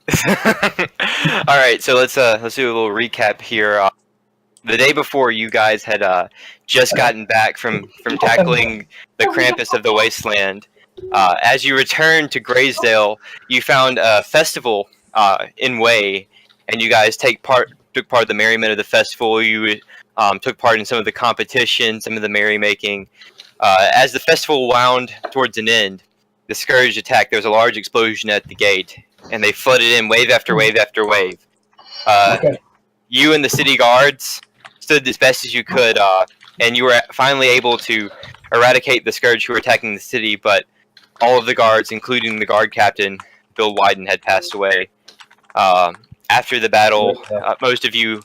All right, so let's do a little recap here. The day before, you guys had just gotten back from tackling the Krampus of the Wasteland. As you returned to Graysdale, you found a festival in Way, and you guys took part of the merriment of the festival. You took part in some of the competition, some of the merrymaking. As the festival wound towards an end, the Scourge attacked. There was a large explosion at the gate, and they flooded in wave after wave after wave. You and the city guards stood as best as you could, and you were finally able to eradicate the Scourge who were attacking the city, but all of the guards, including the guard captain, Bill Wyden, had passed away. After the battle, most of you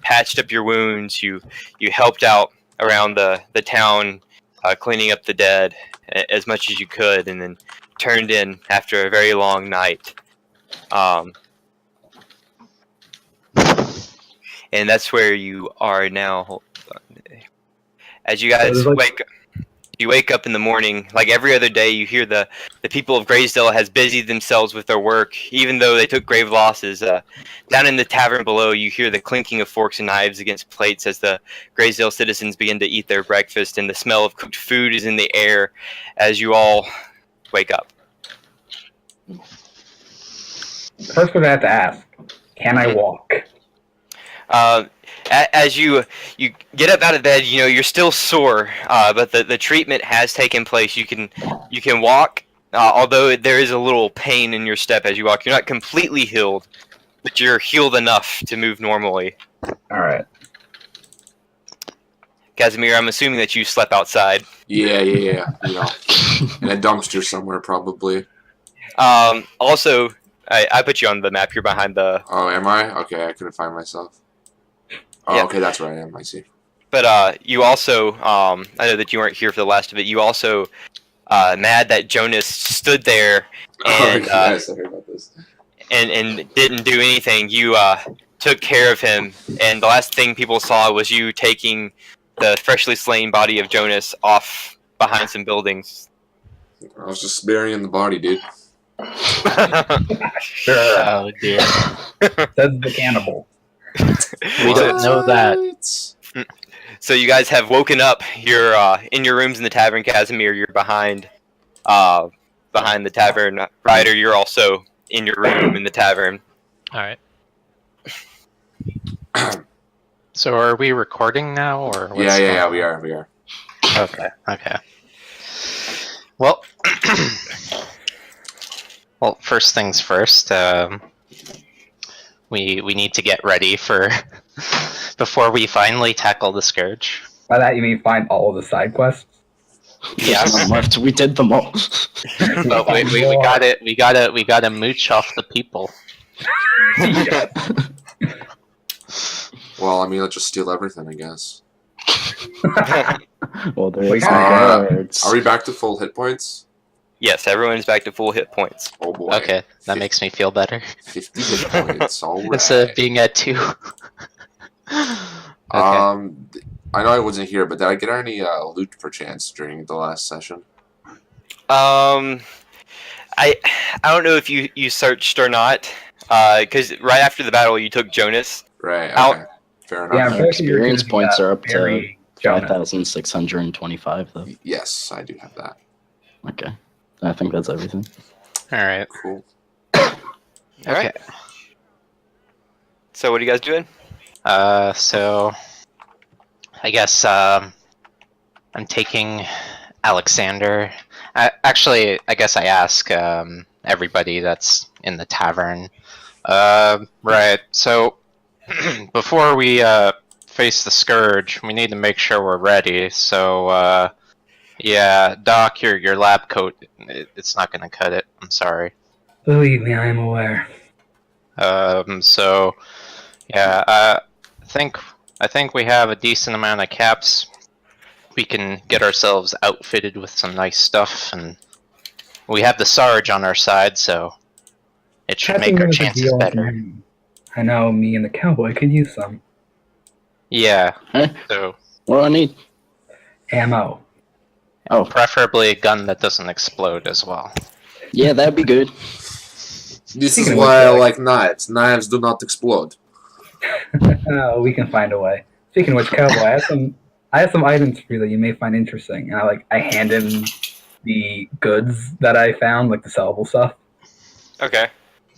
patched up your wounds. You helped out around the town, cleaning up the dead as much as you could, and then turned in after a very long night. And that's where you are now. As you guys wake up in the morning, like every other day, you hear the people of Graysdale has busied themselves with their work, even though they took grave losses. Down in the tavern below, you hear the clinking of forks and knives against plates as the Graysdale citizens begin to eat their breakfast, and the smell of cooked food is in the air as you all wake up. First, we're gonna have to ask: can I walk? As you get up out of bed, you know you're still sore, but the treatment has taken place. You can walk, although there is a little pain in your step as you walk. You're not completely healed, but you're healed enough to move normally. All right. Casimir, I'm assuming that you slept outside. Yeah. You know, in a dumpster somewhere probably. Also, I put you on the map. You're behind the. Oh, am I? Okay, I couldn't find myself. Oh, yeah. Okay, that's where I am. I see. But you also, I know that you weren't here for the last of it. You also, mad that Jonas stood there and yes, I heard about this. And didn't do anything. You took care of him, and the last thing people saw was you taking the freshly slain body of Jonas off behind some buildings. I was just burying the body, dude. Sure. Oh dear. That's the cannibal. We don't know that. So you guys have woken up. You're in your rooms in the tavern. Casimir, you're behind the tavern. Ryder, you're also in your room in the tavern. All right. So are we recording now, or what's yeah, we are. Okay. Well, first things first. We need to get ready for before we finally tackle the Scourge. By that you mean find all of the side quests? Yes. None left. We did them all. But we gotta mooch off the people. Yeah. Well, I mean, let's just steal everything, I guess. Well, there We is gotta guards. Are we back to full hit points? Yes, everyone's back to full hit points. Oh boy. Okay, that makes me feel better. 50 hit points. All right. Instead of being at 2. Okay. I know I wasn't here, but did I get any loot perchance during the last session? I don't know if you searched or not, because right after the battle you took Jonas. Right. Okay. Out. Fair Yeah, enough. I'm pretty sure you're Experience gonna points are up to bury Jonah. 5,625, though. Yes, I do have that. Okay. I think that's everything. All right. Cool. All right. So what are you guys doing? So I guess I'm taking Alexander. Actually, I guess I ask everybody that's in the tavern. Right. So before we face the Scourge, we need to make sure we're ready. So yeah, Doc, your lab coat, it's not gonna cut it. I'm sorry. Believe me, I am aware. So yeah, I think we have a decent amount of caps. We can get ourselves outfitted with some nice stuff, and we have the Sarge on our side, so it should make our chances better. I know me and the cowboy could use some Yeah. Hey, So what do I need? ammo. Oh, preferably a gun that doesn't explode as well. yeah, that'd be good. This is Speaking of why I which, like knives. Knives do not explode. we can find a way. Speaking of which, Cowboy, I have some items for you that you may find interesting. And I hand him the goods that I found, like the sellable stuff. Okay.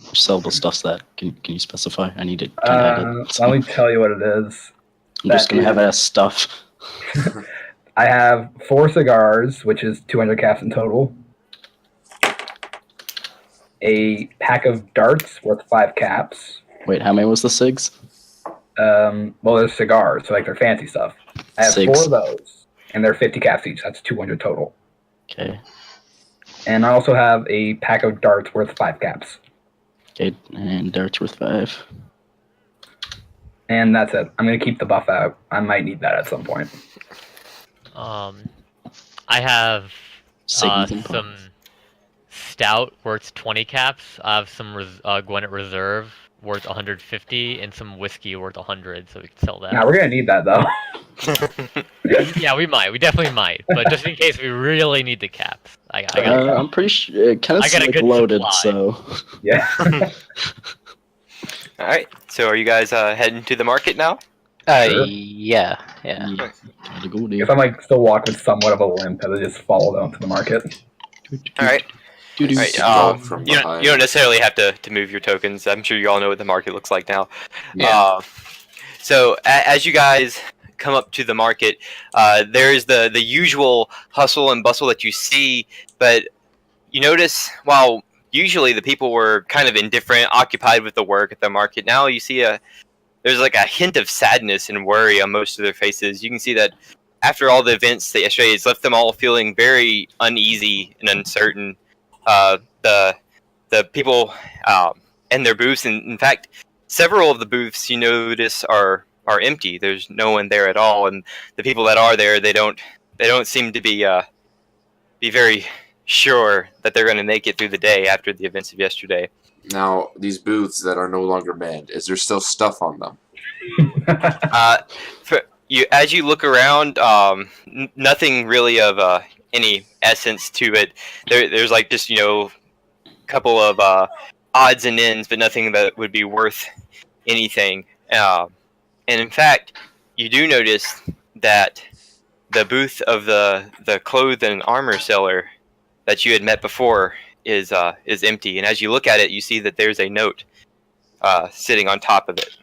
Which sellable stuff's that? Can you specify? I need to kind of edit. Let me tell you what it is. I'm just that gonna have is- it as stuff. I have 4 cigars, which is 200 caps in total. A pack of darts worth 5 caps. Wait, how many was the cigs? Well, there's cigars, so like they're fancy stuff. I have 4 Cigs. of those, and they're 50 caps each. That's 200 total. Okay. And I also have a pack of darts worth 5 caps. Okay, and darts worth 5. And that's it. I'm gonna keep the buff out. I might need that at some point. I have Sigmas and some stout worth 20 caps. I have some Gwinnett Reserve worth 150, and some whiskey worth 100. So we can sell that. Now we're gonna need that though. Yeah, we might. We definitely might. But just in case we really need the caps, I got I'm pretty sure it kind of I got a like good loaded, supply. so Yeah. All right. So are you guys heading to the market now? Sure. Yeah. gotta go there. If I'm like still walking with somewhat of a limp, I just follow down to the market. All right. Doo-doo. All right. Go from You behind. don't necessarily have to move your tokens. I'm sure you all know what the market looks like now. Yeah. So as you guys come up to the market, there's the usual hustle and bustle that you see, but you notice while usually the people were kind of indifferent, occupied with the work at the market, now you see there's like a hint of sadness and worry on most of their faces. You can see that after all the events that yesterday, it's left them all feeling very uneasy and uncertain. The people and their booths, and in fact, several of the booths you notice are empty. There's no one there at all, and the people that are there, they don't seem to be very sure that they're going to make it through the day after the events of yesterday. Now, these booths that are no longer banned, is there still stuff on them? As you look around, nothing really of any essence to it. There's like just a couple of odds and ends, but nothing that would be worth anything. And in fact, you do notice that the booth of the clothes and armor seller that you had met before is empty. And as you look at it, you see that there's a note sitting on top of it.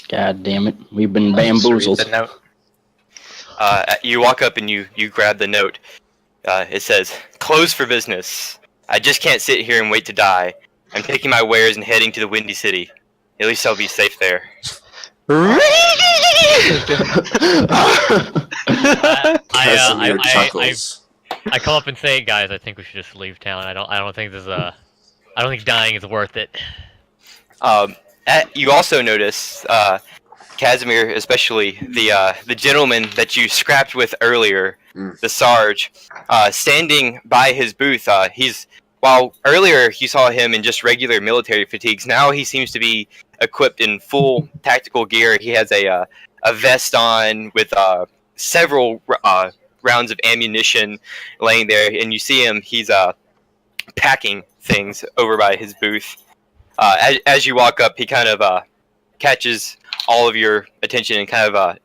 God damn it, we've been Just read bamboozled. the note. You walk up and you grab the note. It says, "Closed for business. I just can't sit here and wait to die. I'm taking my wares and heading to the Windy City. At least I'll be safe there." Casimir chuckles. I come up and say, guys, I think we should just leave town. I don't think I don't think dying is worth it. You also notice, Casimir, especially the gentleman that you scrapped with earlier, the Sarge, standing by his booth. While earlier you saw him in just regular military fatigues, now he seems to be equipped in full tactical gear. He has a vest on with several rounds of ammunition laying there, and you see him. He's packing things over by his booth. As you walk up, he kind of catches all of your attention and kind of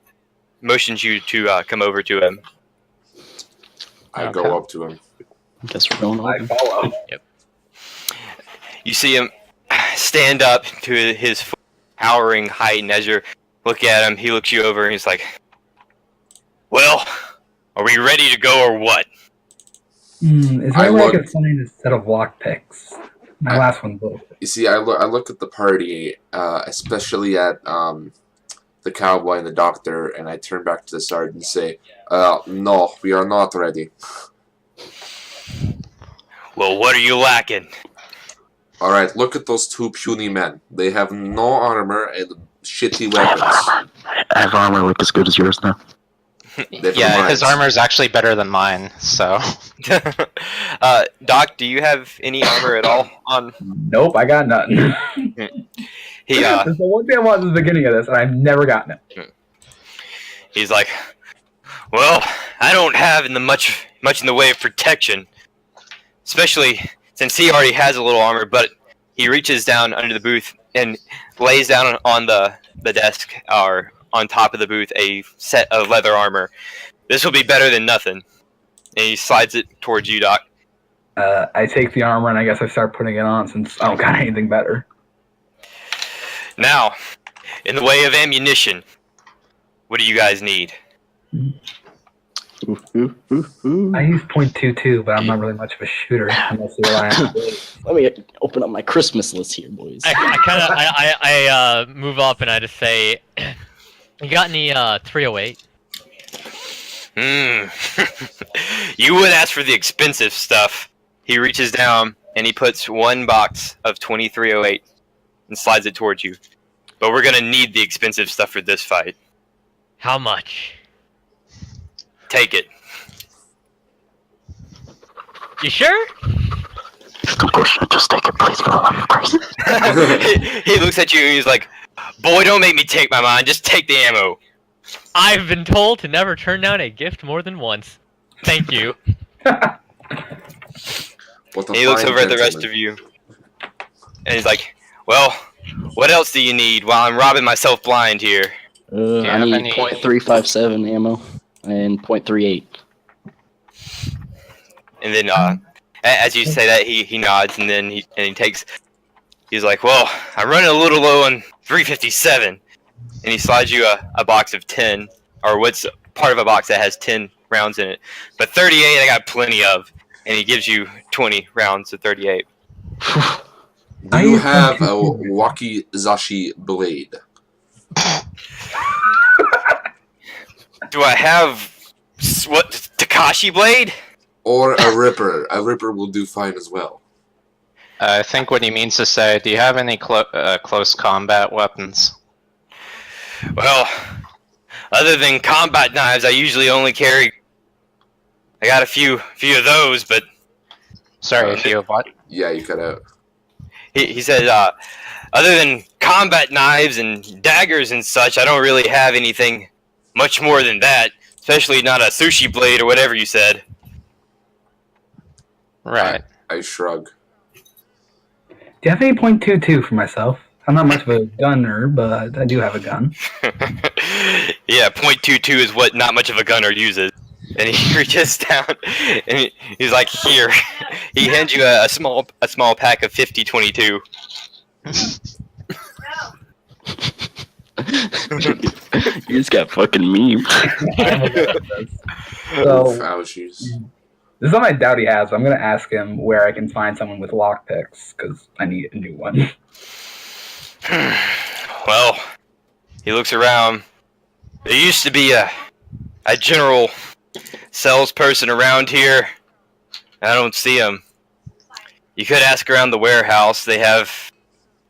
motions you to come over to him. I go up to him. Guess we're going I over. follow. You see him stand up to his towering height, and as you look at him, he looks you over and he's like, "Well, are we ready to go or what?" Is there I a way I look- can find a set of lockpicks? My last one broke. You see, I look at the party, especially at the cowboy and the doctor, and I turn back to the sergeant and say, "No, we are not ready." "Well, what are you lacking?" All right, look at those two puny men. They have no armor and shitty weapons. I have armor like as good as yours now. Never Yeah, mind. his armor is actually better than mine, so. Doc, do you have any armor at all on? Nope, I got nothing. He That's the one thing I wanted at the beginning of this, and I've never gotten it. he's like, "Well, I don't have much in the way of protection, especially since he already has a little armor. But he reaches down under the booth and lays down on the desk or on top of the booth a set of leather armor. This will be better than nothing. And he slides it towards you, Doc. I take the armor and I guess I start putting it on since I don't got anything better. Now, in the way of ammunition, what do you guys need? Ooh, ooh, ooh, ooh. I use .22, but I'm not really much of a shooter unless you rely on blades. Let me open up my Christmas list here, boys. I move up and I just say, you got any 308? You would ask for the expensive stuff. He reaches down and he puts one box of 2308 and slides it towards you. But we're gonna need the expensive stuff for this fight. How much? Take it. You sure? Of course, just take it, please. I'm crazy. He looks at you and he's like, "Boy, don't make me take my mind. Just take the ammo." I've been told to never turn down a gift more than once. Thank you. He looks over at the rest of you and he's like, "Well, what else do you need while I'm robbing myself blind here?" I have need any- .357 ammo and .38. And then, as you say that, he nods and then he takes. He's like, "Well, I'm running a little low on 357," and he slides you a box of 10, or what's part of a box that has 10 rounds in it. But 38, I got plenty of, and he gives you 20 rounds of 38. Do you have a wakizashi blade? Do I have what Takashi blade? Or a ripper? A ripper will do fine as well. I think what he means to say, do you have any close combat weapons? Well, other than combat knives, I usually only carry. I got a few of those, but Sorry, if you have what? Yeah, you cut out. he said, other than combat knives and daggers and such, I don't really have anything much more than that. Especially not a sushi blade or whatever you said. Right. I shrug. Do you have any .22 for myself? I'm not much of a gunner, but I do have a gun. Yeah, .22 is what not much of a gunner uses. And he reaches down and he's like, "Here." He hands you a small pack of 50-22. You just got fucking meme. So, Ouchies. this is on my doubt he has, but I'm going to ask him where I can find someone with lockpicks, because I need a new one. Well, he looks around. There used to be a general salesperson around here. I don't see him. You could ask around the warehouse. They have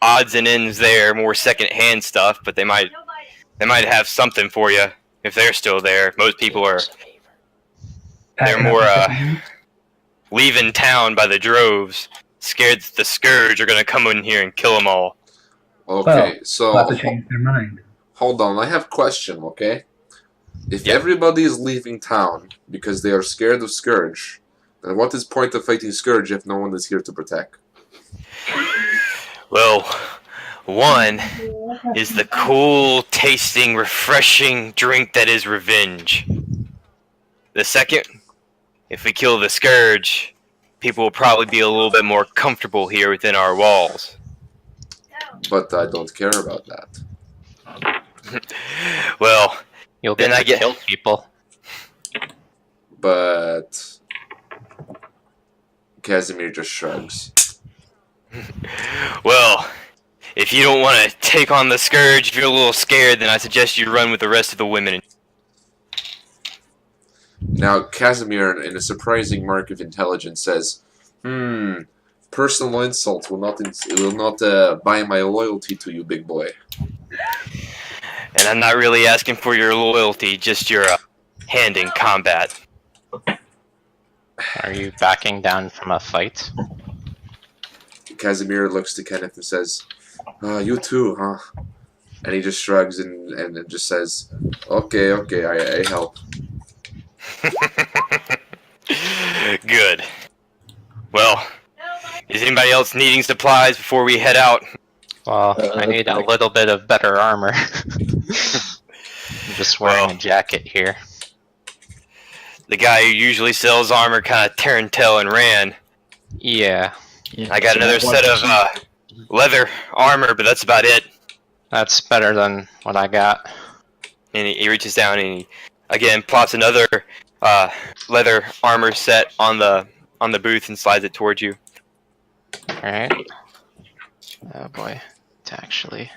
odds and ends there, more second-hand stuff, but they might have something for you if they're still there. Most people are they're more leaving town by the droves, scared that the Scourge are gonna come in here and kill them all. Okay, Well, so I'll have to change their mind. hold on. I have a question. Okay, if Yeah. everybody is leaving town because they are scared of Scourge, then what is point of fighting Scourge if no one is here to protect? Well, one is the cool, tasting, refreshing drink that is revenge. The second, if we kill the Scourge, people will probably be a little bit more comfortable here within our walls. But I don't care about that. Well, You'll get Then I to get- kill people. But Casimir just shrugs. well, if you don't want to take on the Scourge, if you're a little scared, then I suggest you run with the rest of the women. Now, Casimir, in a surprising mark of intelligence, says, personal insults will not buy my loyalty to you, big boy." And I'm not really asking for your loyalty, just your hand in combat. Are you backing down from a fight? Casimir looks to Kenneth and says, "You too, huh?" And he just shrugs and just says, "Okay, I help." Good. Well, Is anybody else needing supplies before we head out? Well, I need a little bit of better armor. I'm just wearing a jacket here. The guy who usually sells armor kind of turned tail and ran. Yeah, Yeah, I got so another what- set of leather armor, but that's about it. that's better than what I got. And he reaches down and he again plops another leather armor set on the booth and slides it towards you. Alright. Oh boy. It's actually...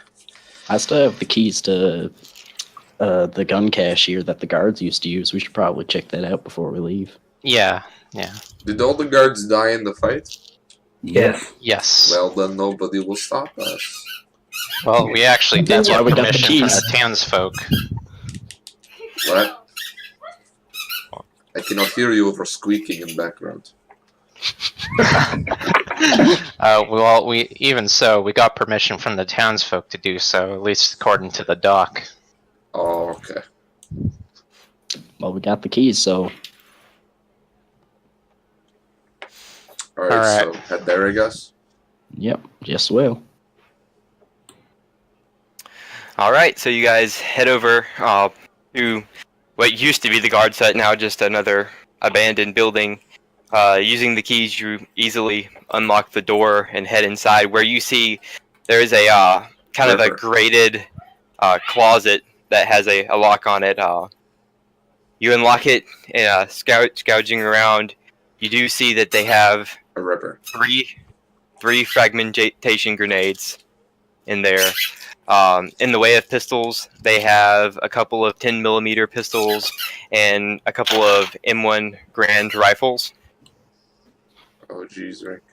I still have the keys to the gun cache here that the guards used to use. We should probably check that out before we leave. Yeah. Did all the guards die in the fight? Yes. Yes. Well, then nobody will stop us. Well, we actually did That's why get we got the permission from keys. the townsfolk. What? I cannot hear you over squeaking in the background. Well, we got permission from the townsfolk to do so, at least according to the doc. Oh, okay. Well, we got the keys, so Alright, so Alright. head there, I guess. yep, yes will. All right, so you guys head over to what used to be the guard site, now just another abandoned building. Using the keys, you easily unlock the door and head inside, where you see there is a kind of a River. grated closet that has a lock on it. You unlock it, and scourging around, you do see that they have A river. three fragmentation grenades in there. In the way of pistols, they have a couple of 10mm pistols and a couple of M1 Grand rifles. Oh, jeez, Rick.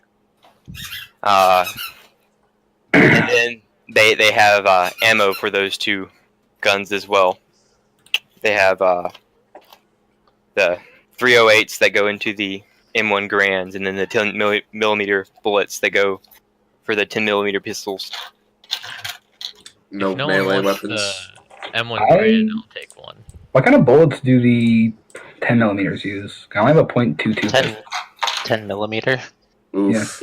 And then they have ammo for those two guns as well. They have the 308s that go into the M1 Grands, and then the 10mm bullets that go for the 10mm pistols. No If no one melee wants weapons. the M1 Grand, I'll take one. What kind of bullets do the 10mm use? I only have a .22. 10 millimeter. Oof.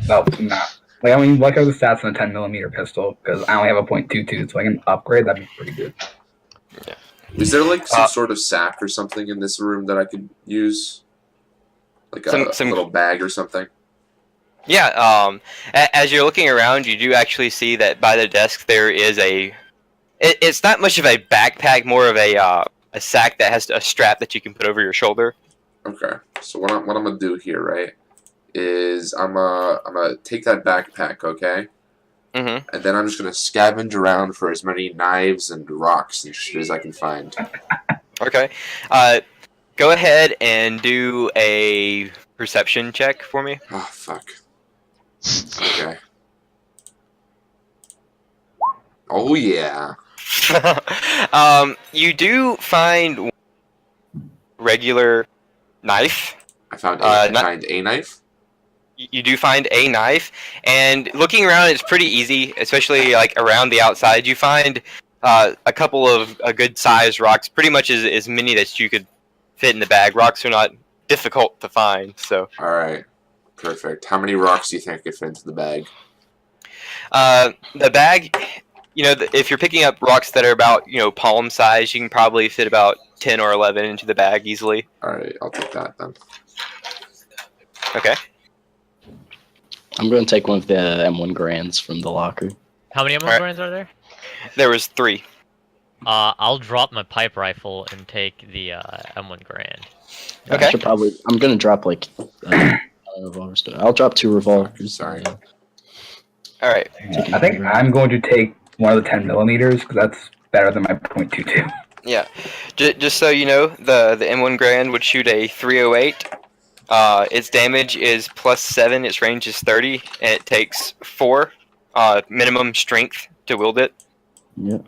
No, nah. Like, I mean, what are the stats on a 10mm pistol? Because I only have a .22, so I can upgrade. That'd be pretty good. Is there like some sort of sack or something in this room that I could use? Like a Some- little bag or something? Yeah, as you're looking around, you do actually see that by the desk there is it's not much of a backpack, more of a sack that has a strap that you can put over your shoulder. Okay. So what I'm gonna do here, right, is I'm gonna take that backpack, okay? Mm-hmm. And then I'm just gonna scavenge around for as many knives and rocks and shit as I can find. Okay. Go ahead and do a perception check for me. Oh fuck. Okay. Oh yeah. You do find regular knife. I found a knife. You do find a knife, and looking around, it's pretty easy, especially like around the outside. You find a couple of good sized rocks, pretty much as many that you could fit in the bag. Rocks are not difficult to find, so. All right. Perfect. How many rocks do you think I could fit into the bag? The bag, if you're picking up rocks that are about, palm size, you can probably fit about 10 or 11 into the bag easily. All right, I'll take that then. Okay. I'm going to take one of the M1 Grands from the locker. How many M1 Alright. Grands are there? There was 3. I'll drop my pipe rifle and take the M1 Grand. Okay. I should probably. I'm going to drop like revolvers. I'll drop 2 revolvers. Sorry. All right. I think I'm going to take one of the 10mm because that's better than my .22. Yeah. Just so you know, the M1 Grand would shoot a 308. Its damage is +7. Its range is 30, and it takes 4 minimum strength to wield it. Yep.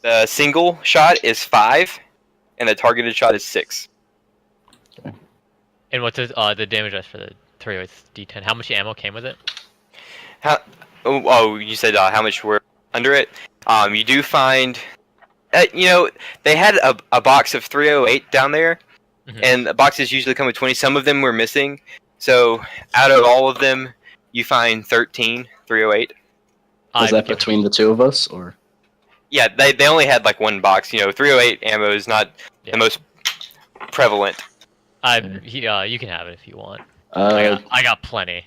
The single shot is 5, and the targeted shot is 6. And what's the damage dice for the 308 D10? How much ammo came with it? You said how much were under it? You do find, they had a box of 308 down there, Mhm. and the boxes usually come with 20. Some of them were missing, So out of all of them, you find 13 308. Is that between the two of us, or? Yeah, they only had like one box. 308 ammo is not Yeah. the most prevalent. You can have it if you want. I got plenty.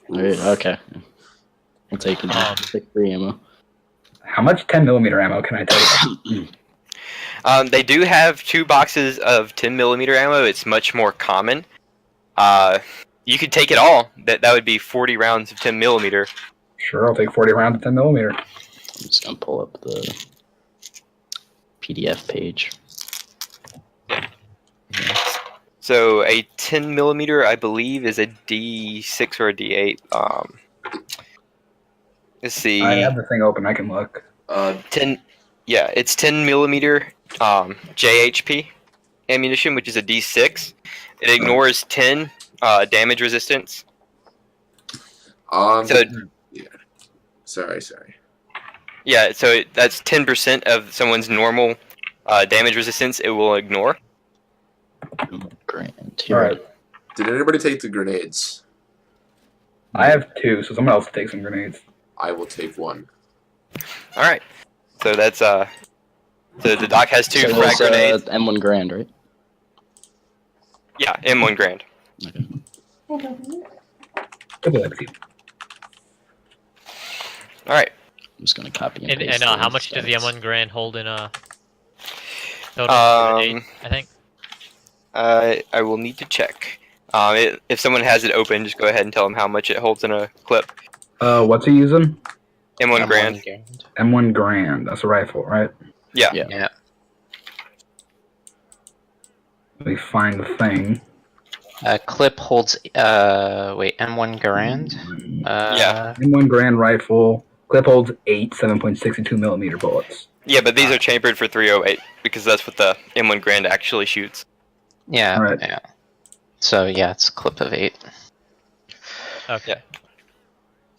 Alright, okay. I'll take it. Take 3 ammo. How much 10mm ammo can I take? They do have 2 boxes of 10mm ammo. It's much more common. You could take it all. That would be 40 rounds of 10mm. Sure, I'll take 40 rounds of 10mm. I'm just gonna pull up the PDF page. So a 10mm, I believe, is a D6 or a D8. Let's see. I have the thing open. I can look. 10. Yeah, it's 10mm JHP ammunition, which is a D6. It ignores 10 damage resistance. So yeah. Sorry. yeah, so that's 10% of someone's normal damage resistance. It will ignore. Grand. All right. Did anybody take the grenades? I have 2, so someone else take some grenades. I will take 1. All right. So that's So the doc has 2 So frag it's, grenades. M1 Grand, right? Yeah, M1 Grand. Okay. All right. I'm just gonna copy and And paste how those much does the stats. M1 Grand hold in a total? 8, I think. I will need to check. If someone has it open, just go ahead and tell them how much it holds in a clip. What's he using? M1 Grand. M1 Grand. That's a rifle, right? Yeah. Yeah. Let me find the thing. Clip holds, M1 Grand? Yeah. M1 Grand rifle. Clip holds 8 7.62mm bullets. Yeah, but these are chambered for 308 because that's what the M1 Grand actually shoots. Yeah, Right. yeah. So, yeah, it's a clip of 8. Okay.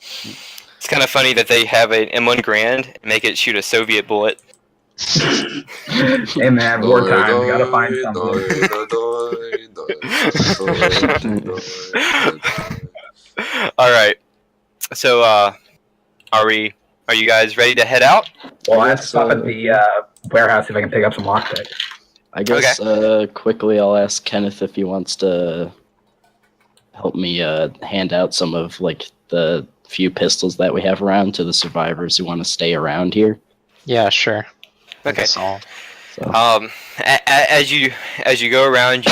It's kind of funny that they have an M1 Grand and make it shoot a Soviet bullet. Hey man, wartime. We gotta find something. All right. So, are you guys ready to head out? Well, I have to stop at the warehouse if I can pick up some lockpicks. I guess quickly I'll ask Kenneth if he wants to help me hand out some of like the few pistols that we have around to the survivors who want to stay around here. Yeah, sure. Okay. That's all. So, As you go around,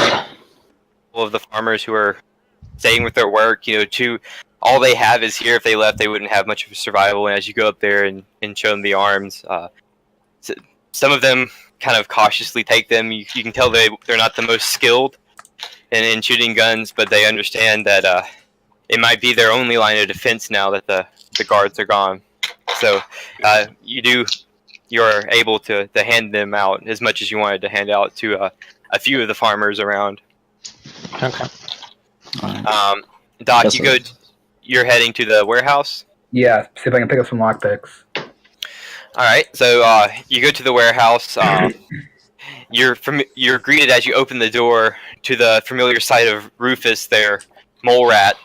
all of the farmers who are staying with their work, all they have is here. If they left, they wouldn't have much of a survival. And as you go up there and show them the arms, some of them kind of cautiously take them. You can tell they're not the most skilled in shooting guns, but they understand that it might be their only line of defense now that the guards are gone. So you're able to hand them out as much as you wanted to hand out to a few of the farmers around. Okay. Doc, Yes, sir. You're heading to the warehouse? Yeah, see if I can pick up some lockpicks. Alright, so you go to the warehouse. You're greeted as you open the door to the familiar sight of Rufus, their mole rat,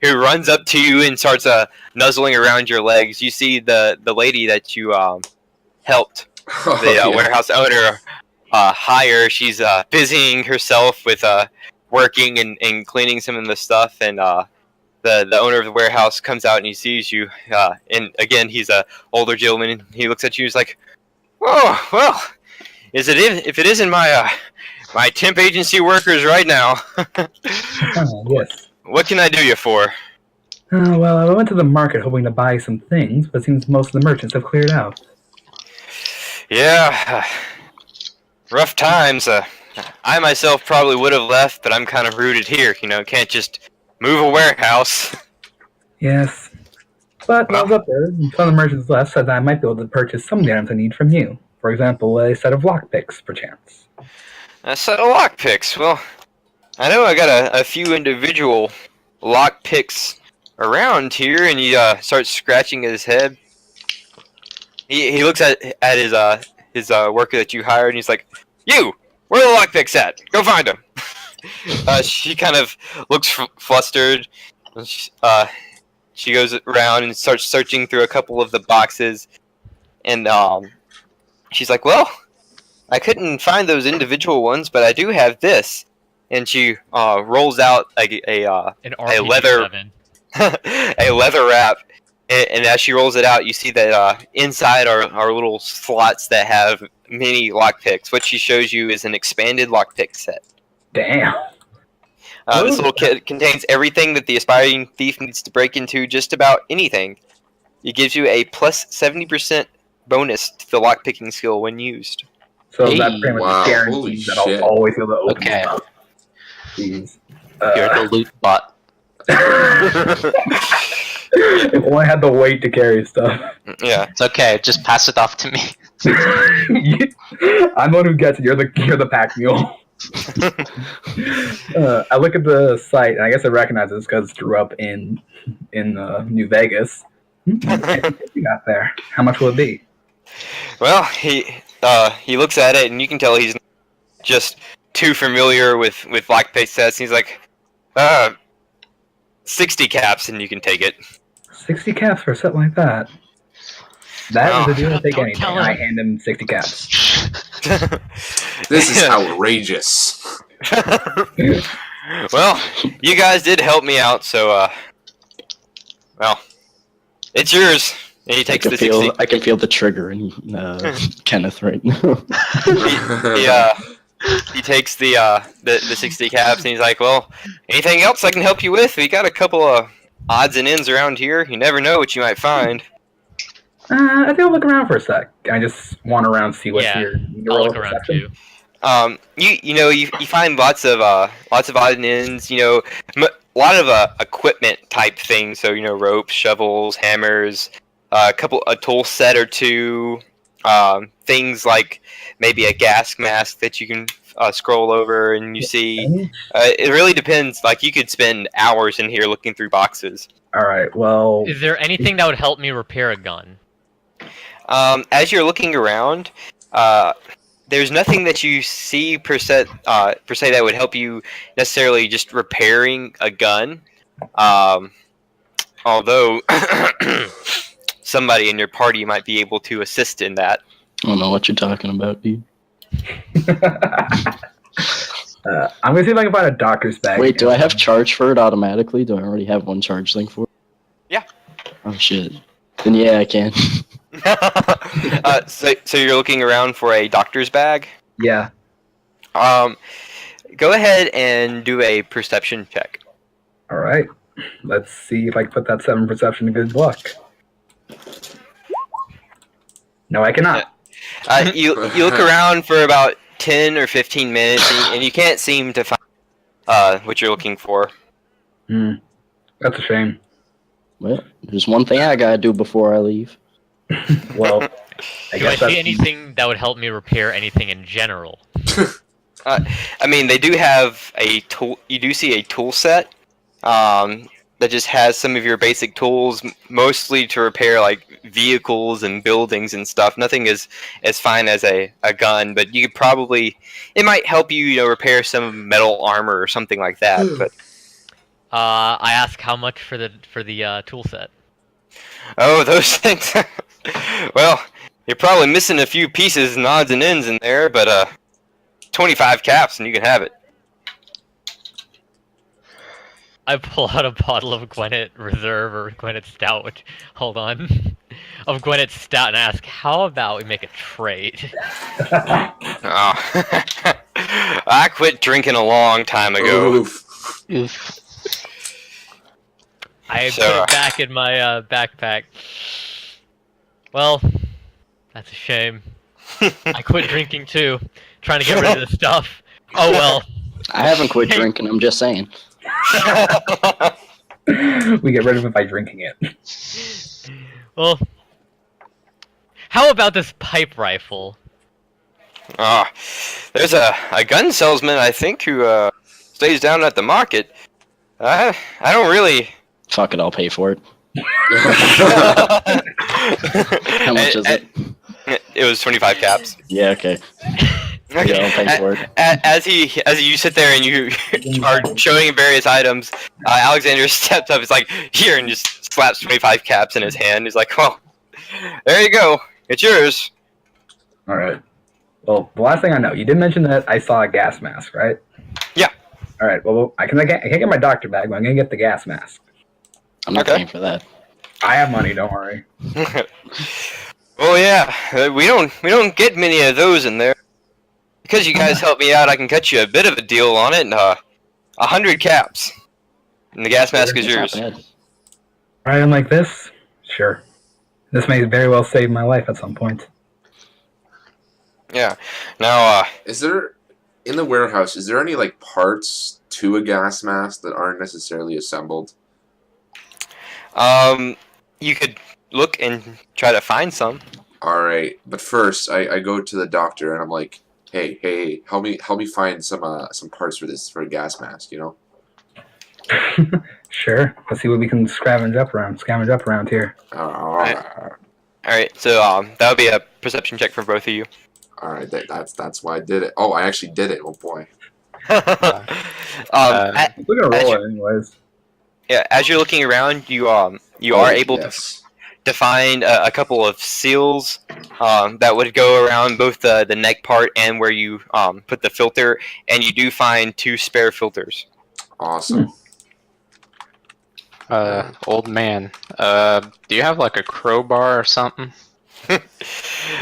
who runs up to you and starts nuzzling around your legs. You see the lady that you helped, the warehouse owner, hire. She's busying herself with working and cleaning some of the stuff, and the owner of the warehouse comes out and he sees you, and again he's a older gentleman. And he looks at you. He's like, "Oh well, if it isn't my temp agency workers right now, Yes. what can I do you for?" Well, I went to the market hoping to buy some things, but it seems most of the merchants have cleared out. Yeah, rough times. I myself probably would have left, but I'm kind of rooted here. Can't just move a warehouse. Yes. But when I was up there, and some of the merchants left said that I might be able to purchase some of the items I need from you. For example, a set of lockpicks, perchance. A set of lockpicks. Well, I know I got a few individual lockpicks around here, and he starts scratching his head. He looks at his worker that you hired, and he's like, "You, where are the lockpicks at? Go find them." She kind of looks flustered. She goes around and starts searching through a couple of the boxes, and she's like, "Well, I couldn't find those individual ones, but I do have this." And she rolls out An RPG leather 7. a leather wrap, and as she rolls it out, you see that inside are little slots that have mini lockpicks. What she shows you is an expanded lockpick set. Damn. This little kit contains everything that the aspiring thief needs to break into just about anything. It gives you a plus 70% bonus to the lockpicking skill when used. So Hey, that pretty much wow, holy guarantees that shit. I'll always be able to open Okay. stuff. Jeez. You're the loot bot. If only I had the weight to carry stuff. Yeah. It's okay. Just pass it off to me. I'm the one who gets it. You're the pack mule. I look at the site, and I guess I recognize this because I grew up in New Vegas. You got there. How much will it be? Well, he looks at it, and you can tell he's just too familiar with lockpick sets. He's like, 60 caps, and you can take it. 60 caps for a set like that. That is a deal to take Don't anything. tell him. I hand him 60 caps. This is outrageous. Well, you guys did help me out, so well, it's yours. And he takes the 60. I can feel the trigger in Kenneth right now. He takes the 60 caps, and he's like, "Well, anything else I can help you with? We got a couple of odds and ends around here. You never know what you might find." I think I'll look around for a sec. I just wander around, see what's Yeah, here. I'll look around too. You find lots of odd and ends. A lot of equipment type things. So ropes, shovels, hammers, a tool set or two. Things like maybe a gas mask that you can scroll over, and you see. It really depends. Like you could spend hours in here looking through boxes. All right. Well, Is there anything that would help me repair a gun? As you're looking around, there's nothing that you see per se that would help you necessarily just repairing a gun. Although somebody in your party might be able to assist in that. I don't know what you're talking about, dude. I'm gonna see if I can find a doctor's bag. Wait, do I have charge for it automatically? Do I already have one charge thing for it? Yeah. Oh shit. Then yeah, I can. So you're looking around for a doctor's bag? Yeah. Go ahead and do a perception check. All right. Let's see if I can put that 7 perception to good luck. No, I cannot. You look around for about 10 or 15 minutes, and you can't seem to find what you're looking for. That's a shame. Well, there's one thing I gotta do before I leave. Well, Do I see anything that would help me repair anything in general? I mean, they do have a tool. You do see a tool set that just has some of your basic tools, mostly to repair like vehicles and buildings and stuff. Nothing as fine as a gun, but you could probably it might help you, repair some metal armor or something like that. But I ask how much for the tool set. oh, those things. Well, you're probably missing a few pieces and odds and ends in there, but 25 caps and you can have it. I pull out a bottle of Gwinnett Reserve or Gwinnett Stout, hold on, of Gwinnett Stout, and ask, how about we make a trade? Oh. I quit drinking a long time ago. Oof. I So, put it back in my backpack. Well, that's a shame. I quit drinking too, trying to get rid of the stuff. Oh well. I haven't quit drinking, I'm just saying. We get rid of it by drinking it. Well, how about this pipe rifle? There's a gun salesman, I think, who stays down at the market. I don't really. Fuck it, I'll pay for it. How much is it? It was 25 caps. Yeah, okay. Yeah, I'll pay for it. As you sit there and you are showing him various items, Alexander steps up. He's like, "Here," and just slaps 25 caps in his hand. He's like, "Well, there you go. It's yours." All right. Well, the last thing I know, you did mention that I saw a gas mask, right? Yeah. All right. Well, I can't get my doctor bag, but I'm gonna get the gas mask. I'm not Okay. paying for that. I have money. Don't worry. Well, yeah, we don't get many of those in there. Because you guys helped me out, I can cut you a bit of a deal on it. 100 caps, and the gas mask is It's not yours. bad. Item like this, sure. This may very well save my life at some point. Yeah. Now, Is there in the warehouse? Is there any like parts to a gas mask that aren't necessarily assembled? you could look and try to find some. All right, but first I go to the doctor and I'm like, hey, help me find some parts for a gas mask, you know? Sure. Let's see what we can scavenge up around here. All All right, so that would be a perception check for both of you. right, that's why I did it. Oh, I actually did it. Oh boy. We're gonna As roll you- it anyways. Yeah, as you're looking around, you are able yes. to find a couple of seals that would go around both the neck part and where you put the filter, and you do find 2 spare filters. Awesome. Old man, do you have like a crowbar or something?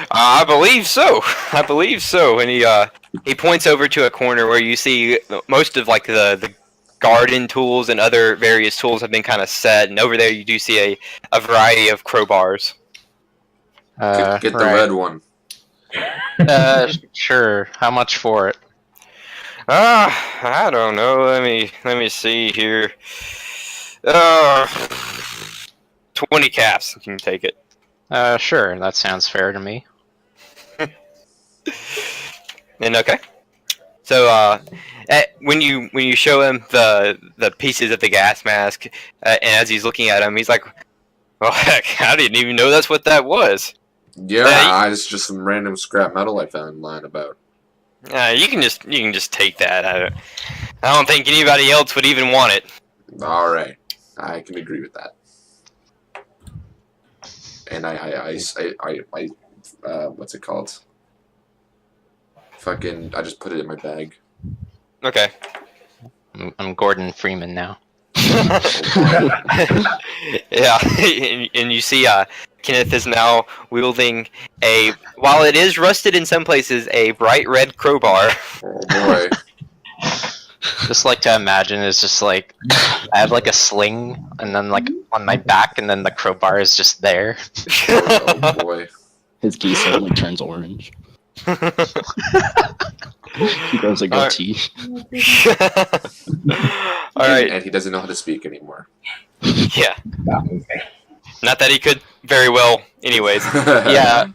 I believe so. I believe so. And he points over to a corner where you see most of like the garden tools and other various tools have been kind of set, and over there you do see a variety of crowbars. Get the right. red one. Sure. How much for it? I don't know. Let me see here. 20 caps. You can take it. Sure. That sounds fair to me. And okay. So when you show him the pieces of the gas mask, and as he's looking at them, he's like, "Well, heck, I didn't even know that's what that was." Yeah, it's just some random scrap metal I found lying about. You can just take that. I don't think anybody else would even want it. All right, I can agree with that. And I what's it called? I just put it in my bag. Okay. I'm Gordon Freeman now. Yeah, and you see Kenneth is now wielding while it is rusted in some places, a bright red crowbar. Oh boy. Just like to imagine it's just like I have like a sling and then like on my back and then the crowbar is just there. Oh boy. His geese suddenly turns orange. He grows a goatee. All right. And he doesn't know how to speak anymore. Yeah. Stop moving. Not that he could very well, anyways. Yeah.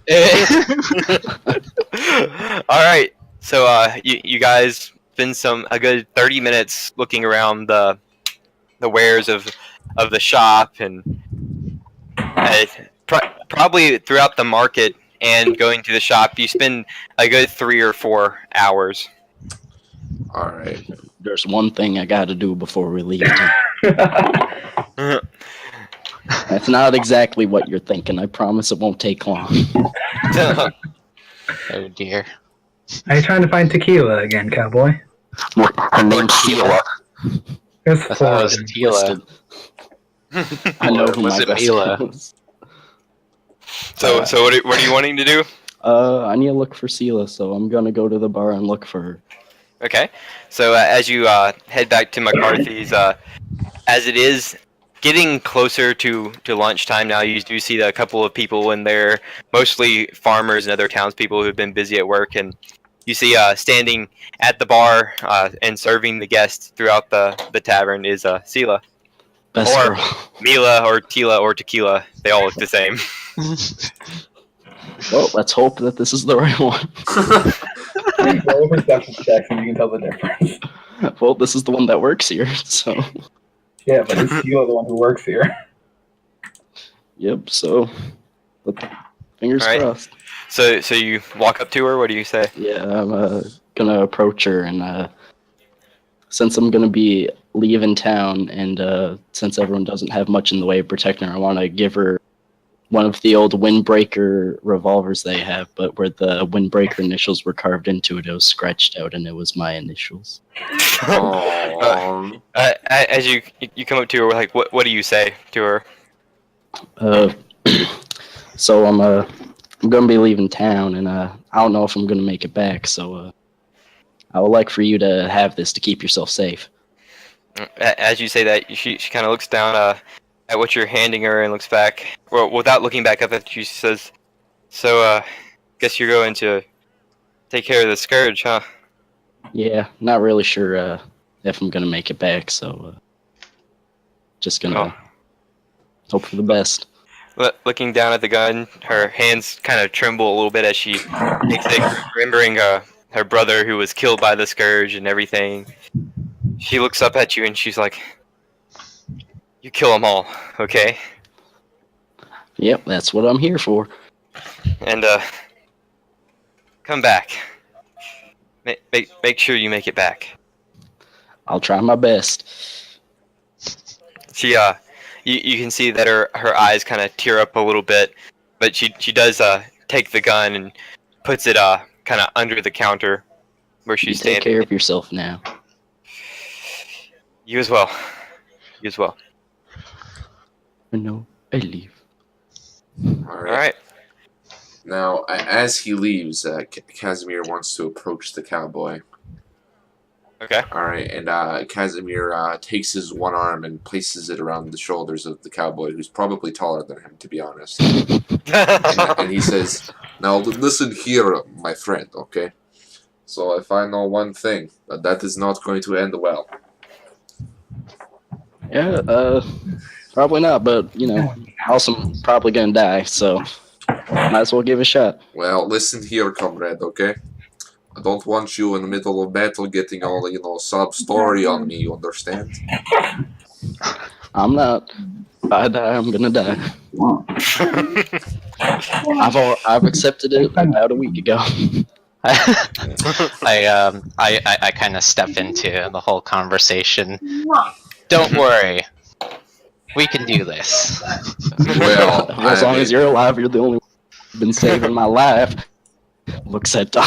All right. So you guys spend a good 30 minutes looking around the wares of the shop and probably throughout the market and going to the shop. You spend a good 3 or 4 hours. All right. There's one thing I gotta do before we leave. That's not exactly what you're thinking. I promise it won't take long. Oh dear. Are you trying to find tequila again, cowboy? Her name's Sheila. There's I thought it 4 of was them. Tila. I know who Was my it best Mila? friend is. So what are you wanting to do? I need to look for Sheila, so I'm gonna go to the bar and look for her. Okay. So as you head back to McCarthy's, as it is getting closer to lunchtime now, you do see a couple of people in there, mostly farmers and other townspeople who've been busy at work, and you see standing at the bar and serving the guests throughout the tavern is Sela. Best Or- girl. Mila or Tila or Tequila. They all look the same. Well, let's hope that this is the right one. Roll perception checks and you can tell the difference. Well, this is the one that works here, so. Yeah, but it's you the one who works here. Yep, so. Fingers Alright. crossed. So you walk up to her. What do you say? Yeah, I'm gonna approach her, and since I'm gonna be leaving town, and since everyone doesn't have much in the way of protecting her, I want to give her one of the old windbreaker revolvers they have, but where the windbreaker initials were carved into it, it was scratched out, and it was my initials. Aww. As you come up to her, like, what do you say to her? So I'm gonna be leaving town, and I don't know if I'm gonna make it back. So I would like for you to have this to keep yourself safe. As you say that, she kind of looks down at what you're handing her and looks back, well, without looking back up at you. She says, "So, guess you're going to take care of the scourge, huh?" Yeah, not really sure if I'm gonna make it back. So just gonna hope for the best. Looking down at the gun, her hands kind of tremble a little bit as she takes it, remembering her brother who was killed by the scourge and everything. She looks up at you and she's like, "You kill them all, okay?" Yep, that's what I'm here for. And come back. Make sure you make it back. I'll try my best. She you can see that her eyes kind of tear up a little bit, but she does take the gun and puts it kind of under the counter where You she's take standing. care of yourself now. You as well. You as well. No, I leave. All All right. right. Now, as he leaves, Casimir wants to approach the cowboy. Okay. All right, and Casimir takes his one arm and places it around the shoulders of the cowboy, who's probably taller than him, to be honest. And he says, "Now listen here, my friend. Okay. So if I know one thing, that is not going to end well." Yeah, probably not, but also probably gonna die, so might as well give it a shot. Well, listen here, comrade. Okay. I don't want you in the middle of battle getting all sob story on me. You understand? I'm not. If I die, I'm gonna die. I've accepted it about a week ago. I kind of step into the whole conversation. Don't worry, we can do this. Well, As long as you're alive, you're the only one who's been saving my life. Looks at Don.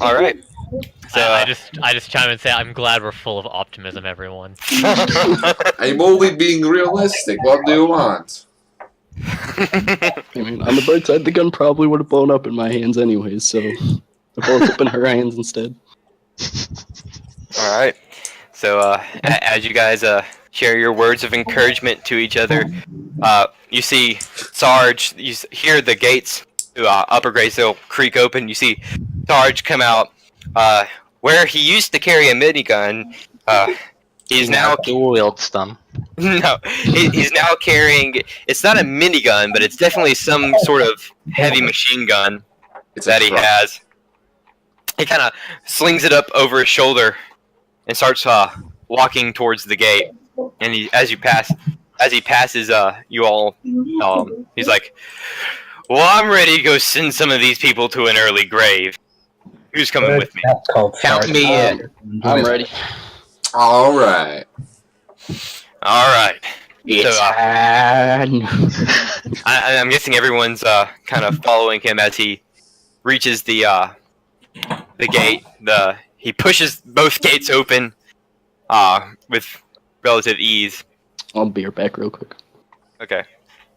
All right. So I just chime in and say I'm glad we're full of optimism, everyone. I'm only being realistic. What do you want? I mean, on the bright side, the gun probably would have blown up in my hands anyways, so the bullets up in her hands instead. all right. So as you guys share your words of encouragement to each other, you see Sarge. You hear the gates to Upper Graysville Creek open. You see Sarge come out. Where he used to carry a minigun, he's now dual wields them. no, he's now carrying. It's not a minigun, but it's definitely some sort of heavy machine gun It's that a he truck. has. He kind of slings it up over his shoulder and starts walking towards the gate. And as he passes you all, he's like, "Well, I'm ready to go send some of these people to an early grave. Who's coming with me?" That's called Count Sarge. me in. I'm ready. All right. All right. It's So, time. I'm guessing everyone's kind of following him as he reaches the gate. He pushes both gates open with relative ease. I'll be right back real quick. Okay.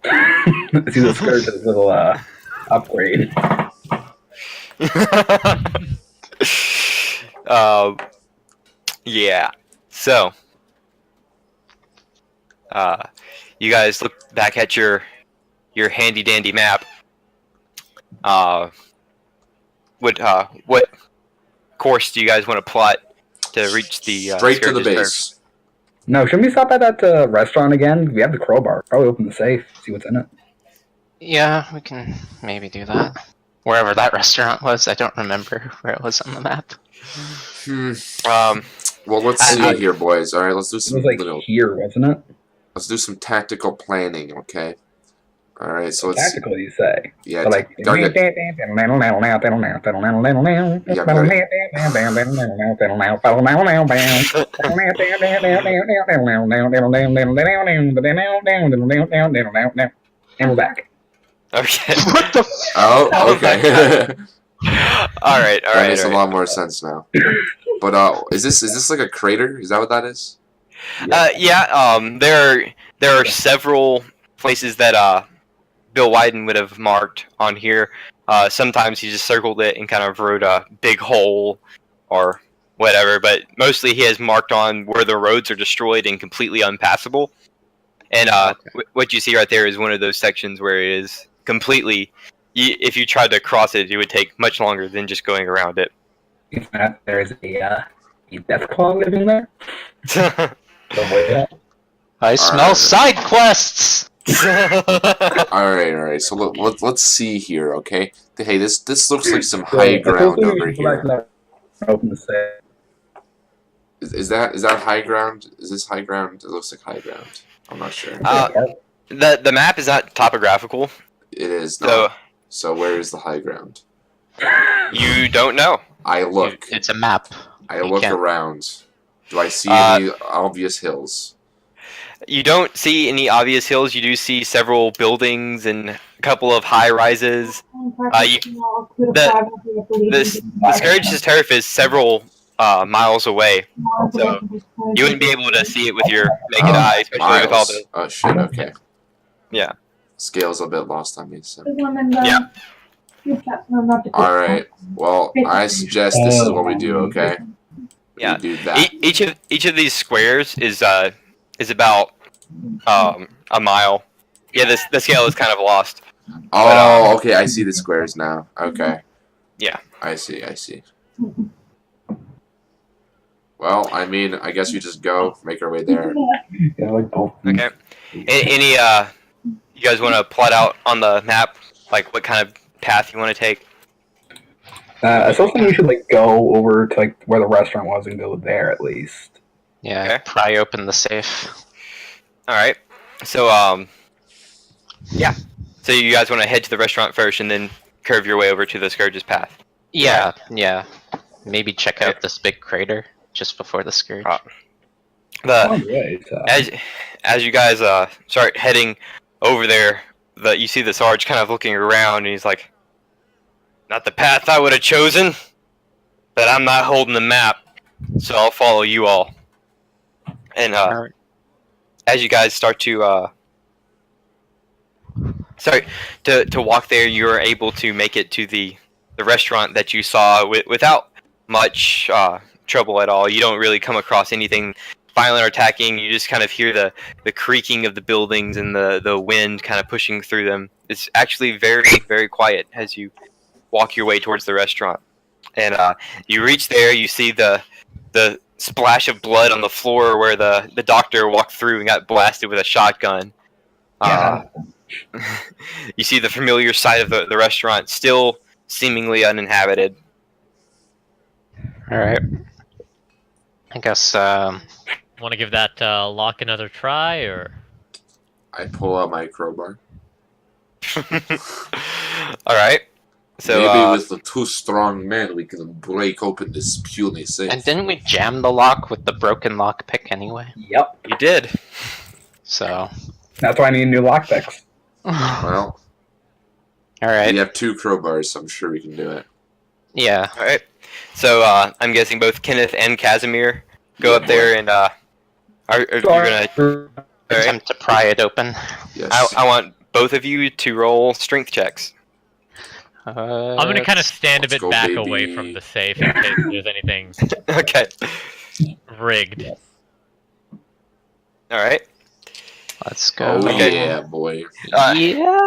See the Scourge's little upgrade. Yeah. So, you guys look back at your handy dandy map. What course do you guys want to plot to reach the Straight to the Scourge's base. No, shouldn't we stop at that restaurant again? We have the crowbar. Probably open the safe, see what's in it. Yeah, we can maybe do that. Wherever that restaurant was, I don't remember where it was on the map. Hmm. turf? Well, let's see here, boys. All right, let's do It some was like little. here, wasn't it? Let's do some tactical planning, okay? All right, so let's. Tactical, you say? Yeah, So like. gotta get. And we're back. Okay. What the? Oh, okay. All right. That makes a lot more sense now. But is this like a crater? Is that what that is? Yeah. There are several places that Bill Wyden would have marked on here. Sometimes he just circled it and kind of wrote a big hole or whatever, but mostly he has marked on where the roads are destroyed and completely unpassable. And what you see right there is one of those sections where it is completely. If you tried to cross it, it would take much longer than just going around it. In fact, there's a death claw living there. I smell Alright. side quests. All right. So let's see here, okay? Hey, this looks like some high ground over here. Open the safe. Is that high ground? Is this high ground? It looks like high ground. I'm not sure. The map is not topographical, It is so not. So where is the high ground? you don't know. I look. It's a map. I You look can't- around. Do I see any obvious hills? You don't see any obvious hills. You do see several buildings and a couple of high rises. The Scourge's turf is several miles away, so you wouldn't be able to see it with your naked eye, especially with all Miles. the. Oh shit. Okay. Yeah. Scale's a bit lost on me. So. Yeah. All right. Well, I suggest this is what we do. Okay. Yeah. We do that. Each of these squares is about a mile. Yeah, the scale is kind of lost. Oh, okay. I see the squares now. Okay. Yeah. I see. Well, I mean, I guess we just go, make our way there. Yeah, like both. Okay. Any you guys want to plot out on the map like what kind of path you want to take? I still think we should like go over to like where the restaurant was and go there at least. Yeah, Okay. pry open the safe. All right. So yeah. So you guys want to head to the restaurant first and then curve your way over to the Scourge's path. Yeah. Maybe check Okay. out this big crater just before the Scourge. As you guys start heading over there, you see the Sarge kind of looking around, and he's like, "Not the path I would have chosen, but I'm not holding the map, so I'll follow you all." And Alright. as you guys start to walk there, you are able to make it to the restaurant that you saw without much trouble at all. You don't really come across anything violent or attacking. You just kind of hear the creaking of the buildings and the wind kind of pushing through them. It's actually very, very quiet as you walk your way towards the restaurant. And you reach there, you see the splash of blood on the floor where the doctor walked through and got blasted with a shotgun. You see the familiar side of the restaurant, still seemingly uninhabited. Alright. I guess, Want to give that lock another try, or? I pull out my crowbar. All right. So Maybe with the two strong men, we can break open this puny safe. and didn't we jam the lock with the broken lock pick anyway? Yep. you did. So. That's why I need new lockpicks. Well, Alright. we have two crowbars, so I'm sure we can do it. Yeah. All right. So I'm guessing both Kenneth and Casimir go up there and are you're gonna. All right. Attempt to pry it open. Yes. I want both of you to roll strength checks. I'm gonna kind of stand a let's bit go, back baby. away from the safe in case there's anything Okay. rigged. All right. Let's go. Oh Okay. yeah, boy. Yeah.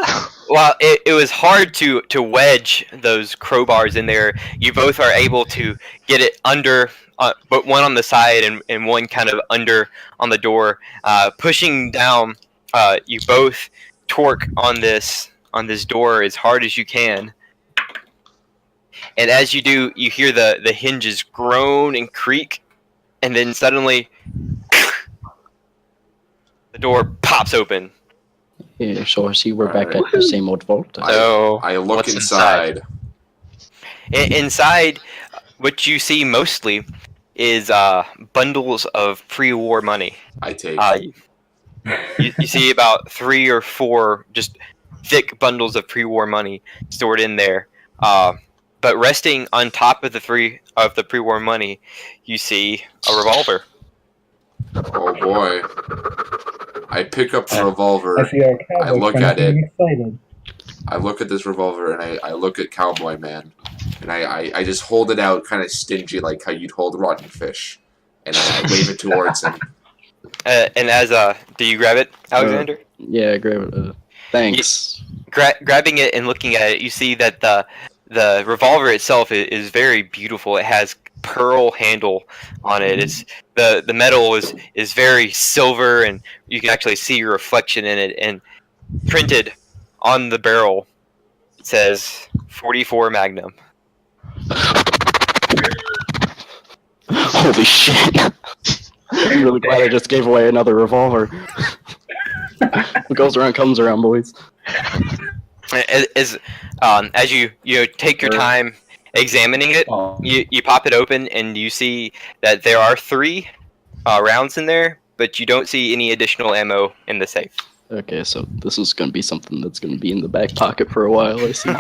Well, it was hard to wedge those crowbars in there. You both are able to get it under, but one on the side and one kind of under on the door. Pushing down, you both torque on this door as hard as you can. And as you do, you hear the hinges groan and creak, and then suddenly The door pops open. Yeah, so I see we're back at the same old vault. So I look what's inside. Inside, what you see mostly is bundles of pre-war money. I take. You see about 3 or 4 just thick bundles of pre-war money stored in there. But resting on top of the pre-war money, you see a revolver. Oh boy. I pick up the I revolver. see our I cowboy look friends at it. getting excited. I look at this revolver and I look at Cowboy Man. And I just hold it out kind of stingy like how you'd hold rotten fish. And I wave it towards him. And as do you grab it, Alexander? Yeah, grab it. Thanks. Grabbing it and looking at it, you see that the revolver itself is very beautiful. It has pearl handle on it. It's the metal is very silver, and you can actually see your reflection in it. And printed on the barrel, it says 44 Magnum. Holy shit! I'm really glad I just gave away another revolver. What goes around comes around, boys. As you take your time examining it, you pop it open and you see that there are 3 rounds in there, but you don't see any additional ammo in the safe. Okay, so this is gonna be something that's gonna be in the back pocket for a while, I see.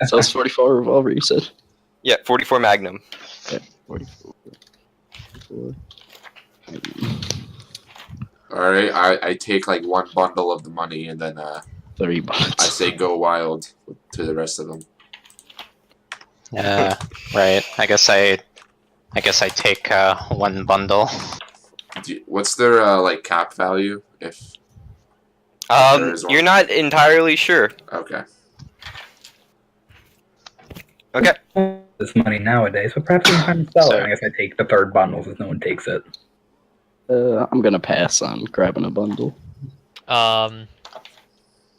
So it's 44 revolver, you said? Yeah, 44 Magnum. Yeah, 44. Alright, I take like 1 bundle of the money and then 30 bucks. I say go wild to the rest of them. Right. I guess I take 1 bundle. What's their like cap value? If there is one? You're not entirely sure. Okay. Okay. This money nowadays, but perhaps we can find a seller. I guess I take the 3rd bundle since no one takes it. I'm gonna pass on grabbing a bundle. I'm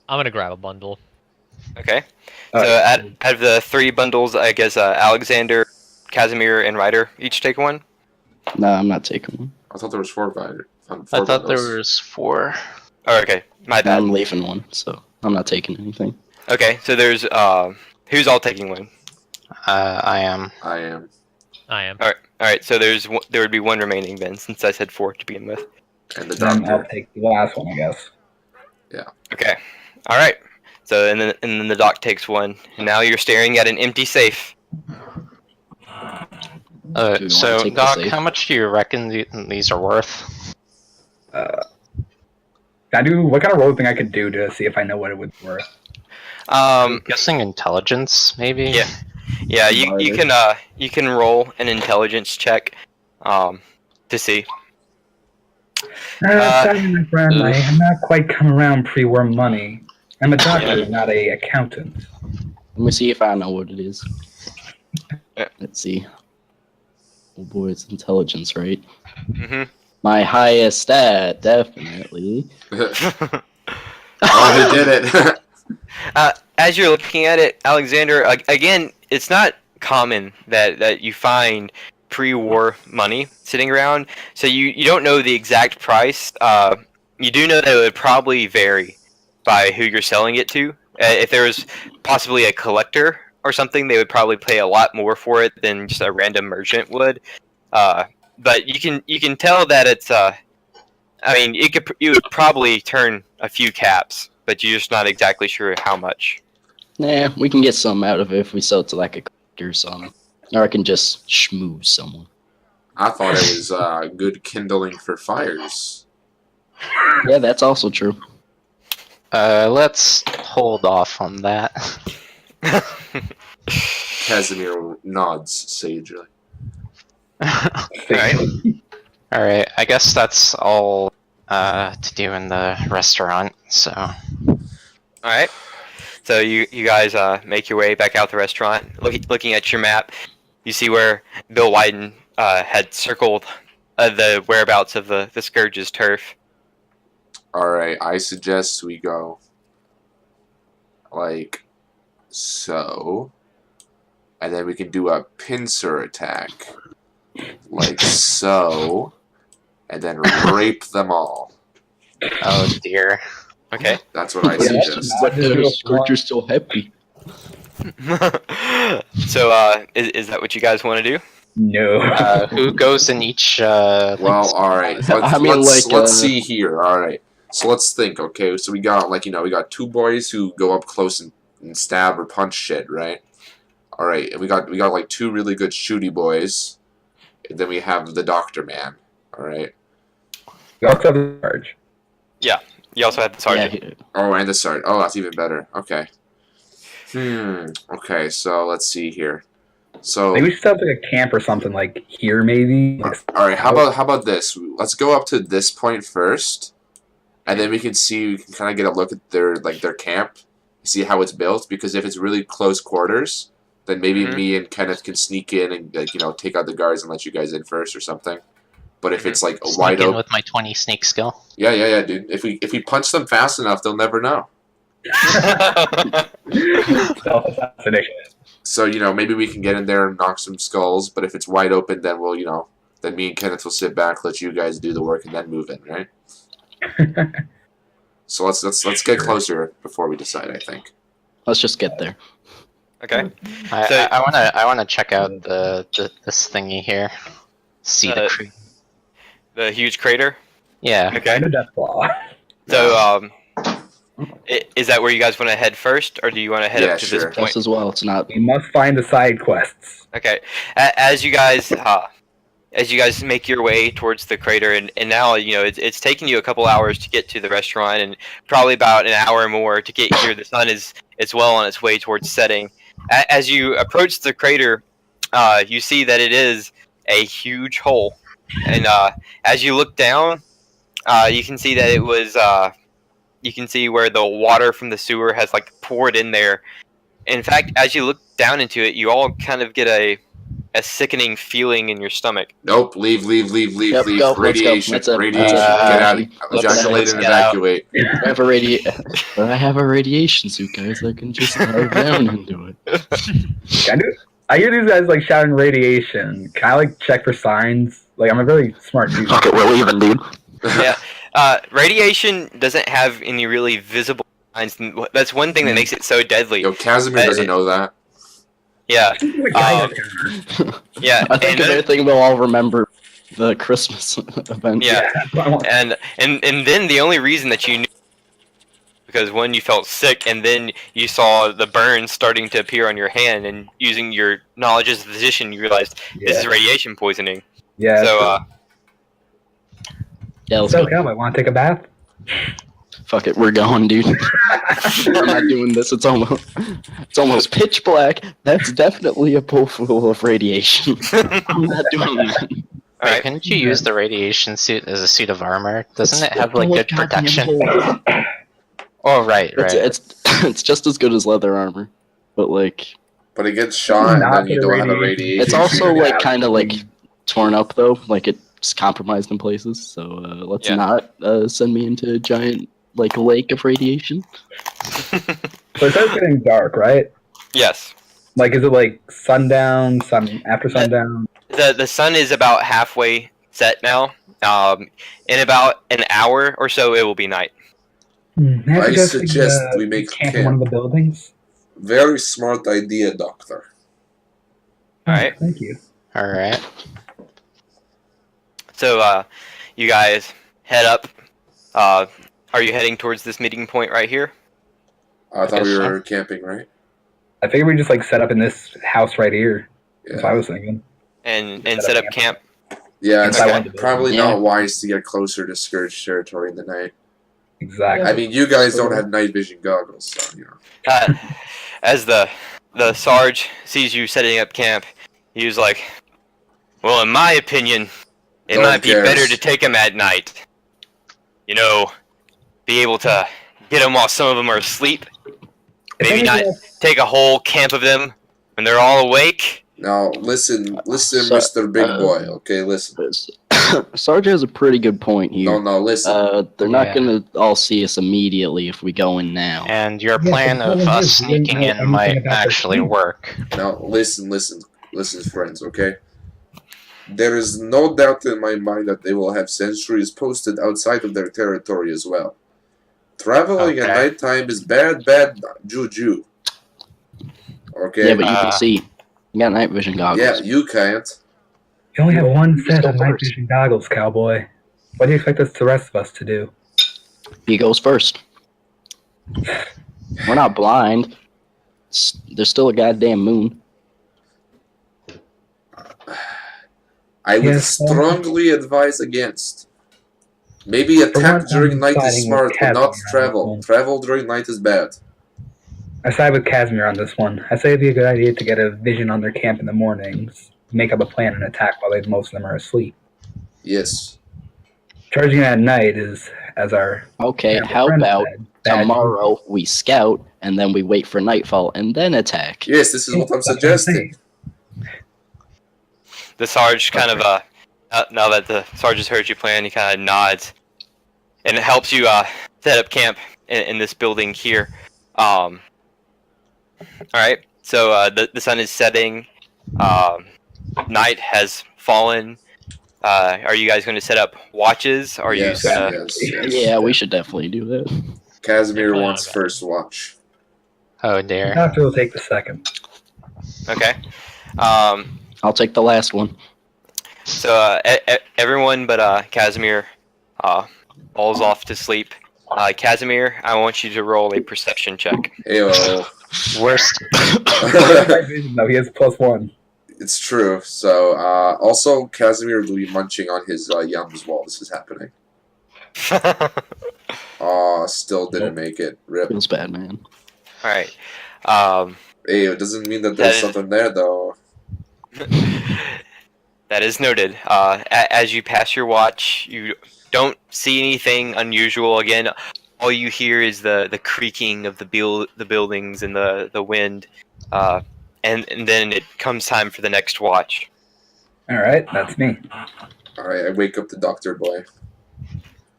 gonna grab a bundle. Okay. So out of the 3 bundles, I guess Alexander, Casimir, and Ryder each take 1. No, I'm not taking one. I thought there was 4 binders. I thought there was 4. Oh, okay. My bad. I'm leaving one, so I'm not taking anything. Okay, so there's who's all taking 1? I am. I am. I am. All right. So there would be 1 remaining then, since I said 4 to begin with. And the Then I'll doctor. take the last one, I guess. Okay. All right. So and then the doc takes 1, and now you're staring at an empty safe. Do you So wanna take the Doc, safe? how much do you reckon these are worth? What kind of roll thing I could do to see if I know what it would be worth? I'm guessing intelligence, maybe. Yeah. Yeah. You can roll an intelligence check, to see. Sorry, my friend, I am not quite come around pre-war money. I'm a doctor, not a accountant. Let me see if I know what it is. Yeah. Let's see. Oh boy, it's intelligence, right? Mhm. My highest stat, definitely. Oh, he did it. As you're looking at it, Alexander, again, it's not common that you find pre-war money sitting around, so you don't know the exact price. You do know that it would probably vary by who you're selling it to. If there was possibly a collector or something, they would probably pay a lot more for it than just a random merchant would. But you can tell that it's I mean, you would probably turn a few caps, but you're just not exactly sure how much. Nah, we can get some out of it if we sell it to like a collector or something. Or I can just schmooze someone. I thought it was good kindling for fires. Yeah, that's also true. Let's hold off on that. Casimir nods sagely. Alright. Alright, I guess that's all to do in the restaurant, so. Alright. So you guys make your way back out the restaurant. Looking at your map, you see where Bill Wyden had circled the whereabouts of the Scourge's turf. Alright, I suggest we go like so. And then we can do a pincer attack. Like so. And then rape them all. Oh dear. Okay. That's what I Yeah, suggest. I'll just do a Scorcher's so happy. So, is that what you guys want to do? No. Who goes in each? Well, all right. I mean, Let's see here. All right. So let's think. Okay. So we got we got two boys who go up close and stab or punch shit, right? All right. And we got like two really good shooty boys, and then we have the doctor man. All right. You also have the charge. You also have the sergeant. Yeah, Oh, and the sergeant. Oh, that's even better. Okay. Okay. So let's see here. So. Maybe we should set up like a camp or something like here, maybe. Like, All right, how about this? Let's go up to this point first, and then we can kind of get a look at their camp, see how it's built. Because if it's really close quarters, then maybe me and Kenneth can sneak in and take out the guards and let you guys in first or something. But if it's like a wide Sneak in open, with my 20 sneak skill. yeah, dude. If we punch them fast enough, they'll never know. self-assassination. So maybe we can get in there and knock some skulls. But if it's wide open, then we'll then me and Kenneth will sit back, let you guys do the work, and then move in, right? So let's get closer before we decide. I think. let's just get there. Okay. I wanna check out this thingy here. See The huge crater. Yeah. Okay. And a death claw. So, is that where you guys want to head first, or do you want to head up to sure. this point? Us as well. It's not. We must find the side quests. Okay. As you guys make your way towards the crater, and now it's taking you a couple hours to get to the restaurant, and probably about an hour more to get here. The sun is well on its way towards setting. As you approach the crater, you see that it is a huge hole, and as you look down, you can see that it was. You can see where the water from the sewer has poured in there. In fact, as you look down into it, you all kind of get a sickening feeling in your stomach. Nope. Leave. Yep, go, Radiation. let's go. Radiation. That's it. Get out. Let's Ejaculate get and out. evacuate. I have a radiation suit, guys. I can just dive down into it. I hear these guys shouting radiation. Can I check for signs? I'm a really smart dude. Fuck it, we're leaving, dude. Yeah. Radiation doesn't have any really visible signs. That's one thing that makes it so deadly. Yo, Casimir doesn't know that. Yeah. Yeah. I think if anything, we'll all remember the Christmas event. Yeah. And then the only reason that you knew, because one, you felt sick, and then you saw the burns starting to appear on your hand, and using your knowledge as a physician, you realized this is radiation poisoning. Yeah. So, Yeah, let's so go. come, I want to take a bath. Fuck it, we're going, dude. I'm not doing this. It's almost pitch black. That's definitely a pool full of radiation. I'm not doing that. all right. Couldn't you use the radiation suit as a suit of armor? Doesn't it have good protection? Oh, right. It's just as good as leather armor, but But it gets shot, and Not then you the don't have a radiation. radiation. it's also Yeah. kind of torn up though. It's compromised in places. So let's Yeah. not send me into a giant lake of radiation. So it starts getting dark, right? Yes. Is it sundown, after sundown? The sun is about halfway set now. In about an hour or so, it will be night. I suggest we make camp in one of the buildings. Very smart idea, Doctor. All right. Thank you. All right. So, you guys head up. Are you heading towards this meeting point right here? I thought we guess were camping, right? I figured we just set up in this house right here. That's what I Yeah. was thinking. And set up camp. Yeah, it's Okay. probably Yeah. not wise to get closer to Scourge territory in the night. Exactly. I mean, you guys don't have night vision goggles, so As the Sarge sees you setting up camp, he was like, "Well, in my opinion, it No one might be cares. better to take them at night. Be able to get them while some of them are asleep. Maybe not take a whole camp of them when they're all awake." Now, listen, So, Mr. Big Boy, okay, listen. Sarge has a pretty good point here. No, listen. They're not gonna all see us immediately if we go in now. And your Yeah, plan the of problem us is we didn't sneaking know in anything might about this actually team. work. Now, listen, friends, okay? There is no doubt in my mind that they will have sentries posted outside of their territory as well. Traveling at Okay. nighttime is bad juju. Okay? Yeah, but you can see. You got night vision goggles. Yeah, you can't. You only have one Just set go of night first. vision goggles, cowboy. What do you expect the rest of us to do? He goes first. We're not blind. There's still a goddamn moon. I would Yes, strongly advise against. Maybe For attack once, during I'm night is siding with smart, but not Casimir on travel. this Travel during night is bad. I side with Casimir on this one. I say it'd be a good idea to get a vision on their camp in the mornings, make up a plan and attack while most of them are asleep. Yes. Charging at night is, as our Okay, camp how friend about said, bad tomorrow we scout and then we wait for nightfall and then attack? Yes, this is what I'm That's what I'm suggesting. The Sarge kind of now that the Sarge has heard your plan, he kind of nods, and it helps you set up camp in this building here. All right. So the sun is setting. Night has fallen. Are you guys going to set up watches? Or are Yes, you going to? yes. Yeah, we should definitely do that. Casimir Yeah, wants okay. first watch. Oh The dear. doctor will take the second. Okay. I'll take the last one. So everyone but Casimir falls off to sleep. Casimir, I want you to roll a perception check. Heyo. Worst. Night vision, though, he has +1. It's true. So, also, Casimir will be munching on his yums while this is happening. Still didn't make it. Rip. Feels bad, man. All right. Hey, it doesn't mean that there's That is- something there, though. That is noted. As you pass your watch, you don't see anything unusual. Again, all you hear is the creaking of the buildings and the wind. And then it comes time for the next watch. Alright, that's me. Alright, I wake up the doctor boy.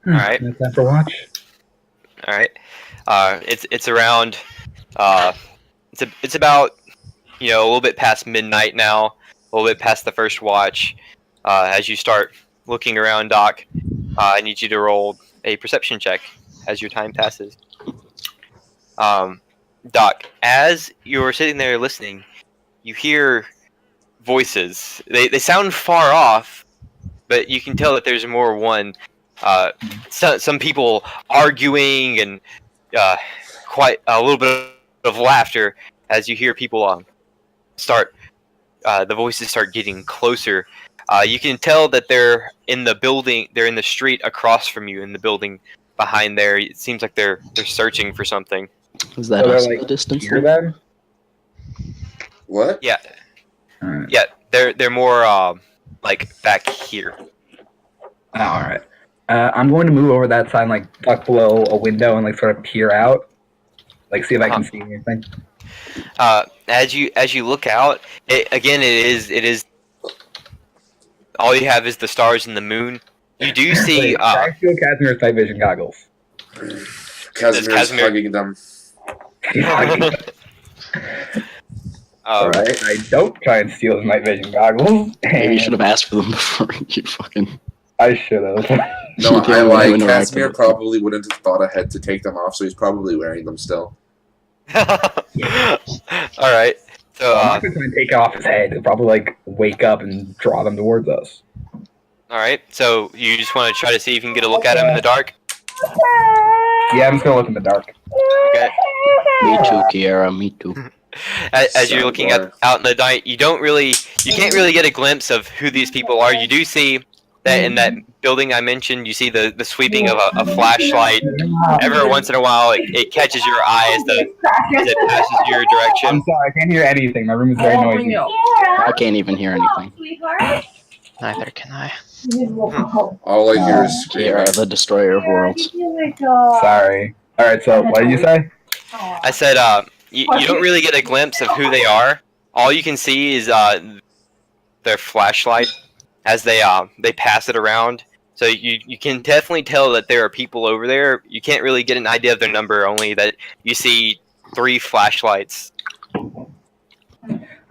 Alright. That's time for watch. All right. It's around. It's about a little bit past midnight now. A little bit past the first watch. As you start looking around, Doc, I need you to roll a perception check as your time passes. Doc, as you're sitting there listening, you hear voices. They sound far off, but you can tell that there's more one. Some people arguing and quite a little bit of laughter as you hear people start. The voices start getting closer. You can tell that they're in the building. They're in the street across from you. In the building behind there, it seems like they're searching for something. Is that So us they're in the distance? Hear them? What? Yeah, Alright. yeah. They're more like back here. Alright. I'm going to move over that side and like duck below a window and like sort of peer out. Like see if I can see anything. As you look out, it is all you have is the stars and the moon. You do see I feel Casimir's night vision goggles. Casimir's Casimir- hugging them. Alright, I don't try and steal his night vision goggles. Maybe you should have asked for them before you fucking. I should have. No, You can't I even like interact Casimir with them. probably wouldn't have thought ahead to take them off, so he's probably wearing them still. All right. So I'm not gonna try and take it off his head. He'll probably like wake up and draw them towards us. all right. So you just want to try to see if you can get a look at him in the dark. Yeah, I'm just gonna look in the dark. Okay. Me too, Kiara. Me too. As you're looking out in the night, you can't really get a glimpse of who these people are. You do see that in that building I mentioned, you see the sweeping of a flashlight. Every once in a while, it catches your eye as it passes your direction. I'm sorry, I can't hear anything. My room is very noisy. I can't even hear anything. Neither can I. All I hear is screaming. Kiara, the destroyer of worlds. Sorry. Alright, so what did you say? I said, you don't really get a glimpse of who they are. All you can see is their flashlight as they pass it around. So you can definitely tell that there are people over there. You can't really get an idea of their number, only that you see 3 flashlights.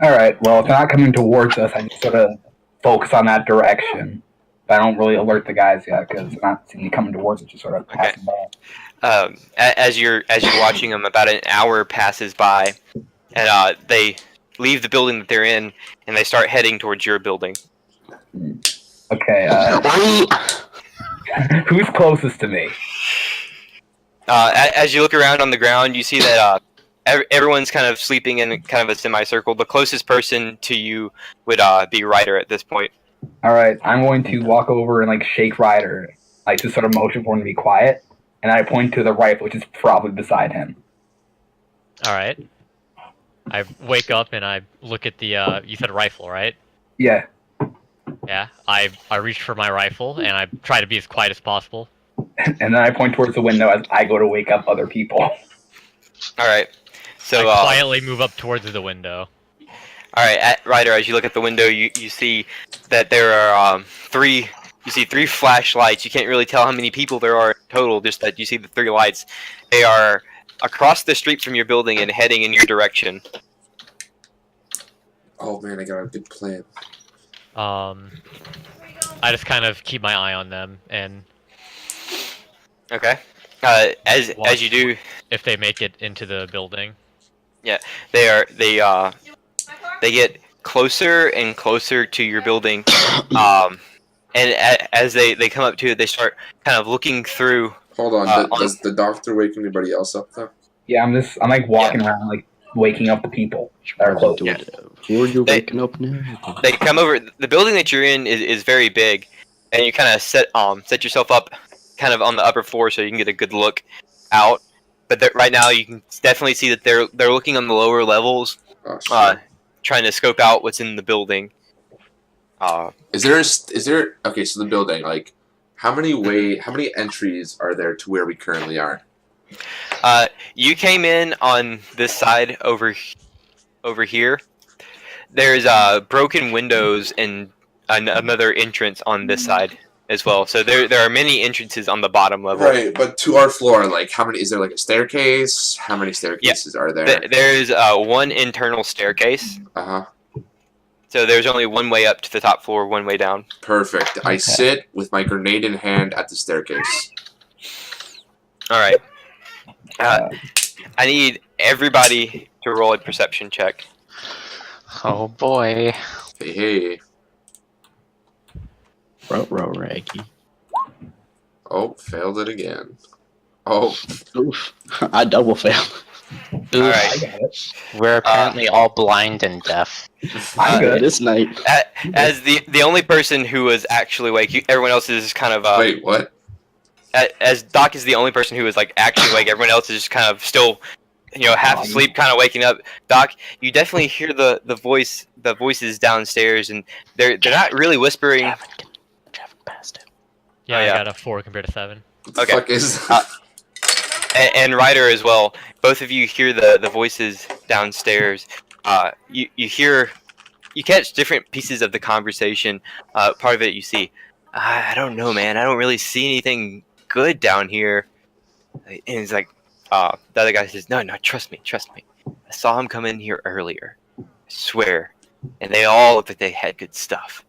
Alright, well, if they're not coming towards us, I just sort of focus on that direction. But I don't really alert the guys yet because they're not seeing me coming towards it, just sort of passing by. As you're watching them, about an hour passes by, and they leave the building that they're in, and they start heading towards your building. Okay, who's closest to me? As you look around on the ground, you see that everyone's kind of sleeping in kind of a semicircle. The closest person to you would be Ryder at this point. All right, I'm going to walk over and like shake Ryder, like just sort of motion for him to be quiet, and I point to the rifle, which is probably beside him. All right. I wake up and I look at the. You said rifle, right? Yeah. Yeah. I reach for my rifle and I try to be as quiet as possible. And then I point towards the window as I go to wake up other people. All right. So I quietly move up towards the window. All right, Ryder. As you look at the window, you see that there are three. You see 3 flashlights. You can't really tell how many people there are total. Just that you see the 3 lights. They are across the street from your building and heading in your direction. Oh man, I got a good plan. I just kind of keep my eye on them and. Okay. As you do, if they make it into the building. they get closer and closer to your building, and as they come up to it, they start kind of looking through. Hold on, does the doctor wake anybody else up though? Yeah, I'm like walking around, like waking up the people that are close. Yeah. Who are you waking up now? They come over. The building that you're in is very big, and you kind of set yourself up kind of on the upper floor so you can get a good look out. But right now you can definitely see that they're looking on the lower levels, trying to scope out what's in the building. Is there okay? So the building, like, how many entries are there to where we currently are? You came in on this side over here. There's broken windows and another entrance on this side as well. So there are many entrances on the bottom level. Right, but to our floor, like, how many? Is there like a staircase? How many staircases are there? There's one internal staircase. Uh-huh. So there's only one way up to the top floor, one way down. Perfect. I sit with my grenade in hand at the staircase. All right. I need everybody to roll a perception check. Oh boy. Hey. Row Raggy. Oh, failed it again. Oh. Oof. I double failed. All right. We're apparently all blind and deaf. I'm good. This night. As the only person who was actually awake, everyone else is kind of. Wait, what? As Doc is the only person who is like actually awake, everyone else is just kind of still, half asleep, kind of waking up. Doc, you definitely hear the voices downstairs, and they're not really whispering. Traffic passed it. Yeah, Oh, yeah. I got a 4 compared to 7. What the Okay. fuck is that? And Ryder as well. Both of you hear the voices downstairs. You catch different pieces of the conversation. Part of it you see. I don't know, man. I don't really see anything good down here. And it's like, the other guy says, no, trust me. I saw him come in here earlier. I swear. And they all looked like they had good stuff.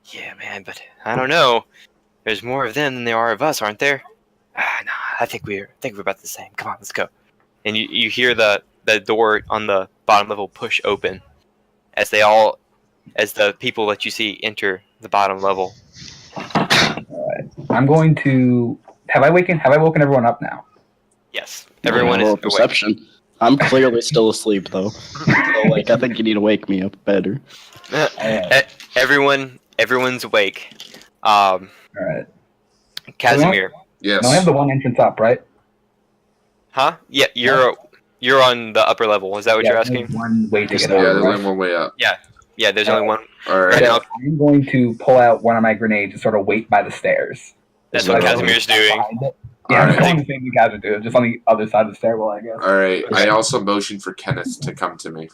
Yeah, man, but I don't know. There's more of them than there are of us, aren't there? Nah, I think we're about the same. Come on, let's go. And you hear the door on the bottom level push open as the people that you see enter the bottom level. Alright. I'm going to. Have I woken everyone up now? Yes, everyone is Roll awake. perception. I'm clearly still asleep though. So, like, I think you need to wake me up better. Everyone's awake. Alright. Casimir. Yes. I only have the one entrance up, right? Huh? Yeah, you're on the upper level. Is that what you're asking? there's one way to get Yeah, up. there's right? only one way up. Yeah, there's only one. Alright. Right now, I'm going to pull out one of my grenades and sort of wait by the stairs. that's So what I Casimir's doing. Behind it. Yeah, I'm Alright. doing the same you guys are doing, just on the other side of the stairwell, I guess. Alright. I also motion for Kenneth to come to me.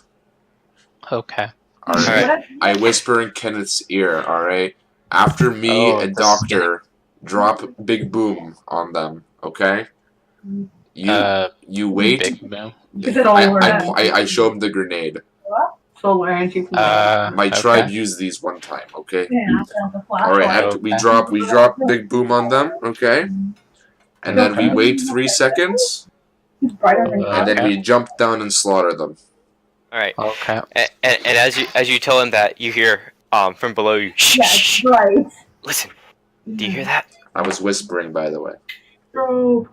Okay. Alright. I whisper in Kenneth's ear, alright? After me Oh, and this is Doctor drop Big Boom on them, okay? You wait. Big boom. I show him the grenade. solar energy from My Okay. tribe used these one time. Okay. the All right. After we drop big boom on them. Okay. And then we wait 3 seconds, and then we jump down and slaughter them. All right. Okay. And as you tell him that, you hear from below you. Shh, Yes, shh. right. Listen. Do you hear that? I was whispering, by the way. Strobe.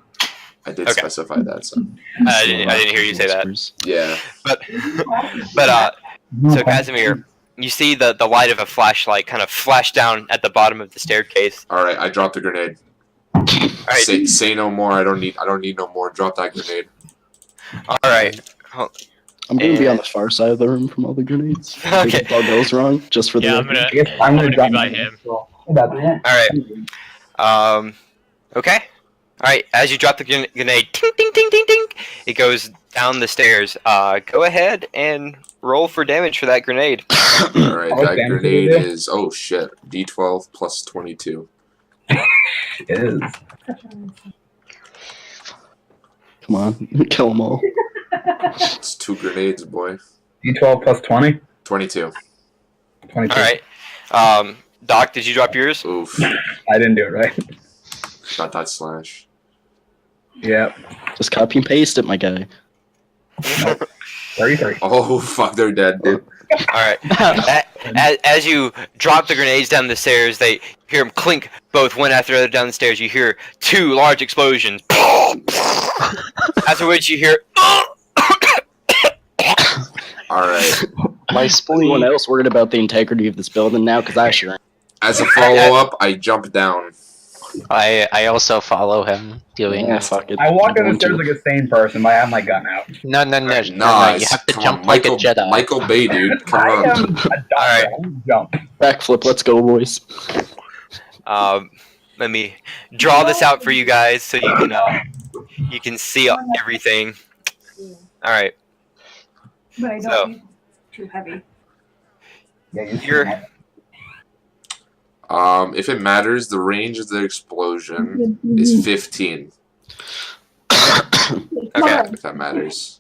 I did Okay. specify that. So I didn't hear you say that. yeah. So Casimir, you see the light of a flashlight kind of flash down at the bottom of the staircase. All right. I dropped a grenade. All right. Say no more. I don't need no more. Drop that grenade. All right. I'm gonna be on the far side of the room from all the grenades. Okay. If all goes wrong, just for the Yeah, I'm record. gonna. I guess I'm gonna be drop by my him. About that. All right. Okay. All right. As you drop the grenade, ting ting ting ting ting, it goes down the stairs. Go ahead and roll for damage for that grenade. All right. What That damage grenade did it do? is D12 plus 22. It is. Come on, kill them all. It's 2 grenades, boy. D12 plus 20? 22. 22. All right. Doc, did you drop yours? Oof. I didn't do it right. Got that slash. Yep. Just copy and paste it, my guy. 33. Oh fuck, they're dead, dude. All right. As you drop the grenades down the stairs, they hear them clink both one after the other down the stairs. You hear 2 large explosions. After which you hear. All right. My anyone else worried about the integrity of this building now? Because I sure am. As a follow up, I jump down. I also follow him doing. Yeah, fuck it. I walk down the I'm stairs going like a sane person, but I have my gun out. No. Nice. You have to Come jump on, like Michael, a Jedi. Michael Bay, dude. Come I on. am a doctor. Alright. I can jump. to backflip. Let's go, boys. Let me draw this out for you guys so you can see everything. All right. But I don't So- think it's too heavy. Yeah, you You're If it matters, the range of the explosion is 15. okay. If that matters.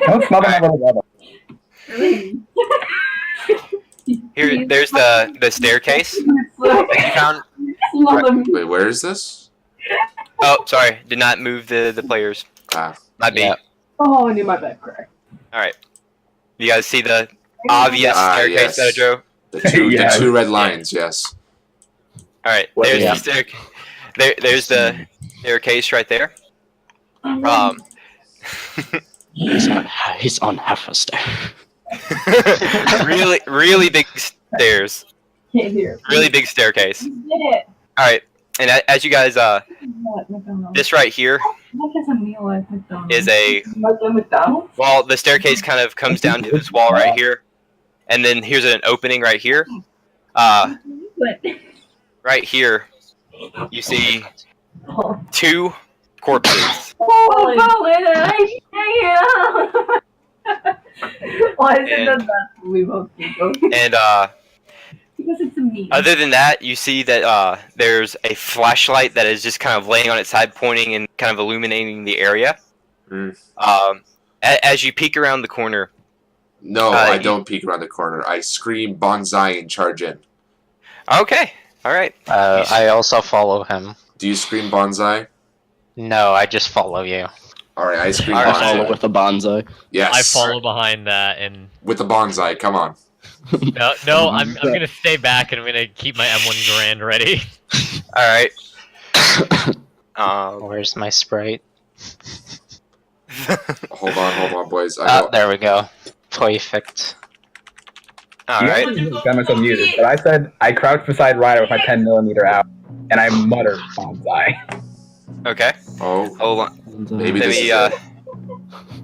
Don't smother my little brother. Here, there's the staircase that you found. Wait, where is this? Oh, sorry, did not move the players. Ah, My B. Yeah. Oh, I knew my back crack. All right. You guys see the obvious staircase yes. that I drew? Yeah. The 2 red lines, yes. All right. Well, There's yeah. the staircase. There's the staircase right there. He's on half a stair. really big stairs. Can't hear. Really big staircase. You did it. All right. And as you guys, What, McDonald's? this right here What is a meal at McDonald's? is a Like a McDonald's? well, the staircase kind of comes down to this wall right here, and then here's an opening right here. What? Right here, you see Oh, 2 corpses. Colin, I Why is it that we both go? And Because it's a meat. other than that, you see that there's a flashlight that is just kind of laying on its side, pointing and kind of illuminating the area. Mm. As you peek around the corner. No, Uh, I you- don't peek around the corner. I scream bonsai and charge in. Okay. All right. I also follow him. Do you scream bonsai? No, I just follow you. Alright, I scream Alright. I follow bonsai. with a bonsai. Yes. I follow behind that, and With the bonsai, come on. no, I'm gonna stay back, and I'm gonna keep my M1 Grand ready. All right. Where's my sprite? Hold on, boys. I know. There we go. Perfect. All You right. guys got myself muted, but I said I crouched beside Ryder with my 10mm out, and I muttered bonsai. Okay. Oh, Hold on. maybe Let this me. is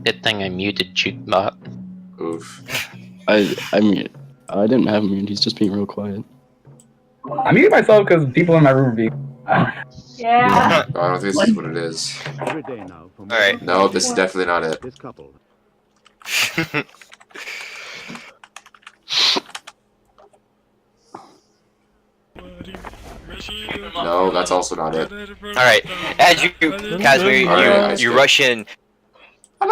Good thing I muted Jukebot. it. Oof. I mean, I didn't have him muted. He's just being real quiet. I muted myself because people in my room were being. Yeah. Oh, I don't think this is what it is. Every day now. For All right. No, this is definitely not it. This couple. No, that's also not it. All right. As you, Casimir, Alright, you rush in. I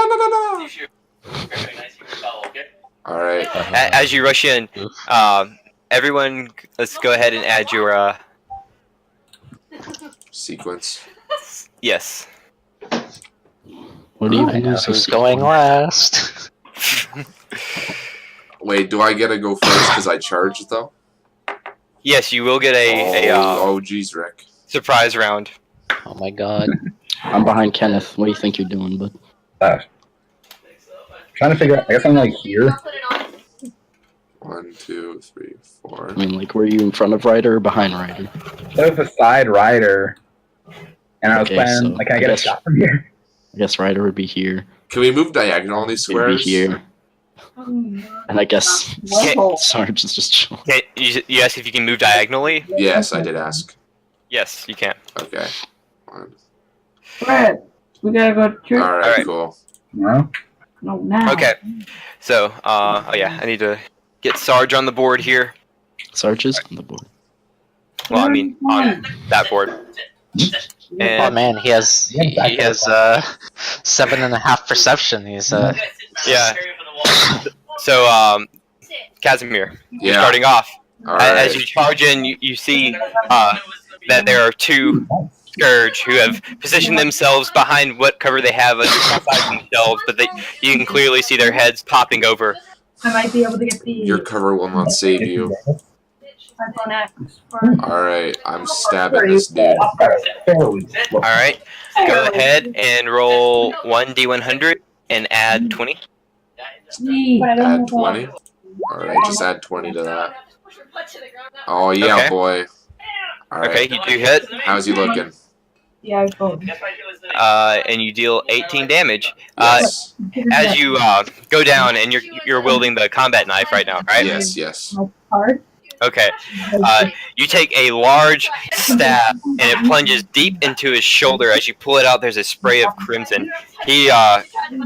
All right. As you rush in, everyone, let's go ahead and add your Sequence. yes. What do you Who's going last? Wait, do I get to go first because I charged though? Yes, you will get Oh, geez, Rick. surprise round. Oh my god. I'm behind Kenneth. What do you think you're doing, bud? Trying to figure out. I guess I'm like here. 1, 2, 3, 4. I mean, like, were you in front of Ryder or behind Ryder? There's a side rider, and I was Okay, planning. so Like, can I I get a guess- shot from here? I guess Ryder would be here. Can we move diagonal on these He'd be squares? here. And I guess Level. Sarge is just chilling. Okay, you asked if you can move diagonally. Yes, I did ask. Yes, you can. Okay. 1. Fred, we gotta go to church. All right, Alright. cool. No. No, now. Okay. So, oh yeah, I need to get Sarge on the board here. Sarge is on the board. Well, I mean, on that board. Oh And man, he has 7.5 perception. He's yeah. So, Casimir, you're Yeah. starting off. All As right. you charge in, you see that there are two Scourge who have positioned themselves behind what cover they have inside themselves, but you can clearly see their heads popping over. I might be able to get the Your cover will not save you. iPhone X for All right, I'm stabbing this dude. All right, go ahead and roll 1d100 and add 20. me. But I don't Add have 20. All right, just add 20 to that. Oh yeah, Okay. boy. All right. Okay, you do hit, How's he looking? the iPhone. and you deal 18 damage. Yes. As you go down, and you're wielding the combat knife right now, right? Yes. Yes. Card. Okay. You take a large stab, and it plunges deep into his shoulder. As you pull it out, there's a spray of crimson. He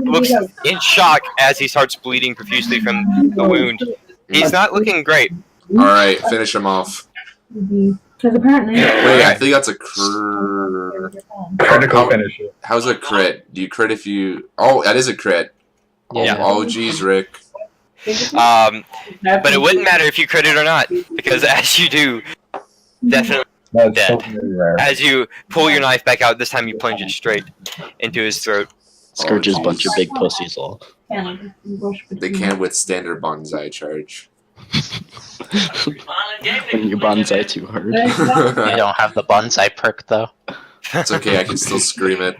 looks in shock as he starts bleeding profusely from the wound. He's not looking great. All right, finish him off. Because apparently. Wait, I think that's a Critical finisher. How's a crit? Do you crit if you? Oh, that is a crit. Oh, Yeah. oh geez, Rick. But it wouldn't matter if you crit it or not, because as you do, definitely That's Dead. so very rare. as you pull your knife back out, this time you plunge it straight into his throat. Scourge's Oh, bunch of jeez. big pussies all. They can't withstand their bonsai charge. When you bonsai too hard. you don't have the bonsai perk though. It's okay, I can still scream it.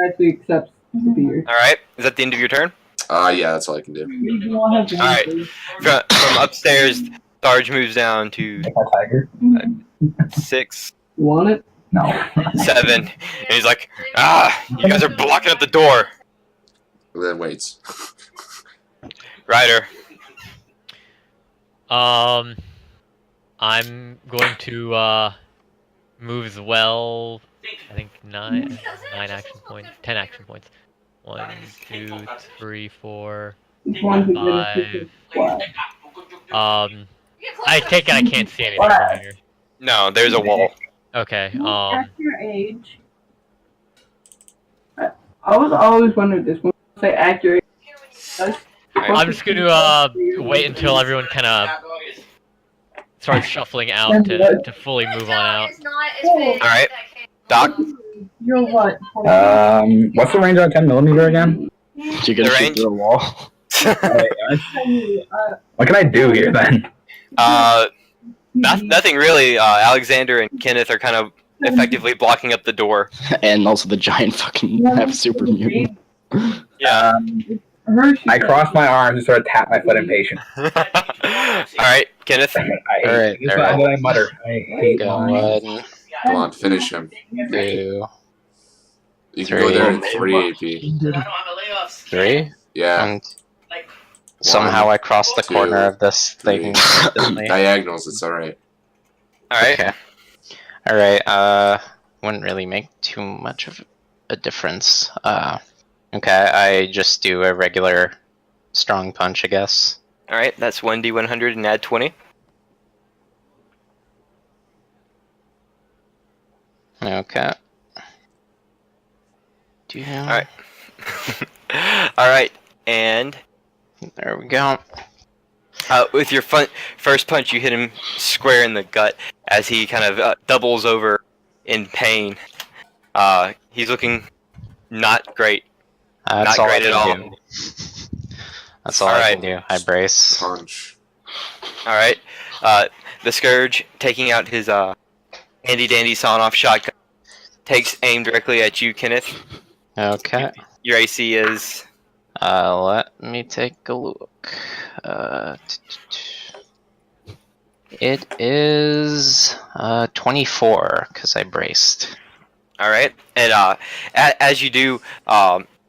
Actually accepts the beer. All right, is that the end of your turn? Yeah, that's all I can do. Alright. From upstairs, Sarge moves down to Like a tiger? 6, You want it? No. 7, and he's like, you guys are blocking up the door. Then waits. Ryder. I'm going to move as well. I think 9 action points, 10 action points. 1, 2, 3, 4, 5. I take it I can't see anything from here. No, there's a wall. Okay. At your age. I was always wondering this one. Say accurate. I'm just gonna wait until everyone kind of starts shuffling out to fully move on out. Alright. Doc. You're what? What's the range on 10mm again? You're The gonna shoot range? through a wall. What can I do here then? Nothing really. Alexander and Kenneth are kind of effectively blocking up the door. And also the giant fucking half super mutant. Yeah. I cross my arms and sort of tap my foot impatient. Alright, Kenneth. I hate Alright, this is alright. what I mutter. I hate Go lines. 1, Come on, finish him. 2, You can go there at 3. 3 AP. 3. Yeah, And somehow I crossed the 2, corner of this 3. thing instantly. Diagonals, it's alright. Alright. Okay. Alright, wouldn't really make too much of a difference. Okay, I just do a regular strong punch, I guess. Alright, that's 1d100 and add 20. Okay. Alright. Alright, and There we go. With your first punch, you hit him square in the gut as he kind of doubles over in pain. He's looking not great. That's Not all great I at can all. do. That's all I Alright. can do. I brace. Punch. All right. The Scourge, taking out his handy dandy sawn-off shotgun, takes aim directly at you, Kenneth. Okay. Your AC is Let me take a look. It is 24 because I braced. all right. And as you do,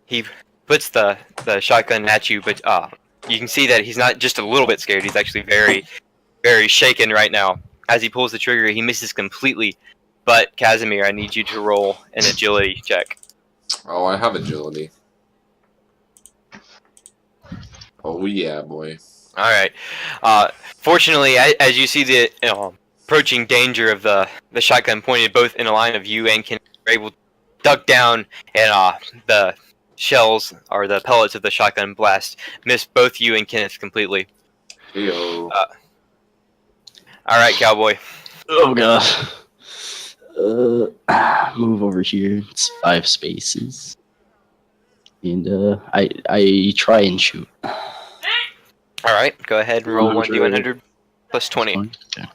he puts the shotgun at you, but you can see that he's not just a little bit scared. He's actually very, very shaken right now. As he pulls the trigger, he misses completely. But Casimir, I need you to roll an agility check. Oh, I have agility. Oh yeah, boy. All right. Fortunately, as you see the approaching danger of the shotgun pointed both in a line of you and Kenneth, you're able to duck down, and the shells or the pellets of the shotgun blast miss both you and Kenneth completely. Heyo. All right, cowboy. Oh god. Move over here. It's 5 spaces. And I try and shoot. All right, go ahead and roll 1d100 plus 20. Okay.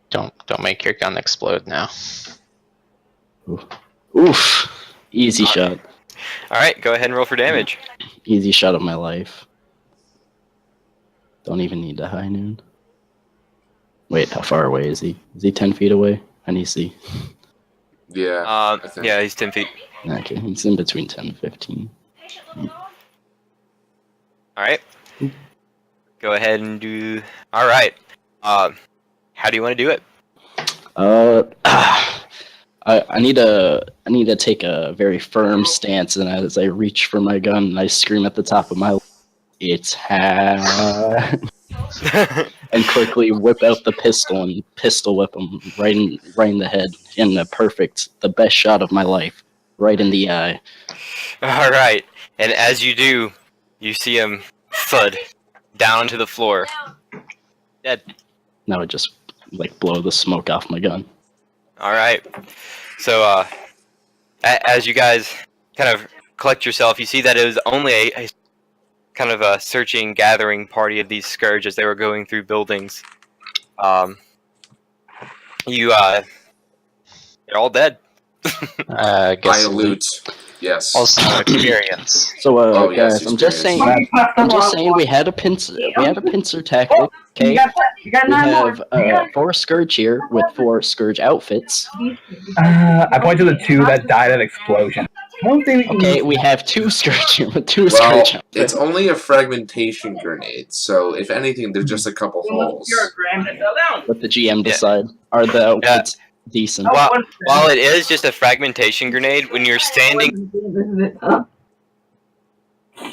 Don't make your gun explode now. Oof. Easy shot. All right, go ahead and roll for damage. Easy shot of my life. Don't even need a high noon. Wait, how far away is he? Is he 10 feet away? I need to see. Yeah. I think. Yeah, he's 10 feet. Okay, he's in between 10 and 15. All right. Go ahead and do. All right. How do you want to do it? I need to take a very firm stance, and as I reach for my gun, I scream at the top of my lungs, "It's and quickly whip out the pistol and pistol whip him right in the head in the best shot of my life, right in the eye. All right. And as you do, you see him thud down to the floor. Dead. Now I just like blow the smoke off my gun. All right. So, as you guys kind of collect yourself, you see that it was only a kind of a searching, gathering party of these Scourge as they were going through buildings. They're all dead. I guess I loot. Yes. also experience. So Oh, yes, guys, I'm just saying experience. we had a pincer tactic. Okay, You got we 9 more. have 4 Scourge here with 4 Scourge outfits. I point to the 2 that died at explosion. I don't think we can Okay, use- we have 2 Scourge here with 2 Well, Scourge outfits. it's only a fragmentation grenade, so if anything, there's just a couple holes. You're a grandma. Let the GM decide. Are the outfits decent? While it is just a fragmentation grenade, when you're standing,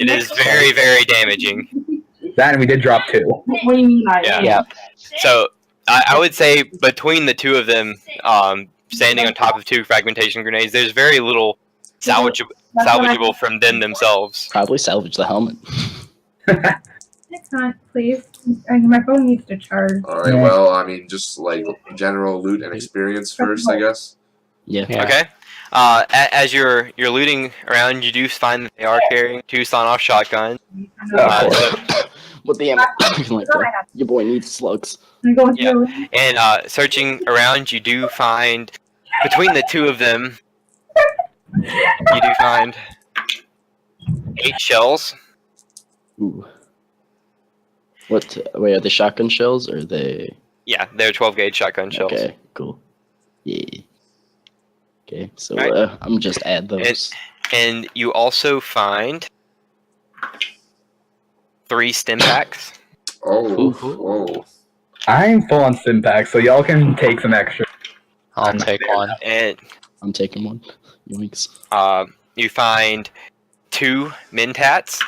it is very, very damaging. that, and we did drop 2. What do you mean? Yeah. So I would say between the two of them, standing on top of 2 fragmentation grenades, there's very little salvageable from them themselves. Probably salvage the helmet. Next time, please. My phone needs to charge. Alright, well, I mean, just like general loot and experience first, I guess. Yeah. Okay. As you're looting around, you do find that they are carrying 2 sawn-off shotguns. What the ammo? Like, your boy needs slugs. I'm going Yeah. through. And searching around, you do find between the 2 of them, you do find 8 shells. Ooh. What? Wait, are they shotgun shells or are they? Yeah, they're 12 gauge shotgun shells. Okay, cool. Yeah. Okay, so Right. I'm just add those. And you also find 3 stim packs. Oh, whoa. I'm full on Stimpack, so y'all can take some extra. I'll take one. And I'm taking one. Yoinks. you find 2 Mentats.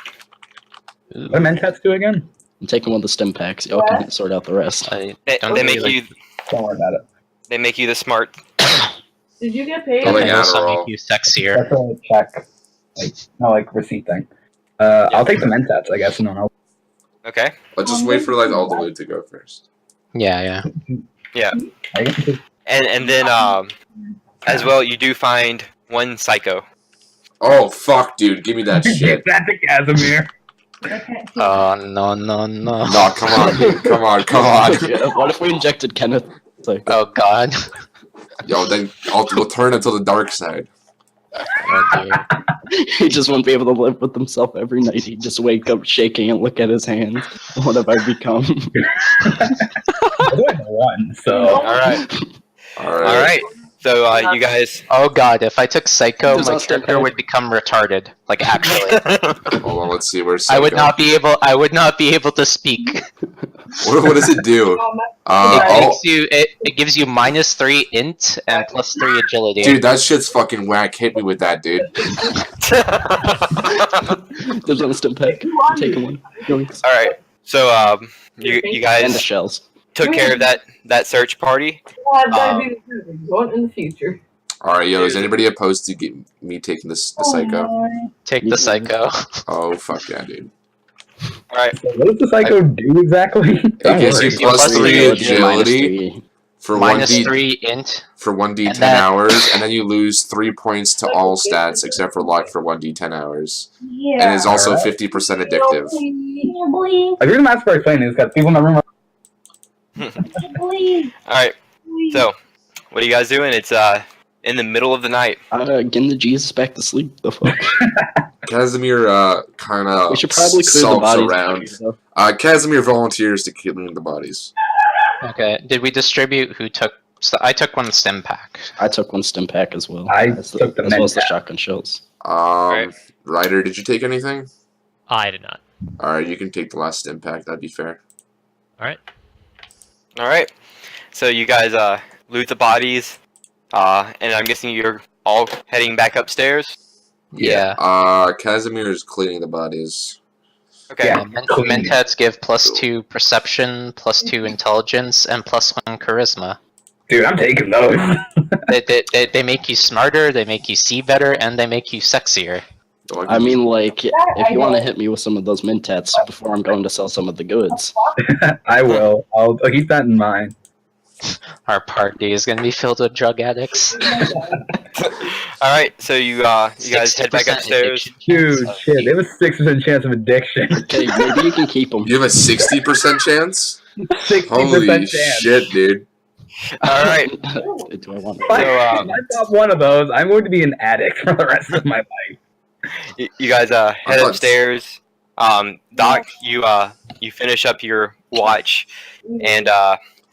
What do Mentats do again? I'm taking one of the stim packs. Y'all can sort out the rest. I They don't make really- you Don't worry about it. they make you the smart. Did you get paid? Oh, I like also Adderall. make you sexier. That's a check. Like, no, like, receipt thing. I'll take the mentats, I guess, and then I'll. Okay. Let's just wait for like all the loot to go first. Yeah. I can take- And then as well, you do find one psycho. Oh fuck, dude, give me that shit. Give that to Casimir. Oh no. No, come on, dude. Come on. What if we injected Kenneth? It's like, Oh god. Yo, then we'll turn it to the dark side. Oh, dear. he just won't be able to live with himself every night. He'd just wake up shaking and look at his hands. What have I become? I only have one, so. All right. All All right. right. So you guys. Oh god, if I took Psycho, Does my not stand character out. would become retarded. Like actually. Hold on, let's see where's I would Psycho. not be able to speak. What does it do? It gives you -3 int and +3 agility. Dude, that shit's fucking whack. Hit me with that, dude. There's on a stim pack. I'm taking one. Yoinks. All right. So you And the guys shells. took care of that search party. Going in the future. All right, yo, is anybody opposed to me taking the Psycho? Take the Psycho. Oh fuck yeah, dude. All right. So what does the psycho do exactly? It gives you Plus +3 three agility for -3 1d int. for 1d10 And then- hours, and then you lose 3 points to all stats except for luck for 1d10 hours. Yeah. And it's also Alright. 50% addictive. I reason that's why explaining is because people in the room are. All right. So what are you guys doing? It's in the middle of the night. Getting the Jesus back to sleep. The fuck? Casimir kind We of should probably clear the sulks bodies. around. Casimir volunteers to clean the bodies. Okay. Did we distribute who took? I took one stim pack. I took one stim pack as well. I as took the as well as the med pack. shotgun shells. Right. Ryder, did you take anything? I did not. Alright, you can take the last impact, that'd be fair. All right. All right. So you guys loot the bodies, and I'm guessing you're all heading back upstairs. Yeah. Casimir is cleaning the bodies. Okay. Yeah. Mentats give +2 perception, +2 intelligence, and +1 charisma. Dude, I'm taking those. They make you smarter, they make you see better, and they make you sexier. I mean, like, if you want to hit me with some of those mentats before I'm going to sell some of the goods. I will. I'll keep that in mind. Our party is gonna be filled with drug addicts. All right. So you guys head back 60% upstairs. addiction Dude, chance. shit, they have a 6% chance of addiction. Okay, maybe you can keep them. You have a 60% chance? 60% Holy chance. shit, dude. All right. Do I want If I, So, if I pop one of those, I'm going to be an addict for the rest of my life. You guys head upstairs. Doc, you finish up your watch, and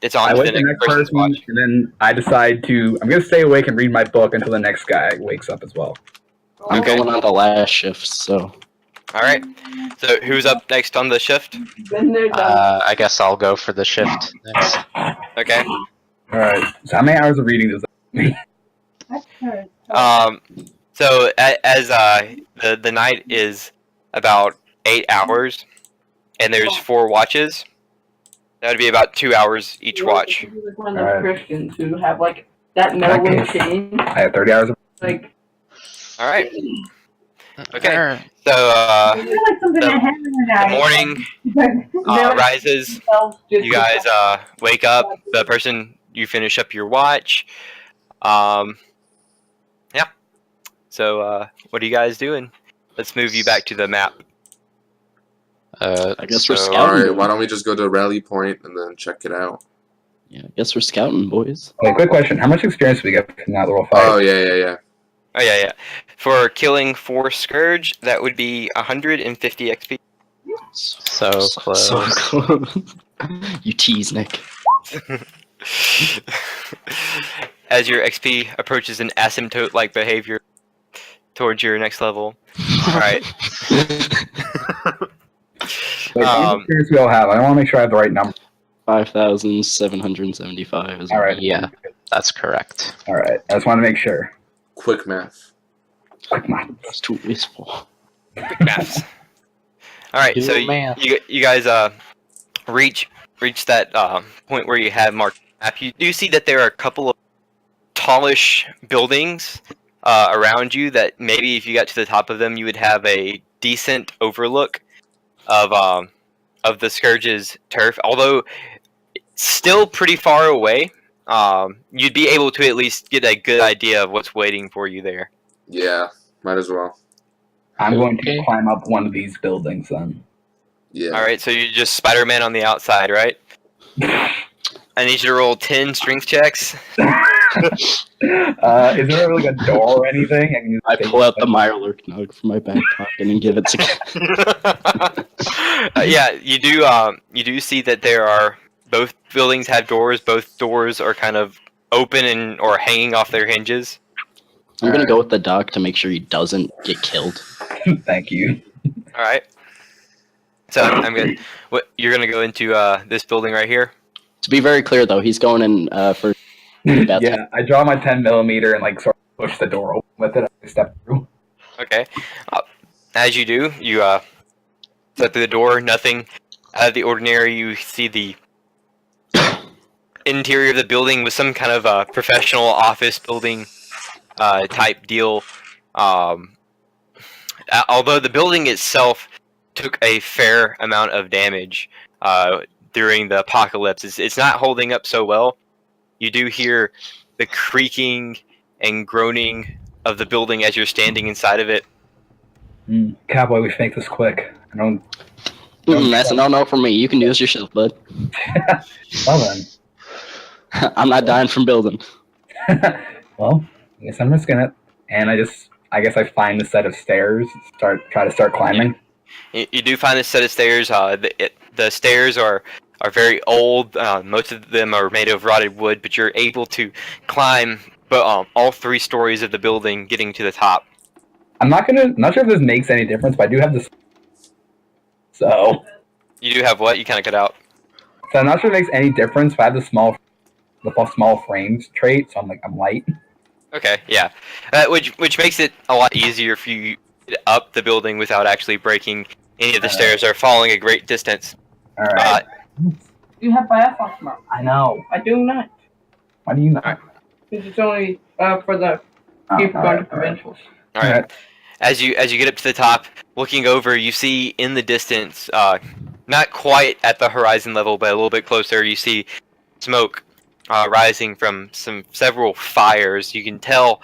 it's on I to wait the the next next person's person, watch. and then I decide I'm going to stay awake and read my book until the next guy wakes up as well. I'm Okay. going on the last shift, so. All right. So who's up next on the shift? Been there, done. I guess I'll go for the shift next. Okay. Alright, so how many hours of reading does So as the night is about 8 hours, and there's 4 watches, that would be about 2 hours each watch. You're like one of those Christians who have like that metal Okay. machine. I have 30 hours of Like, All right. Okay. Alright. So I feel like something the- that happened the tonight. morning rises. You guys wake up. The person you finish up your watch. Yeah. So what are you guys doing? Let's move you back to the map. I guess we're so- scouting. Alright, why don't we just go to Rally Point and then check it out? Yeah, I guess we're scouting, boys. Okay, quick question. How much experience do we get from that little fight? Oh, yeah. Oh yeah. For killing 4 Scourge, that would be 150 XP. So close. So close. You tease, Nick. As your XP approaches an asymptote-like behavior towards your next level. Alright. Wait, how much experience we all have? I want to make sure I have the right number. 5,775 is Alright. Yeah. That's correct. Alright, I just want to make sure. Quick math. Come on. That's too wasteful. Quick maths. Alright, Do so math. you guys reach that point where you have marked map. You do see that there are a couple of tallish buildings around you that maybe if you got to the top of them you would have a decent overlook of the Scourge's turf, although still pretty far away. You'd be able to at least get a good idea of what's waiting for you there. Yeah, might as well. I'm going to Okay. climb up one of these buildings then. Yeah. All right, so you're just Spider-Man on the outside, right? I need you to roll 10 strength checks. Is there like a door or anything? I, can just I take pull out it. the Mirelurk nug from my back pocket and give it to. Yeah, you do. You do see that there are both buildings have doors. Both doors are kind of open and or hanging off their hinges. I'm gonna go with the doc to make sure he doesn't get killed. Thank you. All right. So I'm gonna. What you're gonna go into this building right here? To be very clear, though, he's going in for. That's Yeah, I draw my 10mm and like sort of push the door open with it. I step through. Okay. As you do, you step through the door. Nothing out of the ordinary. You see the interior of the building with some kind of professional office building type deal. Although the building itself took a fair amount of damage during the apocalypse, it's not holding up so well. You do hear the creaking and groaning of the building as you're standing inside of it. Cowboy, we should make this quick. I don't. That's a no for me. You can use your shield, bud. Well then. I'm not dying from building. Well, I guess I'm risking it. And I guess I find a set of stairs. Try to start climbing. You do find this set of stairs. The stairs are very old. Most of them are made of rotted wood, but you're able to climb all 3 stories of the building, getting to the top. I'm not sure if this makes any difference, but I do have this. So You do have what? You kind of cut out. I'm not sure if it makes any difference, but I have the small frames trait, so I'm light. Okay, yeah. Which makes it a lot easier for you to get up the building without actually breaking any of the stairs or falling a great distance. All right. You have biathlon tomorrow. I know. I do not. Why do you not? Alright. Because it's only for the people going to provincials. All right. As you get up to the top, looking over, you see in the distance, not quite at the horizon level, but a little bit closer, you see smoke rising from several fires. You can tell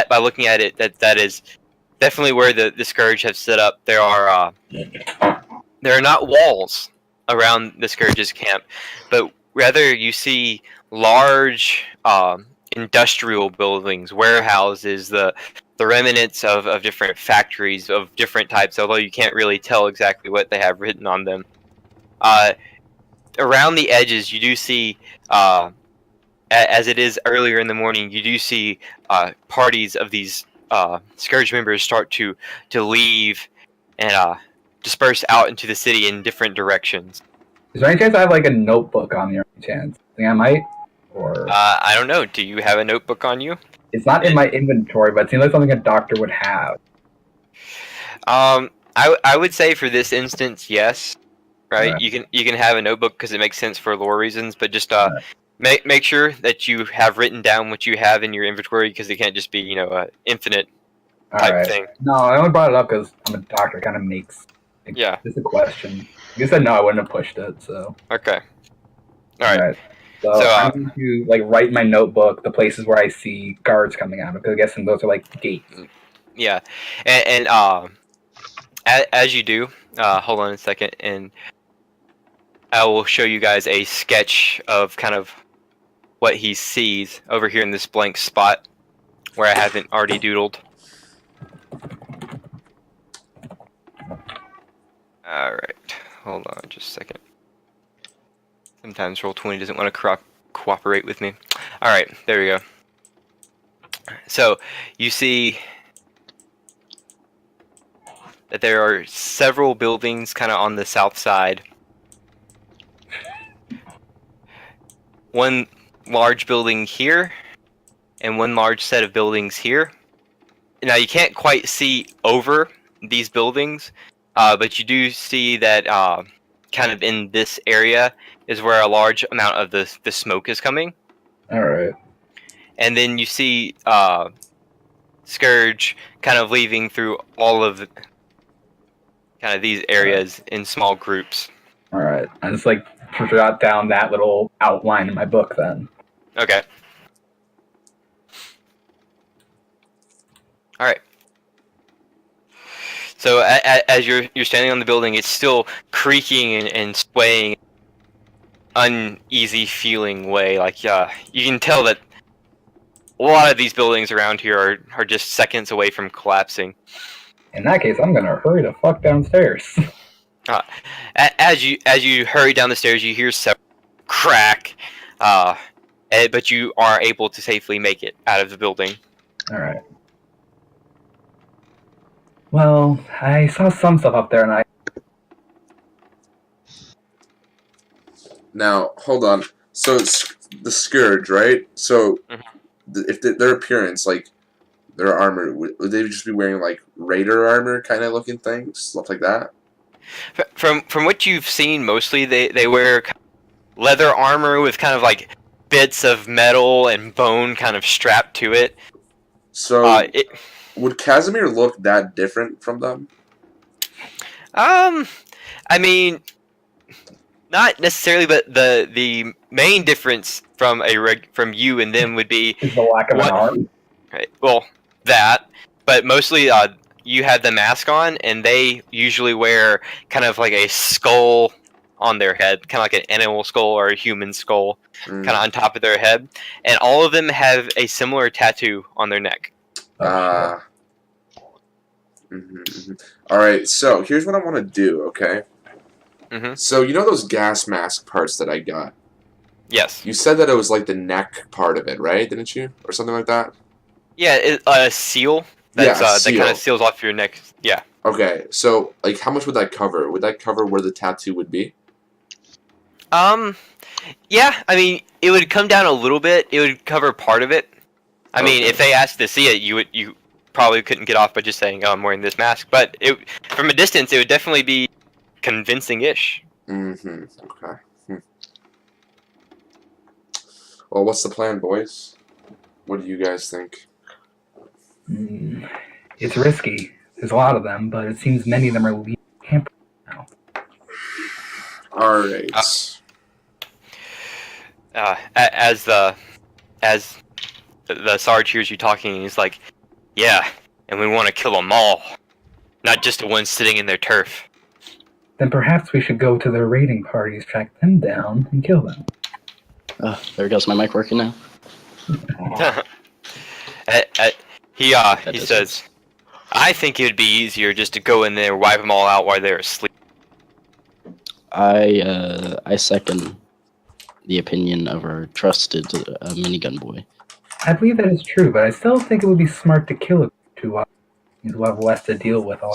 by looking at it that is definitely where the Scourge have set up. There are not walls around the Scourge's camp, but rather you see large industrial buildings, warehouses, the remnants of different factories of different types, although you can't really tell exactly what they have written on them. Around the edges, you do see, as it is earlier in the morning, you do see parties of these Scourge members start to leave and disperse out into the city in different directions. Is there any chance I have like a notebook on me or any chance? Think I might? Or I don't know. Do you have a notebook on you? it's not in my inventory, but it seems like something a doctor would have. I would say for this instance, yes. Right? Right. You can have a notebook because it makes sense for lore reasons, but just Right. make sure that you have written down what you have in your inventory because it can't just be infinite type Alright. thing. No, I only brought it up because I'm a doctor. It kind of makes Yeah. It's a question. If you said no, I wouldn't have pushed it. So Okay. All right. Alright. So, So, I'm going to like write in my notebook the places where I see guards coming out because I guess those are like gates. Yeah, and as you do, hold on a second, and I will show you guys a sketch of kind of what he sees over here in this blank spot where I haven't already doodled. Alright, hold on just a second. Sometimes Roll20 doesn't want to cooperate with me. Alright, there we go. So, you see that there are several buildings kind of on the south side. One large building here, and one large set of buildings here. Now you can't quite see over these buildings, but you do see that kind of in this area is where a large amount of the smoke is coming. Alright. And then you see Scourge kind of leaving through all of kind of these areas in small groups. All right. I just like jot down that little outline in my book then. Okay. All right. So as you're standing on the building, it's still creaking and swaying, uneasy feeling way. Like you can tell that a lot of these buildings around here are just seconds away from collapsing. In that case, I'm gonna hurry the fuck downstairs. As you hurry down the stairs, you hear several crack, but you are able to safely make it out of the building. All right. Well, I saw some stuff up there, and I. Now, hold on. So it's the Scourge, right? So if their appearance, like their armor, would they just be wearing like Raider armor kind of looking things, stuff like that? From what you've seen, mostly they wear leather armor with kind of like bits of metal and bone kind of strapped to it. So would Casimir look that different from them? I mean, not necessarily, but the main difference from from you and them would be Is the lack of an arm. Right. Well, that, but mostly you have the mask on, and they usually wear kind of like a skull on their head, kind of like an animal skull or a human skull, kind of on top of their head, and all of them have a similar tattoo on their neck. All right, so here's what I want to do, okay? So you know those gas mask parts that I got? Yes. You said that it was like the neck part of it, right? Didn't you? Or something like that? Yeah, a seal. That's, yeah, that kind of seals off your neck. Yeah. Okay, so like how much would that cover? Would that cover where the tattoo would be? Yeah, I mean, it would come down a little bit. It would cover part of it. I mean, if they asked to see it, you probably couldn't get off by just saying, "Oh, I'm wearing this mask." But from a distance, it would definitely be convincing-ish. Okay. Well, what's the plan, boys? What do you guys think? It's risky. There's a lot of them, but it seems many of them are leaving camp now. All right. As the Sarge hears you talking, he's like, "Yeah, and we want to kill them all, not just the ones sitting in their turf." Then perhaps we should go to their raiding parties, track them down, and kill them. There goes my mic working now. He says, "I think it would be easier just to go in there, wipe them all out while they're asleep." I second the opinion of our trusted minigun boy. I believe that is true, but I still think it would be smart to kill it to we'll have less to deal with. You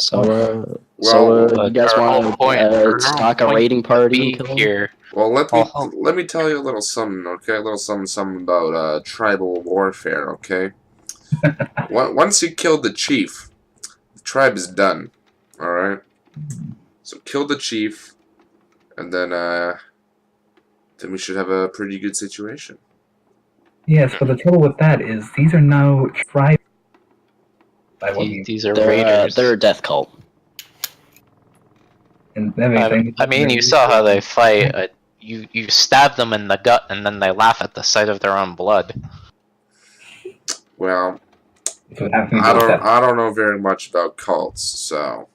guys want to stock a raiding party and kill here? Well, let me tell you a little something, okay? A little something about tribal warfare, okay? Once you kill the chief, the tribe is done. All right. So kill the chief, and then we should have a pretty good situation. Yes, but the trouble with that is these are no tribe. These are raiders. They're a death cult. And I mean, you saw how they fight. You stab them in the gut, and then they laugh at the sight of their own blood. Well, I don't know very much about cults, so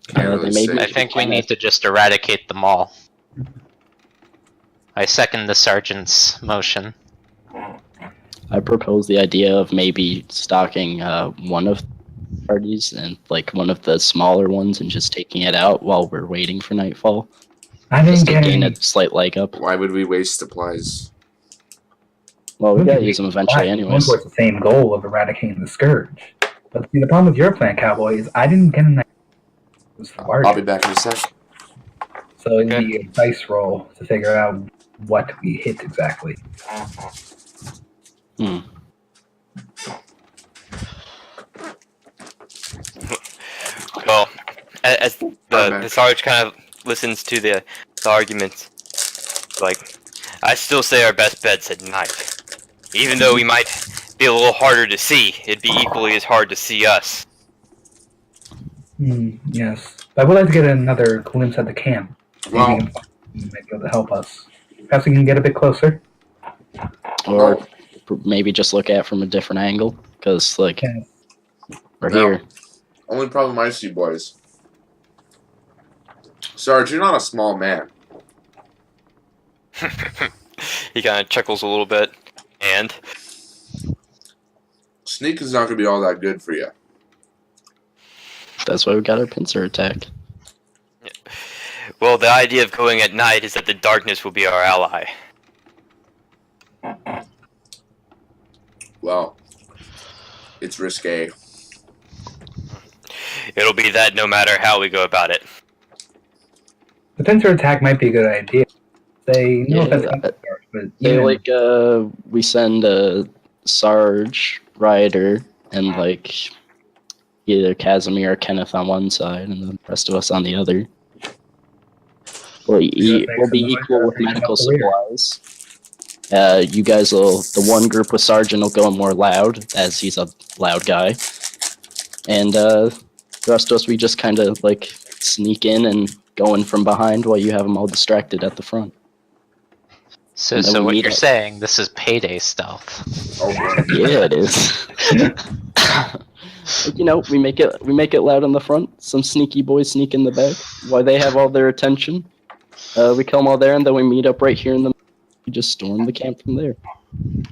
can't really say. I think we need to just eradicate them all. I second the sergeant's motion. I propose the idea of maybe stalking one of the parties and like one of the smaller ones and just taking it out while we're waiting for nightfall. I didn't just to get gain a slight leg up. Why would we waste supplies? Well, we gotta use them eventually anyways. Towards the same goal of eradicating the Scourge. But see, the problem with your plan, Cowboy, is I didn't get an I'll be back in a sec. So it'd be a dice roll to figure out what we hit exactly. Well, as the Sarge kind of listens to the arguments, like, I still say our best bet's at night. Even though we might be a little harder to see, it'd be equally as hard to see us. Yes. But I would like to get another glimpse at the camp. Maybe Well, you might be able to help us. Perhaps we can get a bit closer. Or well, maybe just look at it from a different angle, because like Okay. we're no. here. Only problem I see, boys. Sarge, you're not a small man. He kind of chuckles a little bit, and Sneak is not going to be all that good for you. That's why we got our pincer attack. well, the idea of going at night is that the darkness will be our ally. Well, it's risque. It'll be that no matter how we go about it. The pincer attack might be a good idea. They no Yeah, offense, but They even- like we send Sarge, Ryder, and like either Casimir or Kenneth on one side, and the rest of us on the other. We'll be equal with medical supplies. You guys will. The one group with Sergeant will go more loud, as he's a loud guy, and the rest of us we just kind of like sneak in and go in from behind while you have them all distracted at the front. So, And then so we what meet you're up. saying, this is payday stealth. Oh, boy. Yeah, it is. You know, we make it loud in the front. Some sneaky boys sneak in the back while they have all their attention. We kill them all there, and then we meet up right here in the. We just storm the camp from there.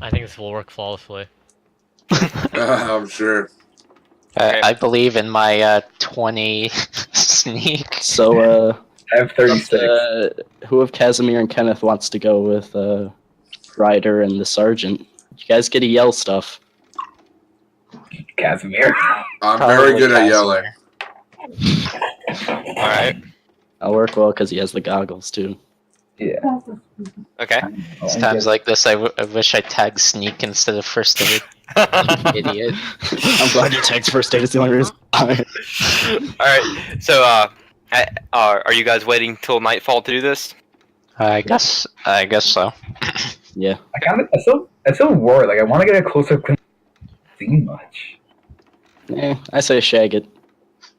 I think this will work flawlessly. I'm sure. I believe in my 20 sneak. So, I have 36. who of Casimir and Kenneth wants to go with Ryder and the sergeant? You guys get to yell stuff. Casimir. I'm Probably very good at Casimir. yelling. Alright, I'll work well because he has the goggles too. Yeah. okay. It's times like this, I wish I tagged sneak instead of first aid. Idiot. I'm glad you tagged first aid. It's the only reason. Alright, so, are you guys waiting till nightfall to do this? I guess so. Yeah. I still worry. Like I want to get a closer. See much. I say shag it.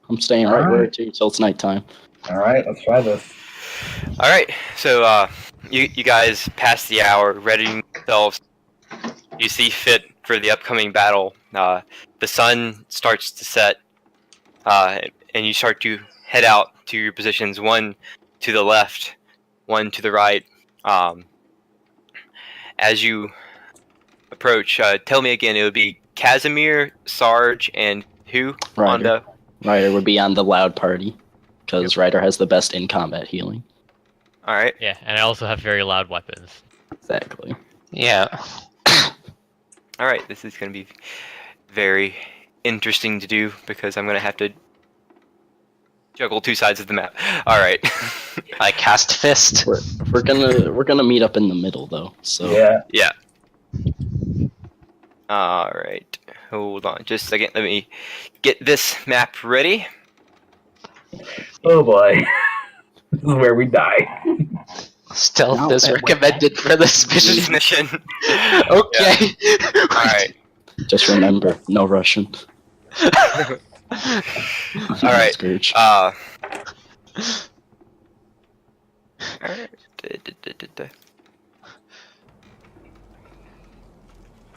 I'm staying right where Alright. it's until it's nighttime. All right, let's try this. Alright, so, you guys pass the hour, readying yourselves. You see fit for the upcoming battle. The sun starts to set, and you start to head out to your positions, one to the left, one to the right. As you approach, tell me again, it would be Casimir, Sarge, and who? Ryder. Ryder would be on the loud party because Ryder has the best in combat healing. Alright. Yeah, and I also have very loud weapons. Exactly. Yeah. Alright, this is going to be very interesting to do because I'm going to have to juggle two sides of the map. Alright. I cast fist. We're gonna meet up in the middle though. So Yeah. Yeah. Alright. Hold on just a second. Let me get this map ready. Oh boy. This is where we die. Stealth No, is that- recommended for this This mission. mission. Okay. Alright. just remember, no Russian. Alright. Scrooge. Alright.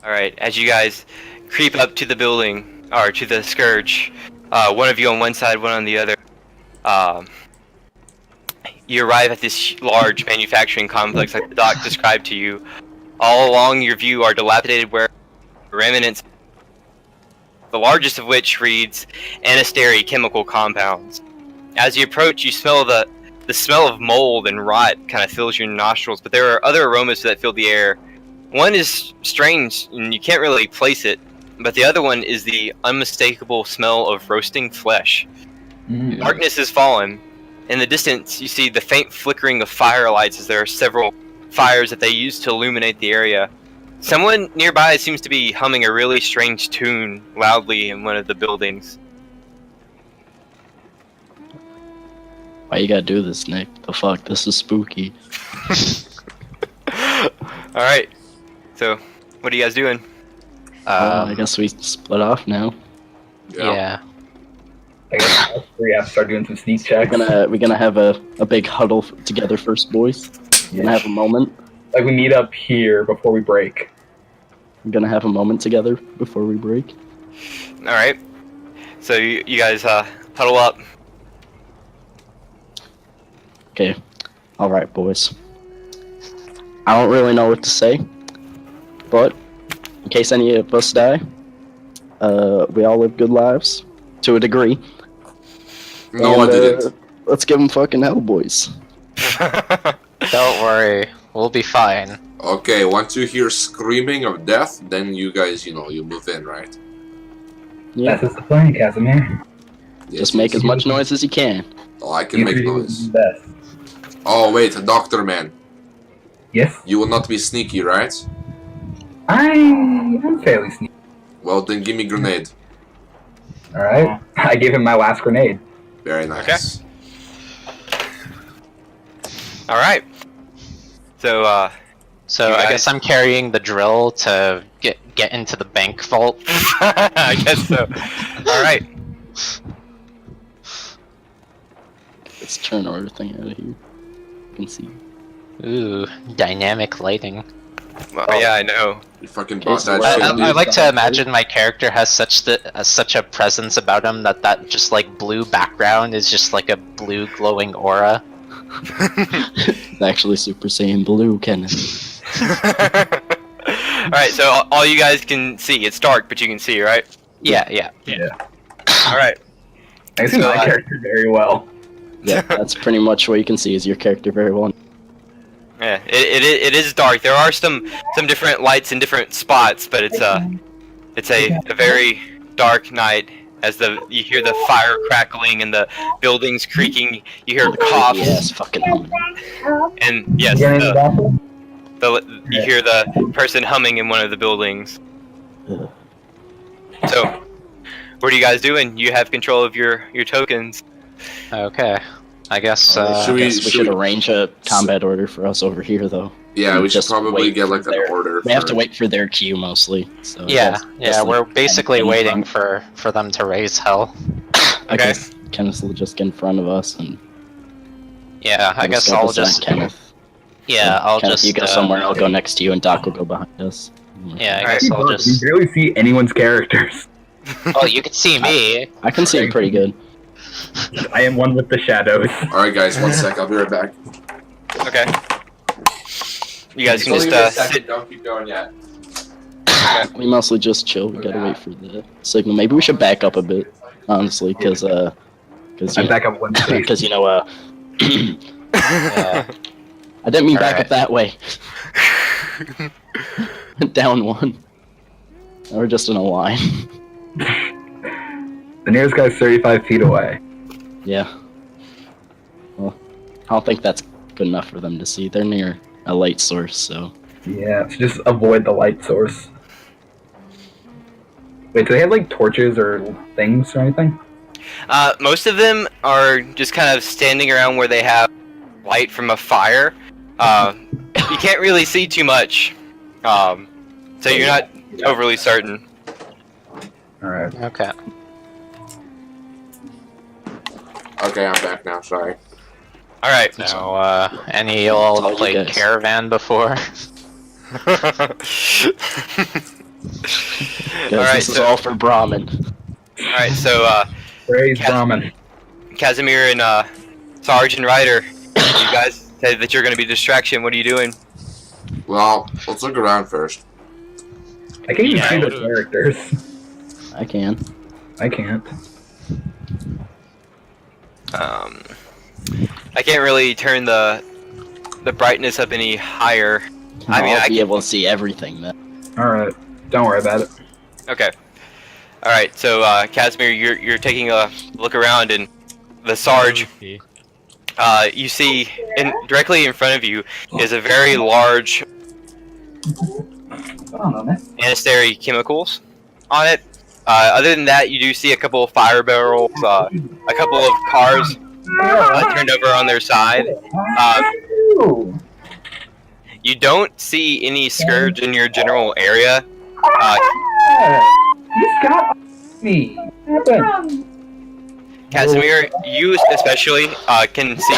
Alright, as you guys creep up to the building, or to the scourge, one of you on one side, one on the other, you arrive at this large manufacturing complex like the doc described to you. All along your view are dilapidated remnants, the largest of which reads Anasteri Chemical Compounds. As you approach, you smell the smell of mold and rot kind of fills your nostrils, but there are other aromas that fill the air. One is strange, and you can't really place it, but the other one is the unmistakable smell of roasting flesh. Mm. Darkness has fallen. In the distance, you see the faint flickering of firelights as there are several fires that they use to illuminate the area. Someone nearby seems to be humming a really strange tune loudly in one of the buildings. Why you gotta do this, Nick? The fuck? This is spooky. Alright, so what are you guys doing? I guess we split off now. Yeah. I guess us three have to start doing some sneak checks. We're gonna have a big huddle together first, boys. We're gonna have a moment. Like we meet up here before we break. We're gonna have a moment together before we break. All right. So you guys huddle up. Okay. All right, boys. I don't really know what to say, but in case any of us die, we all live good lives to a degree. No, And, I didn't. Let's give them fucking hell, boys. Don't worry, we'll be fine. Okay, once you hear screaming of death, then you guys, you move in, right? Yeah. That's the plan, Casimir. Yes, Just make yes. as much noise as you can. Oh, I can You make three will noise. do best. Oh, wait, Doctor Man. Yes, You will not be sneaky, right? I'm fairly sneaky. Well, then give me grenade. All right, I gave him my last grenade. Very nice. All right. So So You I guys- guess I'm carrying the drill to get into the bank vault. I guess so. All right. Let's turn our thing out of here. You can see. Ooh, dynamic lighting. Well, yeah, I know. You fucking Okay, bought so that shit, I- dude. I like to imagine my character has such a presence about him that just like blue background is just like a blue glowing aura. It's actually Super Saiyan Blue, Kenneth. All right. So all you guys can see. It's dark, but you can see, right? Yeah. All right. I see So, my character very well. Yeah, that's pretty much what you can see is your character very well. Yeah. It is dark. There are some different lights in different spots, but it's a very dark night. As you hear the fire crackling and the buildings creaking, you hear coughs, Yes, fucking humming. and yes, Getting in the bathroom? you hear the person humming in one of the buildings. Ugh. So, what are you guys doing? You have control of your tokens. Okay. I guess. Should We Should should we- arrange a combat order for us over here, though. Yeah, we should Just probably wait get like for an their- order. We have to for- wait for their cue mostly. So Yeah, that's yeah, like we're basically in waiting front. for them to raise hell. I Okay. guess Kenneth will just get in front of us and. Yeah, I guess start I'll us on just. Kenneth. Yeah, I'll Kenneth, just. you go somewhere. I'll go next to you, and Doc will go behind us. Yeah, I Alright. guess I'll We just. barely see anyone's characters. Oh, you can see me. I can see him pretty good. I am one with the shadows. All right, guys, one sec. I'll be right back. Okay. You guys can Only just give me a second, sit. Don't keep going yet. We mostly just chill. We gotta wait for the signal. Maybe we should back up a bit, honestly, because I back up one space. because you know Yeah. I didn't mean back Alright. up that way. Down one. We're just in a line. The nearest guy's 35 feet away. Yeah. Well, I don't think that's good enough for them to see. They're near a light source, so. Yeah, so just avoid the light source. Wait, do they have like torches or things or anything? Most of them are just kind of standing around where they have light from a fire. You can't really see too much, so you're not overly certain. Alright. Okay. Okay, I'm back now. Sorry. All right. So, any of y'all That's all you played guys. Caravan before? Guys, Alright, this is so- all for Brahmin. All right. So Praise Cat- Brahmin. Casimir and Sarge and Ryder, you guys said that you're going to be distraction. What are you doing? Well, let's look around first. I can't even Yeah, see the would've- characters. I can. I can't. I can't really turn the brightness up any higher. I mean, I'll I be can. able to see everything then. Alright. Don't worry about it. Okay. All right. So Casimir, you're taking a look around, and the Sarge. Okay. You see, directly in front of you is a very large monastery chemicals on it. Other than that, you do see a couple of fire barrels, a couple of cars turned over on their side. You don't see any scourge in your general area. He's got me. Casimir, you especially can see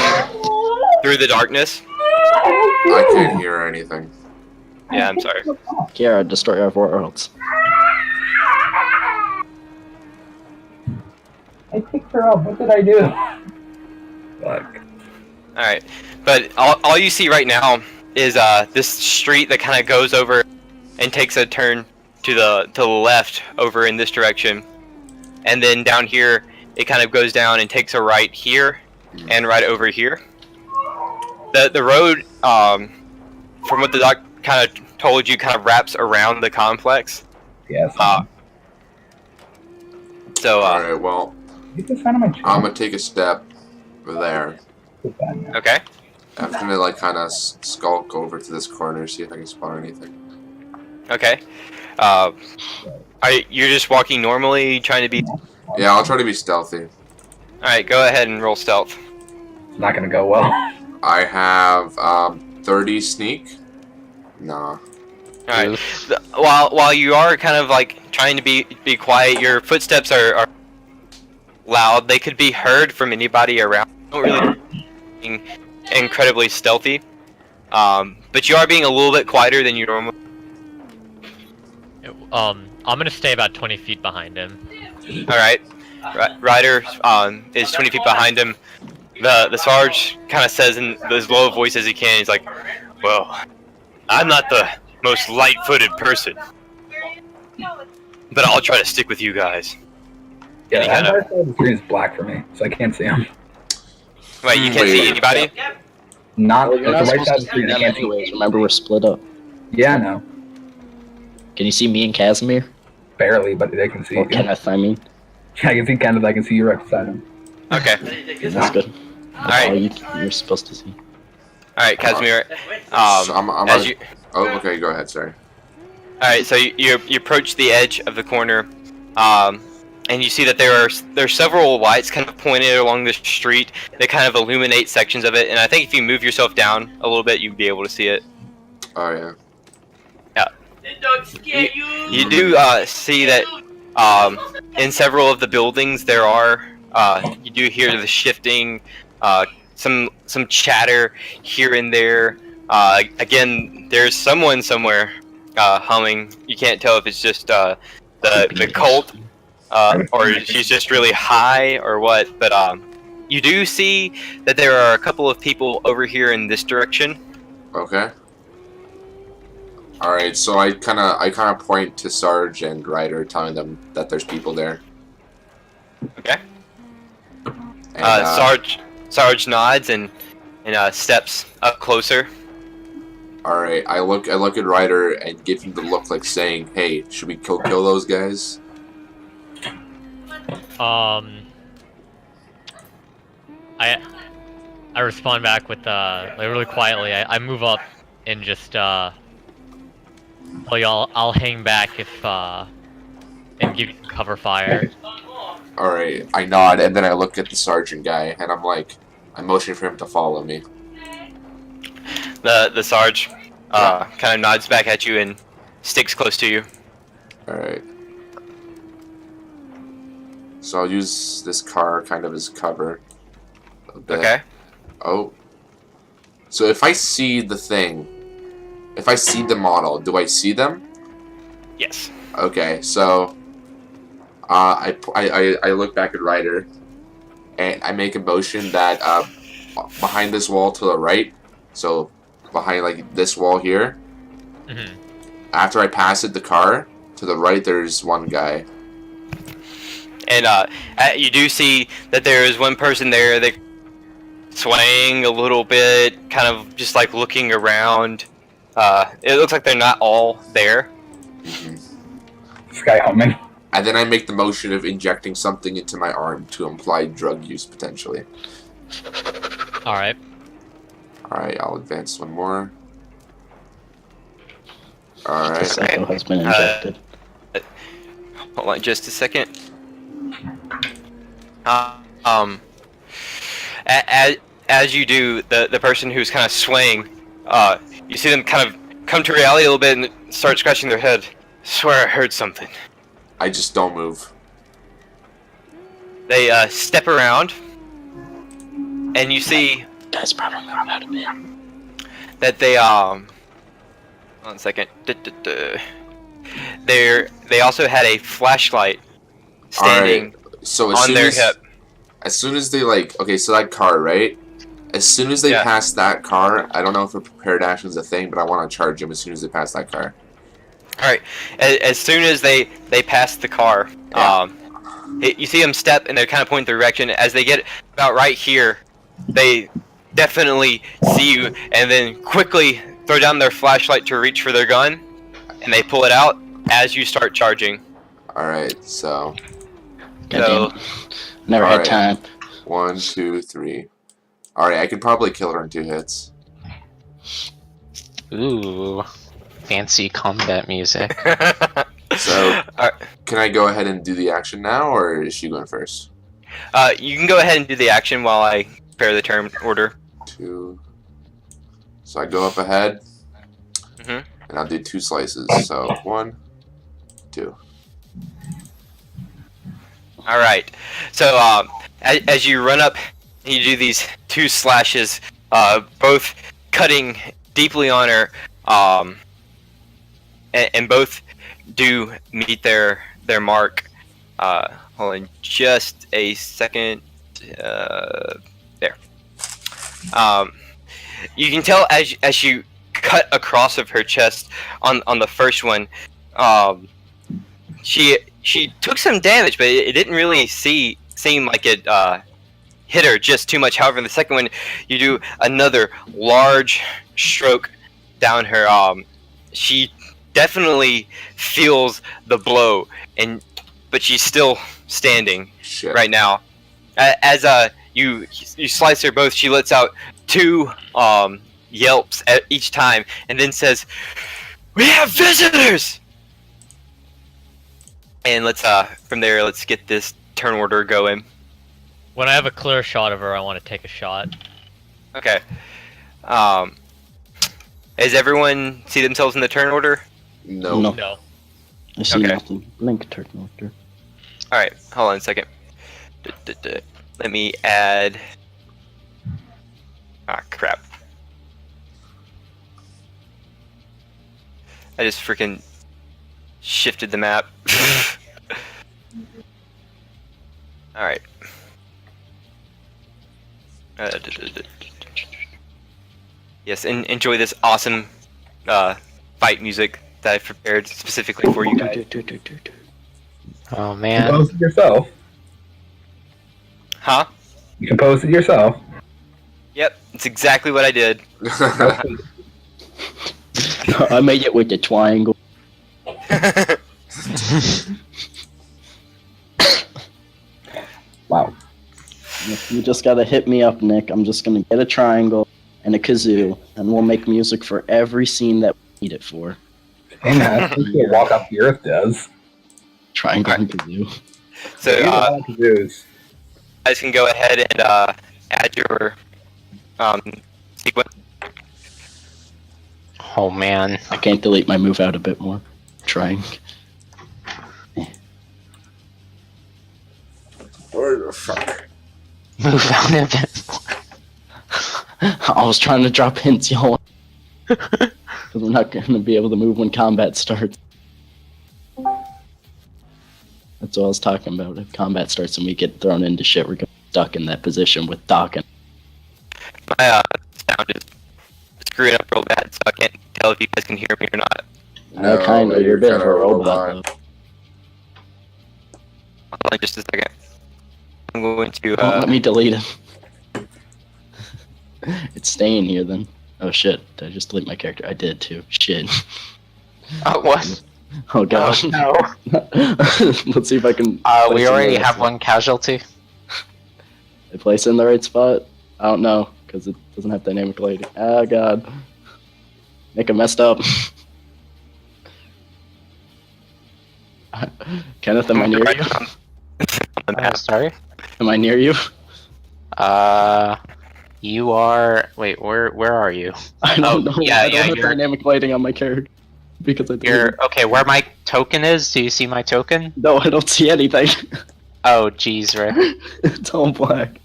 through the darkness. I can't hear anything. Yeah, I'm sorry. Kiara, destroy our worlds. I picked her up. What did I do? Fuck. Alright, but all you see right now is this street that kind of goes over and takes a turn to the left over in this direction. And then down here, it kind of goes down and takes a right here and right over here. The road, from what the doc kind of told you, kind of wraps around the complex. Yes. So, Alright, well, Get this out of my chest. I'm gonna take a step there. okay. I'm gonna like kind of skulk over to this corner, see if I can spot anything. Okay. You're just walking normally, trying to be... Yeah, I'll try to be stealthy. Alright, go ahead and roll stealth. It's not gonna go well. I have 30 sneak. Nah. Alright. While you are kind of like trying to be quiet, your footsteps are loud. They could be heard from anybody around. Don't really being incredibly stealthy. But you are being a little bit quieter than you normally. I'm gonna stay about 20 feet behind him. Alright. Ryder is 20 feet behind him. The Sarge kind of says in as low a voice as he can, he's like, well, I'm not the most light-footed person, but I'll try to stick with you guys. Yeah, kind that part of the screen is black for me, so I can't see him. Wait, you can't see anybody? Not Well, you're like not the right supposed side to of the see screen. I them can't see. anyways. Remember, we're split up. Yeah, no, Can you see me and Casimir? barely, but they can see Or you. Kenneth, I mean. I can see Kenneth. I can see you right beside him. Okay. That's good. That's all you're supposed to see. Alright, Casimir. So I'm As you... Oh, okay, go ahead, sorry. Alright, so you approach the edge of the corner, and you see that there's several lights kind of pointed along the street that kind of illuminate sections of it, and I think if you move yourself down a little bit, you'd be able to see it. Oh, yeah. You do see that in several of the buildings there are, you do hear the shifting, some chatter here and there. Again, there's someone somewhere humming. You can't tell if it's just the cult or she's just really high or what, but you do see that there are a couple of people over here in this direction. Okay. Alright, so I kinda point to Sarge and Ryder, telling them that there's people there. Okay. And, Sarge nods and steps up closer. Alright, I look at Ryder and give him the look like saying, hey, should we kill those guys? I respond back with like really quietly. I move up and just tell y'all I'll hang back if and give you cover fire. Alright, I nod and then I look at the sergeant guy and I'm like, I motion for him to follow me. The Sarge kind of nods back at you and sticks close to you. Alright. So I'll use this car kind of as cover. A bit. Okay. Oh. So if I see the thing, if I see the model, do I see them? Yes. Okay, so I look back at Ryder and I make a motion that behind this wall to the right, so behind like this wall here. Mm-hmm. After I pass it, the car to the right, there's one guy. And you do see that there is one person there that swaying a little bit, kind of just like looking around. It looks like they're not all there. This guy humming. And then I make the motion of injecting something into my arm to imply drug use potentially. All right. Alright, I'll advance one more. The Alright. psycho has been injected. Hold on just a second. As you do, the person who's kind of swaying, you see them kind of come to reality a little bit and start scratching their head. Swear I heard something. I just don't move. They step around, and you see Guys, probably not out of bed. that they 1 second. They also had a flashlight standing So on their hip. as soon as they okay, so that car, right? As soon as they Yeah. pass that car, I don't know if a prepared action is a thing, but I want to charge them as soon as they pass that car. All right. As soon as they pass the car, Yeah. you see them step, and they're kind of pointing the direction. As they get about right here, they definitely see you, and then quickly throw down their flashlight to reach for their gun, and they pull it out as you start charging. All right, so Goddamn. Never All had right. time. 1, 2, 3. All right, I could probably kill her in 2 hits. Ooh, fancy combat music. So, Alright. can I go ahead and do the action now, or is she going first? You can go ahead and do the action while I prepare the turn order. 2. So I go up ahead, Mhm. and I'll do 2 slices. So 1, 2. All right. So as you run up, you do these 2 slashes, both cutting deeply on her, and both do meet their mark. Hold on, just a second. There. You can tell as you cut across of her chest on the first one, she took some damage, but it didn't really seem like it hit her just too much. However, in the second one, you do another large stroke down her. She definitely feels the blow, but she's still standing Shit. right now. As you slice her both, she lets out 2 yelps at each time, and then says, "We have visitors!" And let's from there, let's get this turn order going. When I have a clear shot of her, I want to take a shot. Okay. Does everyone see themselves in the turn order? No. No. No. I see Okay. nothing. Blink turn order. All right, hold on a second. Let me add. Ah, crap. I just freaking shifted the map. All right. Yes, and enjoy this awesome fight music that I've prepared specifically for you guys. Oh man. Compose it yourself. Huh? You composed it yourself. Yep, it's exactly what I did. I made it with the triangle. Wow. You just gotta hit me up, Nick. I'm just gonna get a triangle and a kazoo, and we'll make music for every scene that we need it for. Hey man, that's what Walk Off the Earth does. Triangle and kazoo. So These are all kazoos. you guys can go ahead and add your sequence. Oh man. I can't delete my move out a bit more. Trying. Where the fuck? Move out a bit. I was trying to drop hints, y'all. Because we're not gonna be able to move when combat starts. That's what I was talking about. If combat starts and we get thrown into shit, we're gonna be stuck in that position with Doc and My sound is screwing up real bad, so I can't tell if you guys can hear me or not. No, kind of. You're a bit of a kinda robot. Though. Hold on just a second. I'm going to. Don't let me delete it. It's staying here then. Oh shit! Did I just delete my character? I did too. Shit. Oh what? Oh gosh. No. Let's see if I can. We place it in the already right have spot. one casualty. I place it in the right spot. I don't know because it doesn't have dynamic lighting. Oh god. Nick, I messed up. Kenneth, am I near you? Sorry. Am I near you? You are. Wait, where are you? I don't know. yeah, I don't yeah, have you're- dynamic lighting on my character because I deleted You're it. okay. Where my token is? Do you see my token? No, I don't see anything. Oh, jeez, Rick. It's all black.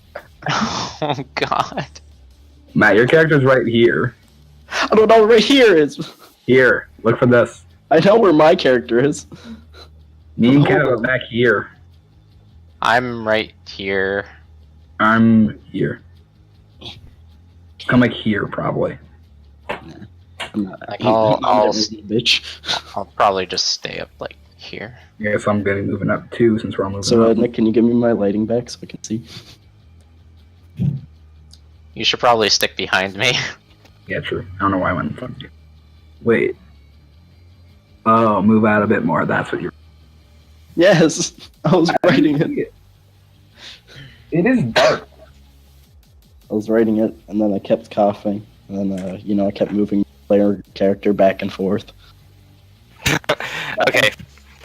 Oh God. Matt, your character's right here. I don't know where right here is. Here, look for this. I know where my character is. Me and Hold Kev are on. back here. I'm right here. I'm here. I'm like here, probably. I'm not. Like, I'm I'll bitch. I'll probably just stay up like here. I guess I'm getting moving up too, since we're all moving So, up. Nick, can you give me my lighting back so I can see? You should probably stick behind me. Yeah, true. I don't know why I went in front of you. Wait. Oh, move out a bit more. That's what you're. Yes, I was writing it. It is dark. I was writing it, and then I kept coughing, and then I kept moving player character back and forth. Okay,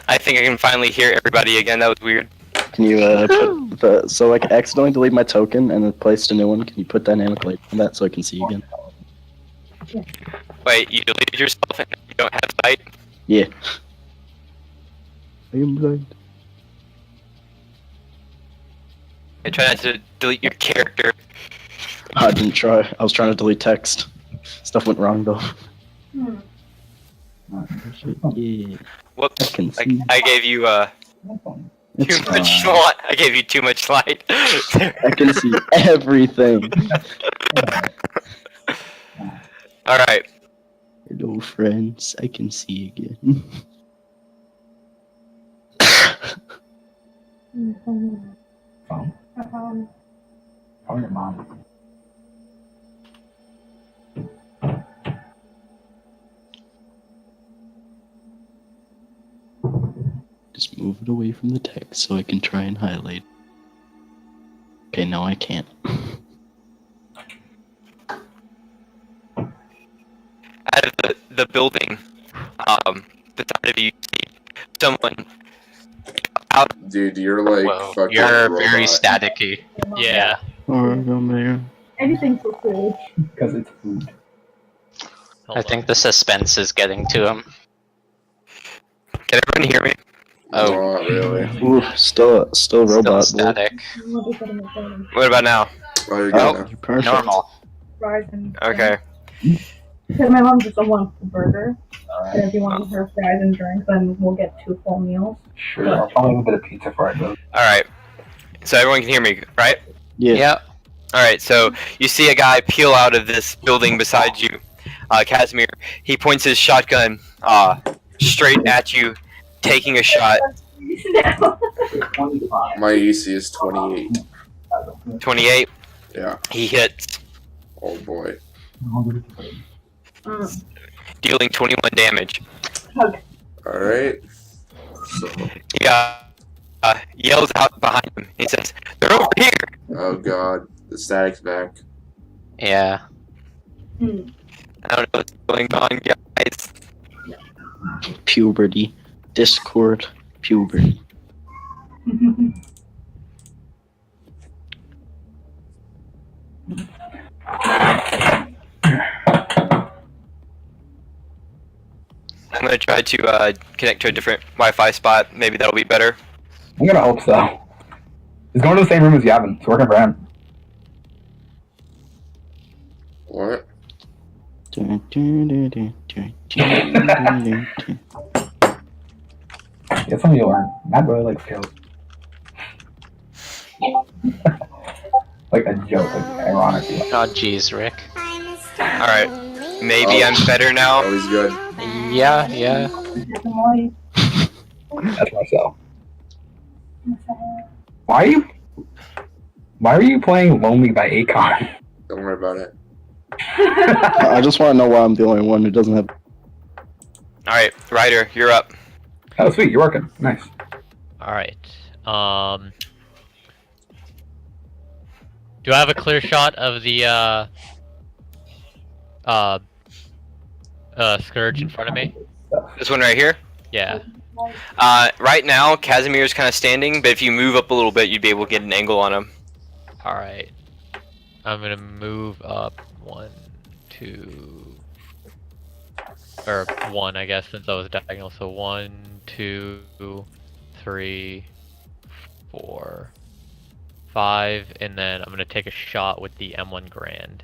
I think I can finally hear everybody again. That was weird. Can you put so I accidentally delete my token and replaced a new one? Can you put dynamic light on that so I can see again? Wait, you deleted yourself and you don't have sight? Yeah. I am blind. I try not to delete your character. I didn't try. I was trying to delete text. Stuff went wrong though. Yeah. Whoops. I can see. I gave you It's too much fine. light. I gave you too much light. I can see everything. All right. Hello, friends. I can see again. Phone. Call your mom. Just move it away from the text so I can try and highlight. Okay, now I can't. Out of the building, beside of you, see someone out. Dude, you're like Whoa, fucking you're robot. very staticky. Yeah. Anything for food. Because it's food. Hold I think the suspense is getting to him. Can everyone hear me? Oh, Not really. Ooh, still still robot. boy. static. What about now? Oh, you're Oh. good now. You're perfect. Normal. Fries and Okay. because my mom just wants the burger. And if you want her fries and drinks, then we'll get 2 full meals. Sure. I'll probably have a bit of pizza fried though. All right. So everyone can hear me, right? Yeah. Yep. All right. So you see a guy peel out of this building beside you, Casimir. He points his shotgun straight at you, taking a shot. My AC is 28. 28. Yeah. He hits, Oh boy. dealing 21 damage. Alright. So, He yells out behind him. He says, "They're over here." oh god. The static's back. Yeah. I don't know what's going on, guys. Puberty. Discord. Puberty. I'm gonna try to connect to a different Wi-Fi spot. Maybe that'll be better. I'm gonna hope so. He's going to the same room as Yavin. It's working for him. What? Get something you learn. Matt really likes kills. Like a joke, like ironically. Oh, jeez, Rick. All right. Maybe I'm better now. Oh, he's good. Yeah, yeah. That's Marcel. Why are you playing Lonely by Akon? Don't worry about it. I just want to know why I'm the only one who doesn't have. All right, Ryder, you're up. Oh, sweet, you're working. Nice. All right. Do I have a clear shot of the Scourge in front of me? This one right here. Yeah. Right now, Casimir's kind of standing, but if you move up a little bit, you'd be able to get an angle on him. All right. I'm gonna move up 1, 2, or 1, I guess, since I was diagonal. So 1, 2, 3, 4, 5, and then I'm gonna take a shot with the M1 Grand.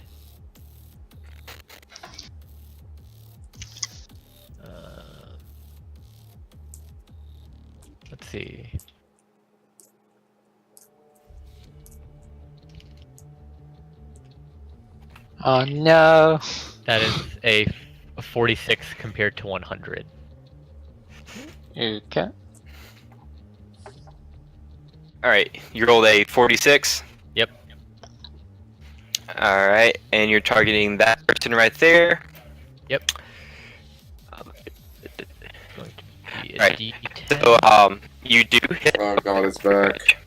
Let's see. Oh no. That is a 46 compared to 100. Okay. Alright, you rolled a 46. Yep. Alright, and you're targeting that person right there. Yep. Right. So, you do hit. Oh god, it's back.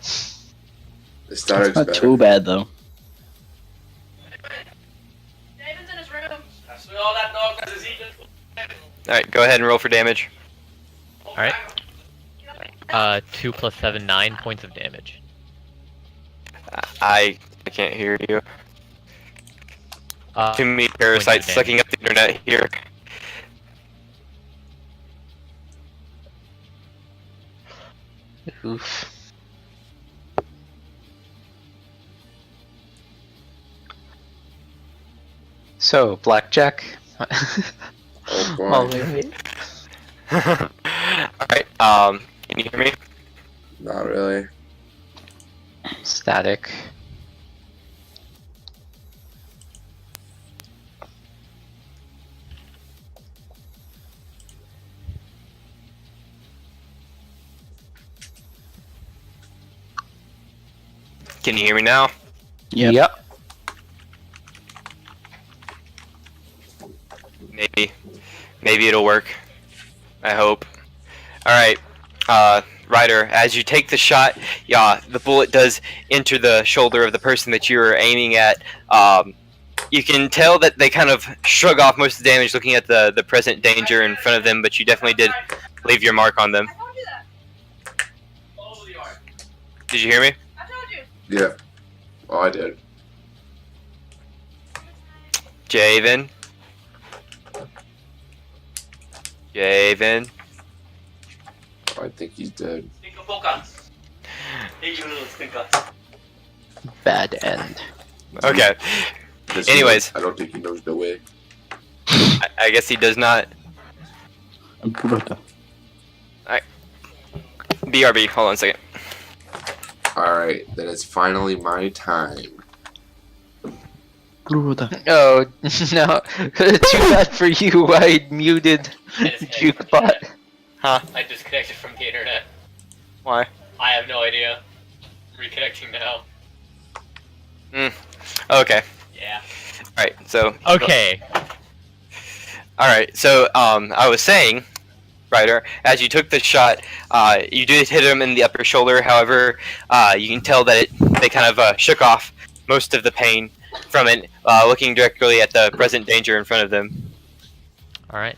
The It's static's not back. too bad though. David's in his room. Alright, go ahead and roll for damage. Alright. 2 plus 7, 9 points of damage. I can't hear you. Too many parasites damage. sucking up the internet here. Oof. So, blackjack. Oh Oh, boy. wait. Alright, can you hear me? Not really. Static. Can you hear me now? Yeah. Yep. Maybe it'll work. I hope. Alright, Ryder, as you take the shot, yeah, the bullet does enter the shoulder of the person that you were aiming at. You can tell that they kind of shrug off most of the damage looking at the present danger in front of them, but you definitely did leave your mark on them. I told you that. Did you hear me? I told you. Yeah. Oh, I did. Javen? Javen? Oh, I think he's dead. Bad end. Okay, This Anyways. I don't think he knows the way. I guess he does not. BRB, hold on a second. Alright, then it's finally my time. No, no. Too bad for you. I muted Jukebot. Huh? I disconnected from the internet. Why? I have no idea. Reconnecting now. Okay. Yeah. Alright, so... Okay. Alright, so, I was saying, Ryder, as you took the shot, you did hit him in the upper shoulder, however, you can tell that they kind of shook off most of the pain from it, looking directly at the present danger in front of them. Alright.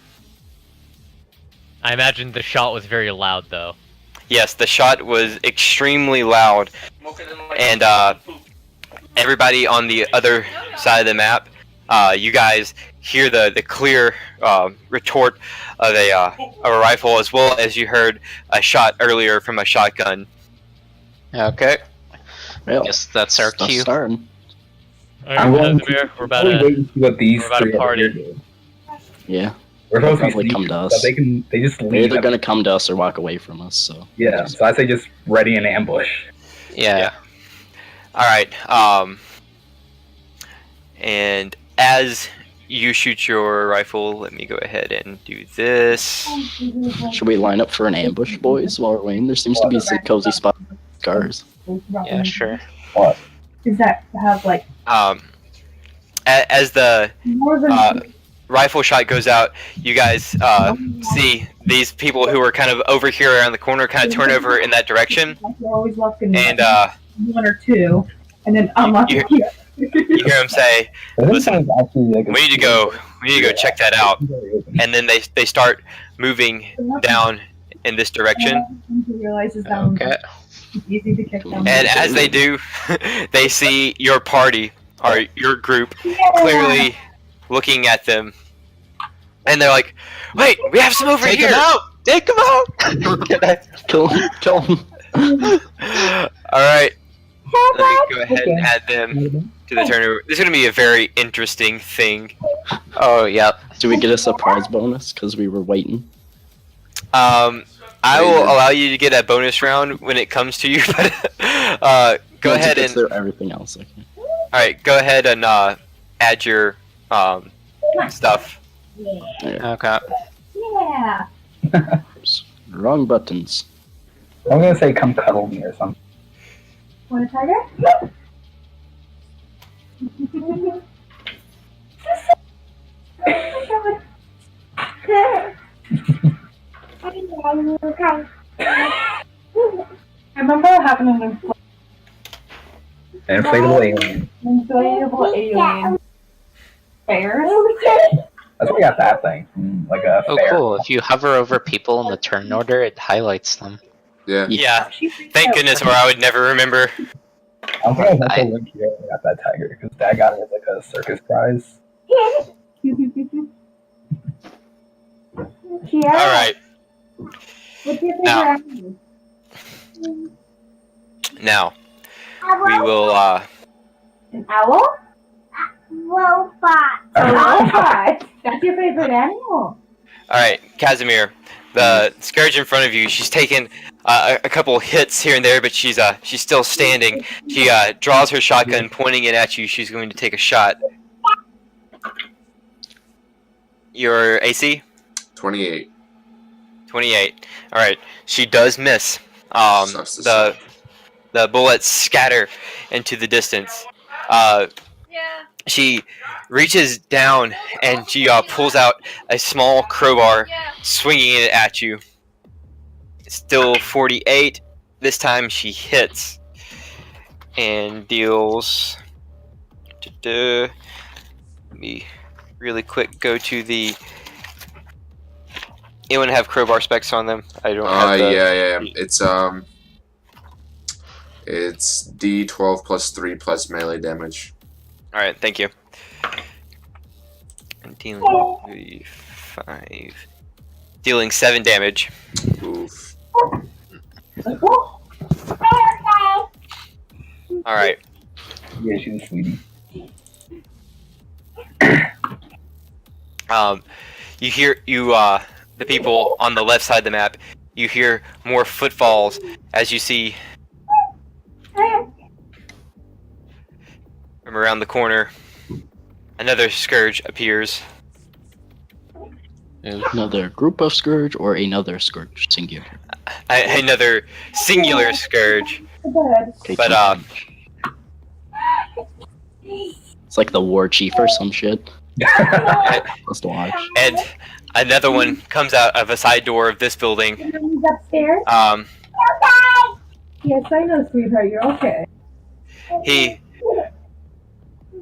I imagine the shot was very loud, though. Yes, the shot was extremely loud, and everybody on the other side of the map, you guys hear the clear retort of a rifle, as well as you heard a shot earlier from a shotgun. Okay. Well, Guess that's our stuff's cue. starting. I'm Alright, going Casimir, we're about Probably to... wait and see what these we're about to three over party. here do. Yeah. We're They'll supposed to probably be come sneaky, to us. but they just They're leave. either gonna come to us or walk away from us, so. Yeah, so I say just ready in ambush. Yeah. Alright, and as you shoot your rifle, let me go ahead and do this. Should we line up for an ambush, boys, while we're waiting? There seems to be a cozy spot with cars. Yeah, sure. Is that have like As the more than rifle shot goes out, you guys see these people who are kind of over here around the corner kind of turn over in that direction, You're always left in and one or two, and then I'm like, you hear them say, "Listen, we need to go check that out," and then they start moving down in this direction, He realizes that Okay. it's easy to kick them. and as they do, they see your party or your group clearly looking at them, and they're like, "Wait, we have some over Take here!" him out! Take him out! Kill him, kill him. All right. Let me go ahead and add them to the turnover. This is going to be a very interesting thing. Oh, yep. Do we get a surprise bonus because we were waiting? I will allow you to get a bonus round when it comes to you, but go Once it ahead gets and through everything else. Okay. all right. Go ahead and add your stuff. Okay. Yeah. Oops. Wrong buttons. I'm gonna say come cuddle me or something. Want a tiger? I remember what happened in An inflatable alien. inflatable alien fairs. That's where we got that thing. Like a Oh, fair. cool. If you hover over people in the turn order, it highlights them. Yeah. Yeah. Thank goodness, or I would never remember. I don't think I was meant to link here when I got that tiger because Dad got it as like a circus prize. All right. What's your Now. favorite Now we will. An owl? Robot. A robot. That's your favorite animal. All right, Casimir. The scourge in front of you. She's taken a couple hits here and there, but she's still standing. She draws her shotgun, pointing it at you. She's going to take a shot. Your AC? 28. 28. All right. She does miss. Sucks to suck. The bullets scatter into the distance. She reaches down and she pulls out a small crowbar, swinging it at you. Still 48. This time she hits and deals. Let me really quick go to the. Anyone have crowbar specs on them? I don't have the... Yeah. It's D12 plus 3 plus melee damage. Alright, thank you. I'm dealing 3, 5. Dealing 7 damage. Oof. Alright. Yeah, she's a sweetie. You hear the people on the left side of the map, you hear more footfalls as you see from around the corner another scourge appears. Another group of scourge or another scourge singular. Another singular scourge. Okay, But it's like the war chief or some shit. Let's watch. and another one comes out of a side door of this building. He's upstairs. Yes, I know, sweetheart. You're okay. He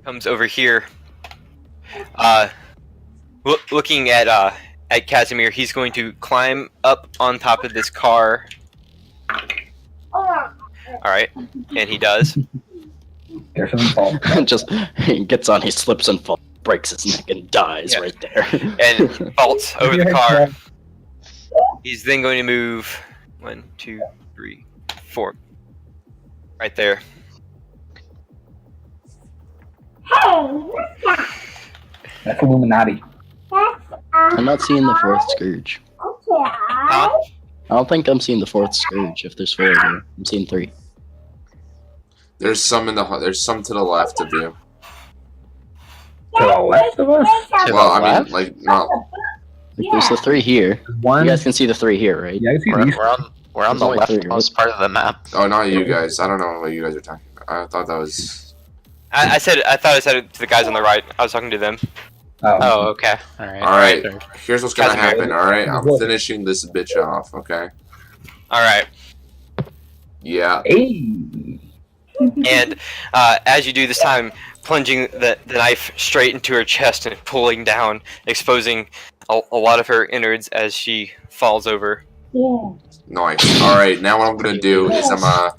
comes over here. Looking at Casimir, he's going to climb up on top of this car. Alright, and he does. Careful and fall. Just he gets on, he slips and falls, breaks his neck and dies Yeah. right there. And vaults over the car. He's then going to move 1, 2, 3, 4. Right there. That's Illuminati. I'm not seeing the fourth scourge. Huh? I don't think I'm seeing the fourth scourge if there's 4 here. I'm seeing 3. There's some there's some to the left of you. To the left of us? To Well, the I left? mean, like not. Like, there's the 3 here. One. You guys can see the 3 here, right? Yeah, I see We're, these. we're on the There's only 3, leftmost part of the map. Oh, not you guys. I don't know what you guys are talking about. I thought that was. I thought I said it to the guys on the right. I was talking to them. Oh, okay. Alright. All right. Here's what's gonna Casimir. happen. All right, I'm finishing this bitch off. Okay. Alright. Yeah. Hey. And as you do this time, plunging the knife straight into her chest and pulling down, exposing a lot of her innards as she falls over. Yeah. Nice. All right. Now what I'm gonna do is I'm gonna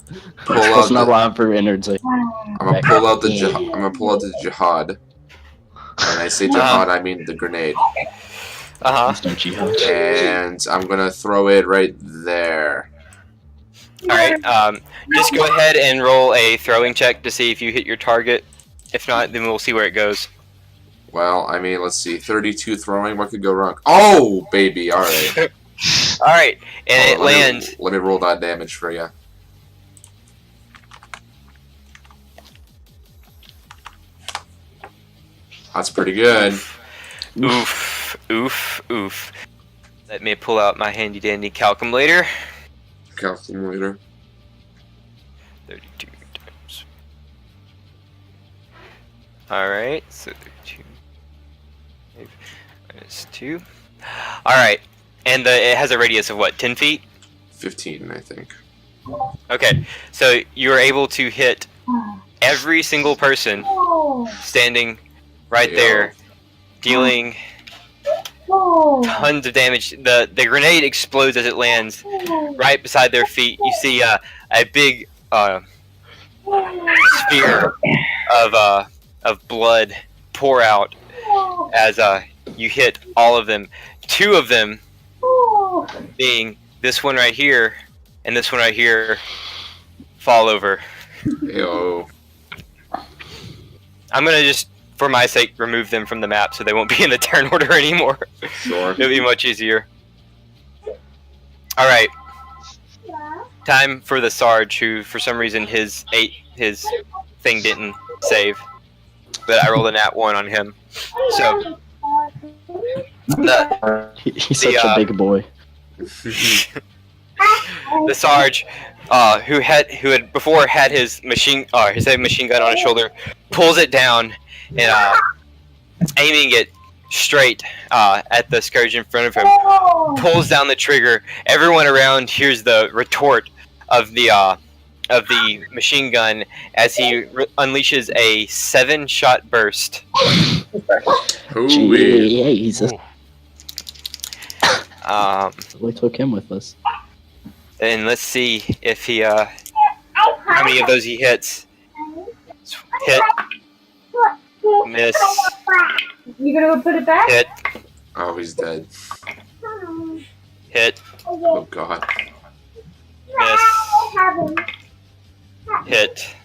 pull out. It's not allowed for innards. Like, I'm gonna pull out the I'm gonna pull out the jihad. When I say jihad, I mean the grenade. Uh-huh. there's no jihad. And I'm gonna throw it right there. Alright, just go ahead and roll a throwing check to see if you hit your target. If not, then we'll see where it goes. Well, I mean, let's see. 32 throwing. What could go wrong? Oh, baby. All right. Alright, and it lands. Let me roll that damage for you. That's pretty good. Oof, oof, oof. Let me pull out my handy dandy calculator. Calculator. 32 times. Alright, so 32 minus 2. Alright, and it has a radius of what, 10 feet? 15, I think. Okay, so you are able to hit every single person standing right there, dealing tons of damage. The grenade explodes as it lands right beside their feet. You see a big sphere of blood pour out as you hit all of them. 2 of them being this one right here and this one right here fall over. Yo. I'm gonna just, for my sake, remove them from the map so they won't be in the turn order anymore. Sure. It'll be much easier. Alright. Time for the Sarge, who for some reason his thing didn't save. But I rolled a nat 1 on him. So He's such a big boy. the Sarge, who had before had his machine gun on his shoulder, pulls it down and aiming it straight at the Scourge in front of him, pulls down the trigger. Everyone around hears the retort of the machine gun as he unleashes a 7-shot burst. Jesus. We took him with us. And let's see if he how many of those he hits. Hit. Miss. You gonna go put it back? Hit. Oh, he's dead. Hit. Oh, God. Miss. Hit.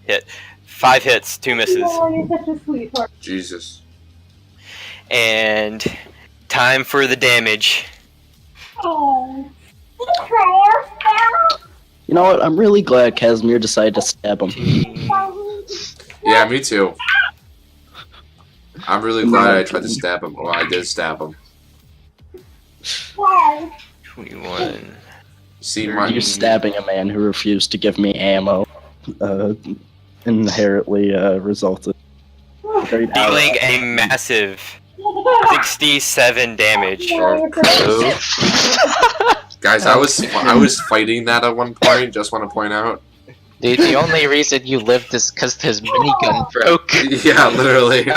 Hit. 5 hits, 2 misses. Oh, you're such a sweetheart. Jesus. And time for the damage. You know what? I'm really glad Casimir decided to stab him. Yeah, me too. I'm really glad I tried to stab him. Well, I did stab him. 21. See, You're stabbing a man who refused to give me ammo. Inherently resulted. Dealing a massive 67 damage. Guys, I was fighting that at one point. Just want to point out. Dude, the only reason you lived is because his minigun broke. Yeah, literally.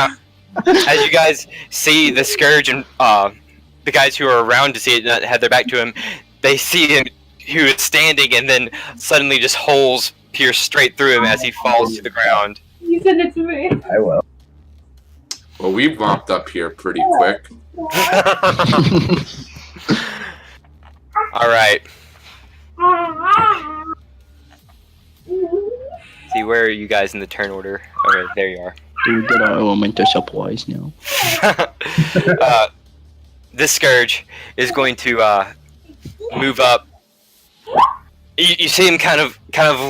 As you guys see the Scourge and the guys who are around to see it not have their back to him, they see him who is standing, and then suddenly just holes pierce straight through him as he falls to the ground. You send it to me. I will. Well, we mopped up here pretty quick. Alright. See, where are you guys in the turn order? Okay, there you are. Do we get our elemental supplies now? This Scourge is going to move up. You see him kind of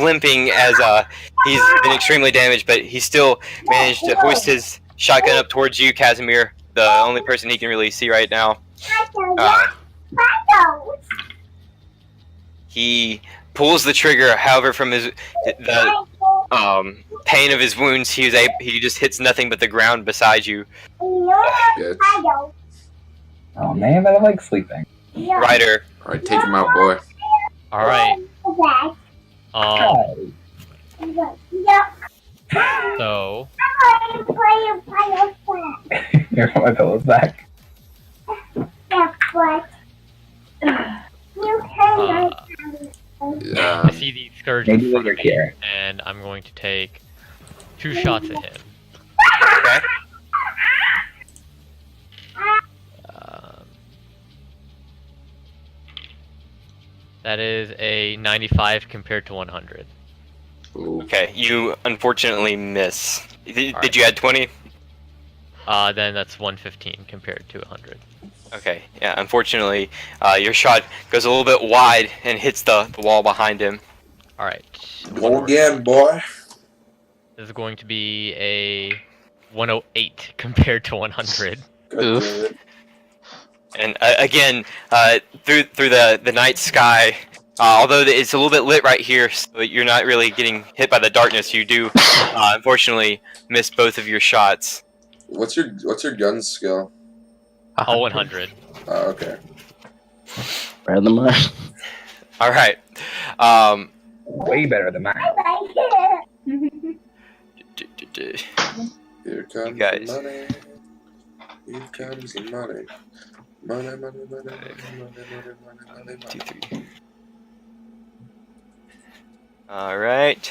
limping as he's been extremely damaged, but he still managed to hoist his shotgun up towards you, Casimir, the only person he can really see right now. He pulls the trigger, however, from the pain of his wounds, he just hits nothing but the ground beside you. Bitch. Oh man, but I like sleeping. Ryder. Alright, take him out, boy. Alright. Oh. So Here, my pillow's back. I see the Scourge Maybe in front later of me, here. and I'm going to take 2 shots at him. Okay. That is a 95 compared to 100. Ooh. Okay, you unfortunately miss. Did Alright. you add 20? Then that's 115 compared to 100. Okay, yeah, unfortunately, your shot goes a little bit wide and hits the wall behind him. Alright. Go again, boy. This is going to be a 108 compared to 100. God damn it. And again, through the night sky, although it's a little bit lit right here, so you're not really getting hit by the darkness, you do unfortunately miss both of your shots. What's your gun skill? Oh, 100. Okay. Better than mine. All right. Way better than mine. Here comes guys. the money. Here comes the money. Money, money, money, money, money, money, money, 2, money. 3. All right.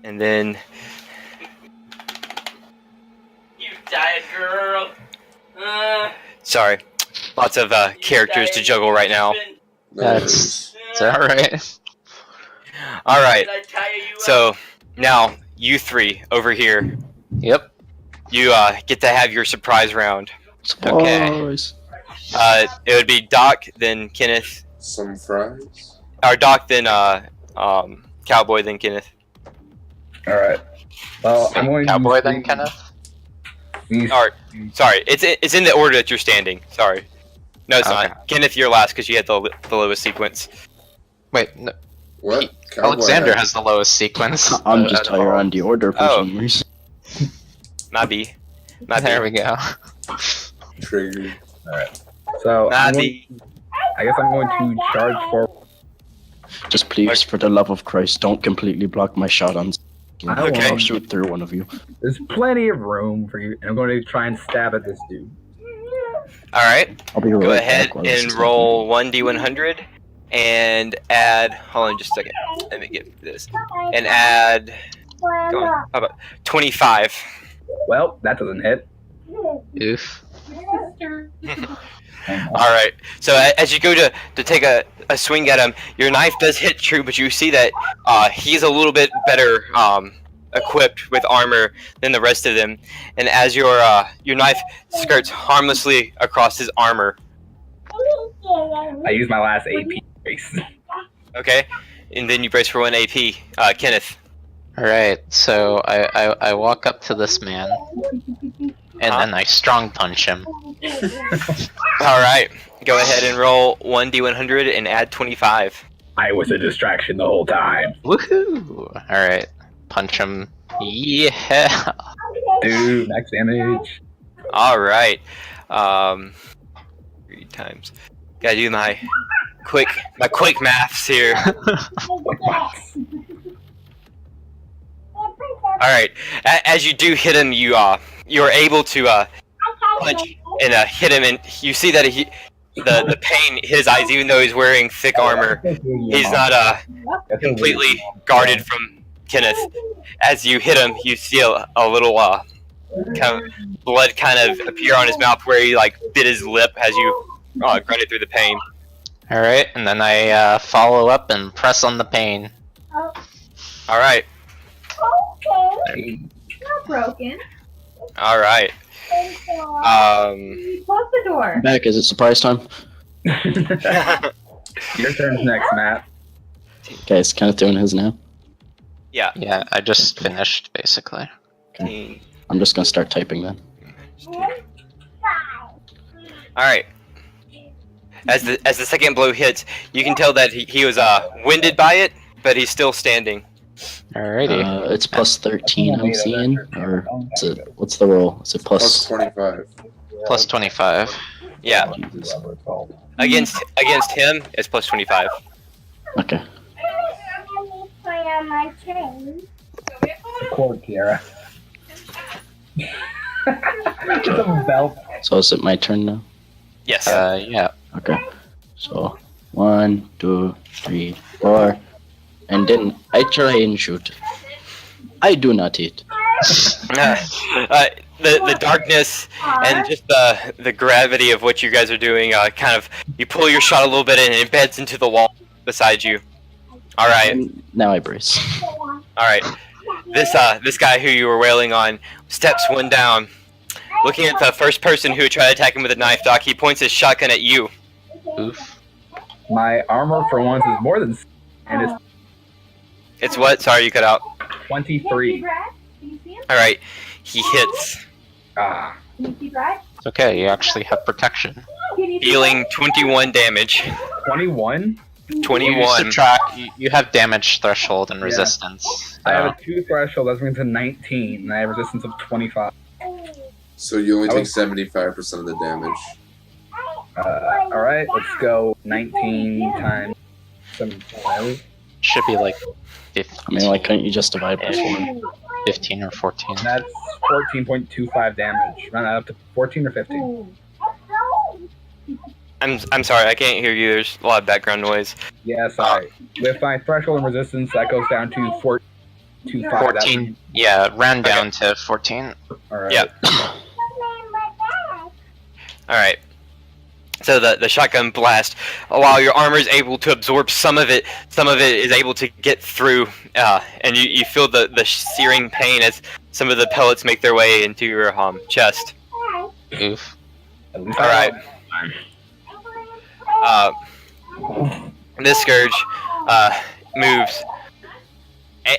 And then You died, girl. sorry, lots of characters to juggle right now. No That's- worries. Is that alright? All right. Did I tire you out? So now you three over here, Yep. you get to have your surprise round. Okay. Surprise. It would be Doc, then Kenneth, Some fries. or Doc, then Cowboy, then Kenneth. All right. Well, I'm going Cowboy to then, Kenneth? Or sorry, it's in the order that you're standing. Sorry, no, it's Okay. not. Kenneth, you're last because you had the lowest sequence. Wait, no, What? Cowboy Alexander hat. has the lowest sequence. I'm just out of higher all. on the order for Oh. some reason. Maybe. There we go. Triggered. So I'm Maybe. I guess I'm going to charge forward. Just please, for the love of Christ, don't completely block my shot on. Okay. I'll shoot through one of you. There's plenty of room for you, and I'm going to try and stab at this dude. All right. I'll be right Go ahead back while this and is roll 1d100 and add. Hold on just a second. Let me get this. And add. Come on. How about 25? Well, that doesn't hit. Oof. All right. So as you go to take a swing at him, your knife does hit true, but you see that he's a little bit better equipped with armor than the rest of them. And as your knife skirts harmlessly across his armor, I use my last AP brace. okay, and then you brace for 1 AP. Kenneth. Alright, so I walk up to this man, and then I strong punch him. All right. Go ahead and roll 1d100 and add 25. I was a distraction the whole time. Woohoo! Alright, punch him. Yeah! Dude, max damage. All right. 3 times. Gotta do my quick maths here. All right. As you do hit him, you're able to punch and hit him, and you see that the pain hit his eyes, even though he's wearing thick armor. He's not completely guarded from Kenneth. As you hit him, you see a little kind of blood kind of appear on his mouth where he like bit his lip as you grunted through the pain. Alright, and then I follow up and press on the pain. All right. Not broken. All right. Close the door. Back, is it surprise time? Your turn's next, Matt. Okay, it's kind of doing his now. Yeah. Yeah, I just finished, basically. I'm just gonna start typing then. All right. As the second blow hits, you can tell that he was winded by it, but he's still standing. Alrighty. It's plus 13 I'm seeing, or is it, what's the roll? Is it Plus plus? 25. Plus 25. Yeah. Jesus. Against him, it's plus 25. Okay. Poor Kiara. It's a belt. So is it my turn now? Yes. Yeah. Okay. So 1, 2, 3, 4, and then I try and shoot. I do not hit. The darkness and just the gravity of what you guys are doing, kind of you pull your shot a little bit and it embeds into the wall. beside you. All right. And now I brace. All right. This guy who you were wailing on steps one down. Looking at the first person who tried to attack him with a knife, Doc, he points his shotgun at you. Oof. My armor for once is more than, and It's what? Sorry, you cut out. it's 23. All right. He hits, Ah, It's okay, you actually have protection. dealing 21 damage. 21. 21. You have damage threshold and Yeah. resistance. I have So. a 2 threshold. That brings to 19, and I have resistance of 25. So you only I take was- 75% of the damage. All right, let's go 19 times 7. Should be like 15. I mean, like, couldn't you just divide by 4? 15 or 14. That's 14.25 damage. Run that up to 14 or 15. I'm sorry, I can't hear you. There's a lot of background noise. Yeah, sorry. With my threshold and resistance, that goes down to 4.25. 14. Yeah, round down to 14. All right. Yep. All right. So the shotgun blast, while your armor is able to absorb some of it is able to get through, and you feel the searing pain as some of the pellets make their way into your chest. Oof. At least All right. This Scourge moves.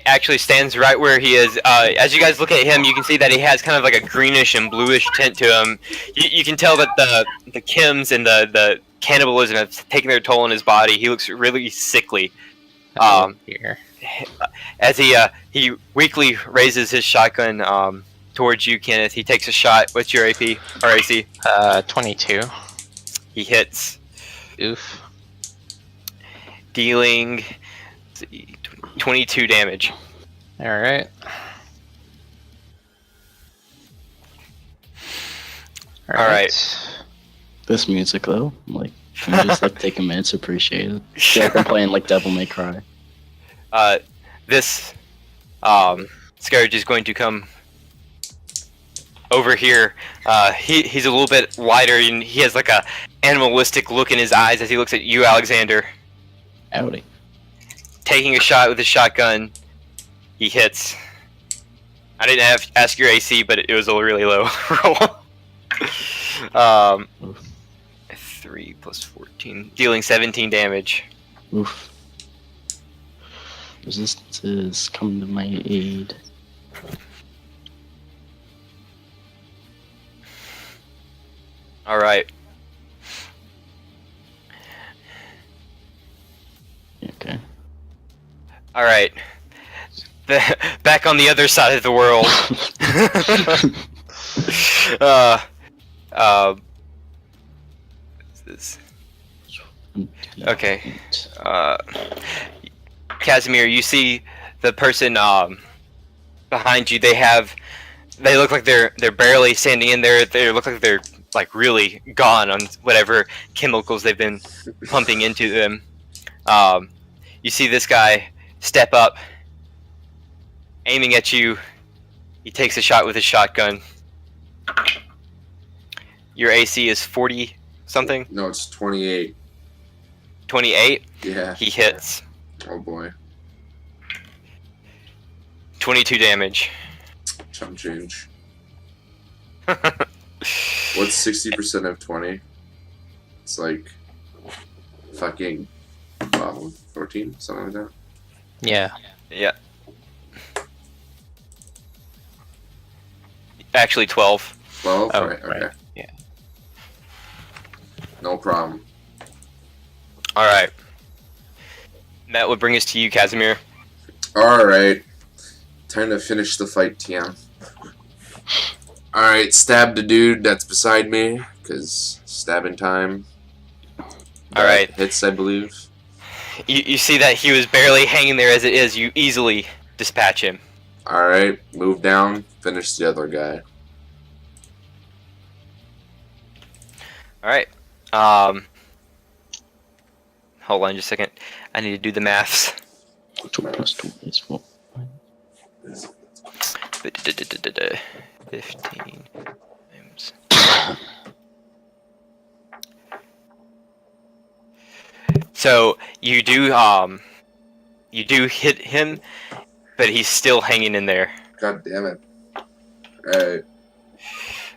Actually stands right where he is. As you guys look at him, you can see that he has kind of like a greenish and bluish tint to him. You can tell that the chems and the cannibalism have taken their toll on his body. He looks really sickly. Here. As he weakly raises his shotgun towards you, Kenneth, he takes a shot. What's your AP or AC? 22. He hits, Oof. dealing 22 damage. Alright. Alright. This music, though, like, can you just, like, take a minute to appreciate it? I feel like I'm playing, like, Devil May Cry. This Scourge is going to come over here. He's a little bit wider and he has like a animalistic look in his eyes as he looks at you, Alexander. Howdy. Taking a shot with his shotgun, he hits. I didn't ask your AC, but it was a really low roll. 3 plus 14, dealing 17 damage. Oof. Resistance coming to my aid. All right. Okay. All right. Back on the other side of the world. This. Okay. Casimir, you see the person behind you. They look like they're barely standing in there. They look like they're like really gone on whatever chemicals they've been pumping into them. You see this guy step up, aiming at you. He takes a shot with his shotgun. Your AC is 40 something? No, it's 28. 28? Yeah. He hits. Oh boy. 22 damage. Chump change. What's 60% of 20? It's like fucking 14, something like that. Yeah. Yeah. Actually 12. 12? Oh, right, right. okay. Yeah. No problem. Alright. That would bring us to you, Casimir. Alright. Time to finish the fight, TM. Alright, stab the dude that's beside me, because stabbing time. Alright. Hits, I believe. You see that he was barely hanging there as it is. You easily dispatch him. Alright, move down, finish the other guy. Alright. Hold on just a second. I need to do the maths. 2 plus 2 is 4. 15 times So you do hit him, but he's still hanging in there. God damn it. Alright.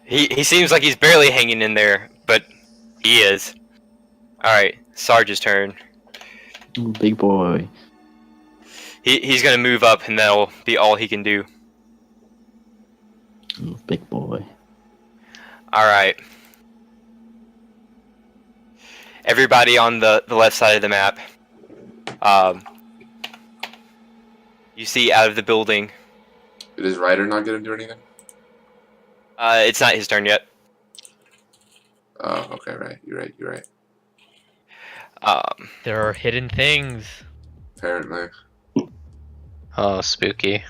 He seems like he's barely hanging in there, but he is. Alright, Sarge's turn. Ooh, big boy. He's gonna move up, and that'll be all he can do. Ooh, big boy. Alright. Everybody on the left side of the map. You see out of the building. Is Ryder not gonna do anything? It's not his turn yet. Oh, okay, right. You're right. There are hidden things. Apparently. Oh, spooky.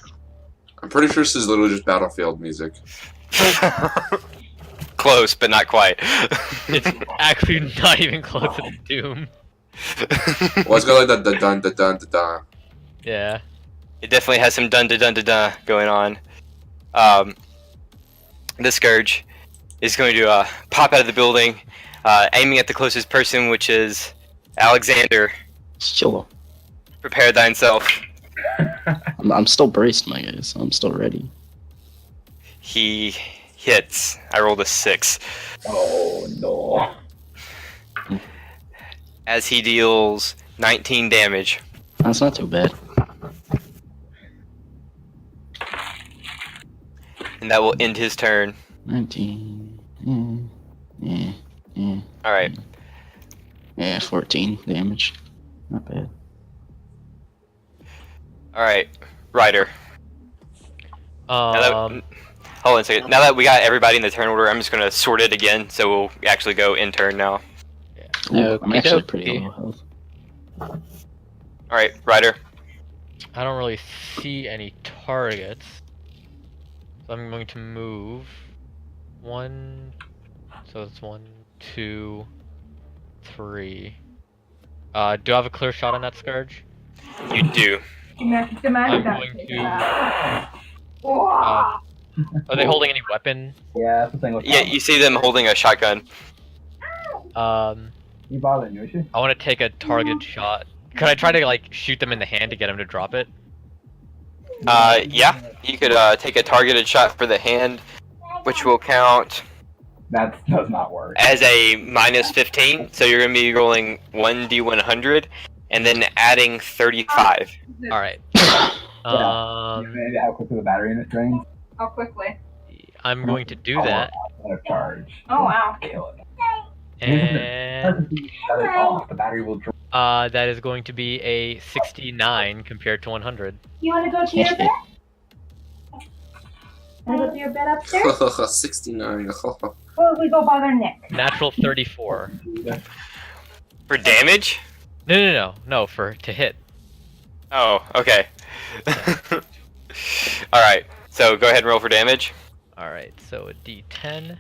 I'm pretty sure this is literally just Battlefield music. Close, but not quite. It's actually not even close to Doom. Well, it's got like the dun da dun da dun. Yeah. It definitely has some dun da dun da dun going on. The Scourge is going to pop out of the building, aiming at the closest person, which is Alexander. Chill. Prepare thyself. I'm still braced, my guys. I'm still ready. He hits. I rolled a 6. Oh no. As he deals 19 damage. That's not too bad. And that will end his turn. 19. Alright. Yeah, 14 damage. Not bad. Alright. Ryder. Um, Hold on a second. Now that we got everybody in the turn order, I'm just going to sort it again, so we'll actually go in turn now. Ooh, I'm actually Okey-dokey. pretty low health. Alright, Ryder. I don't really see any targets. So I'm going to move 1. So it's 1, 2, 3. Do I have a clear shot on that Scourge? You do. Imagine I'm that. going to. Are they holding any weapon? Yeah, that's the thing with Yeah, you see them holding a shotgun. You bother Yoshi? I want to take a targeted shot. Could I try to like shoot them in the hand to get them to drop it? Yeah. You could take a targeted shot for the hand, which will count That does not work. as a minus 15. So you're going to be rolling 1d100 and then adding 35. All right. Maybe how quickly the battery unit drains. How quickly? I'm going to do that, Let it charge. Oh wow. Kill it. and Shut it off. The battery will drain. that is going to be a 69 compared to 100. You want to go to your bed? Want to go to your bed upstairs? 69. Or we go bother Nick? Natural 34. For damage? No, to hit. Oh, okay. Alright, so go ahead and roll for damage. All right, so a D10.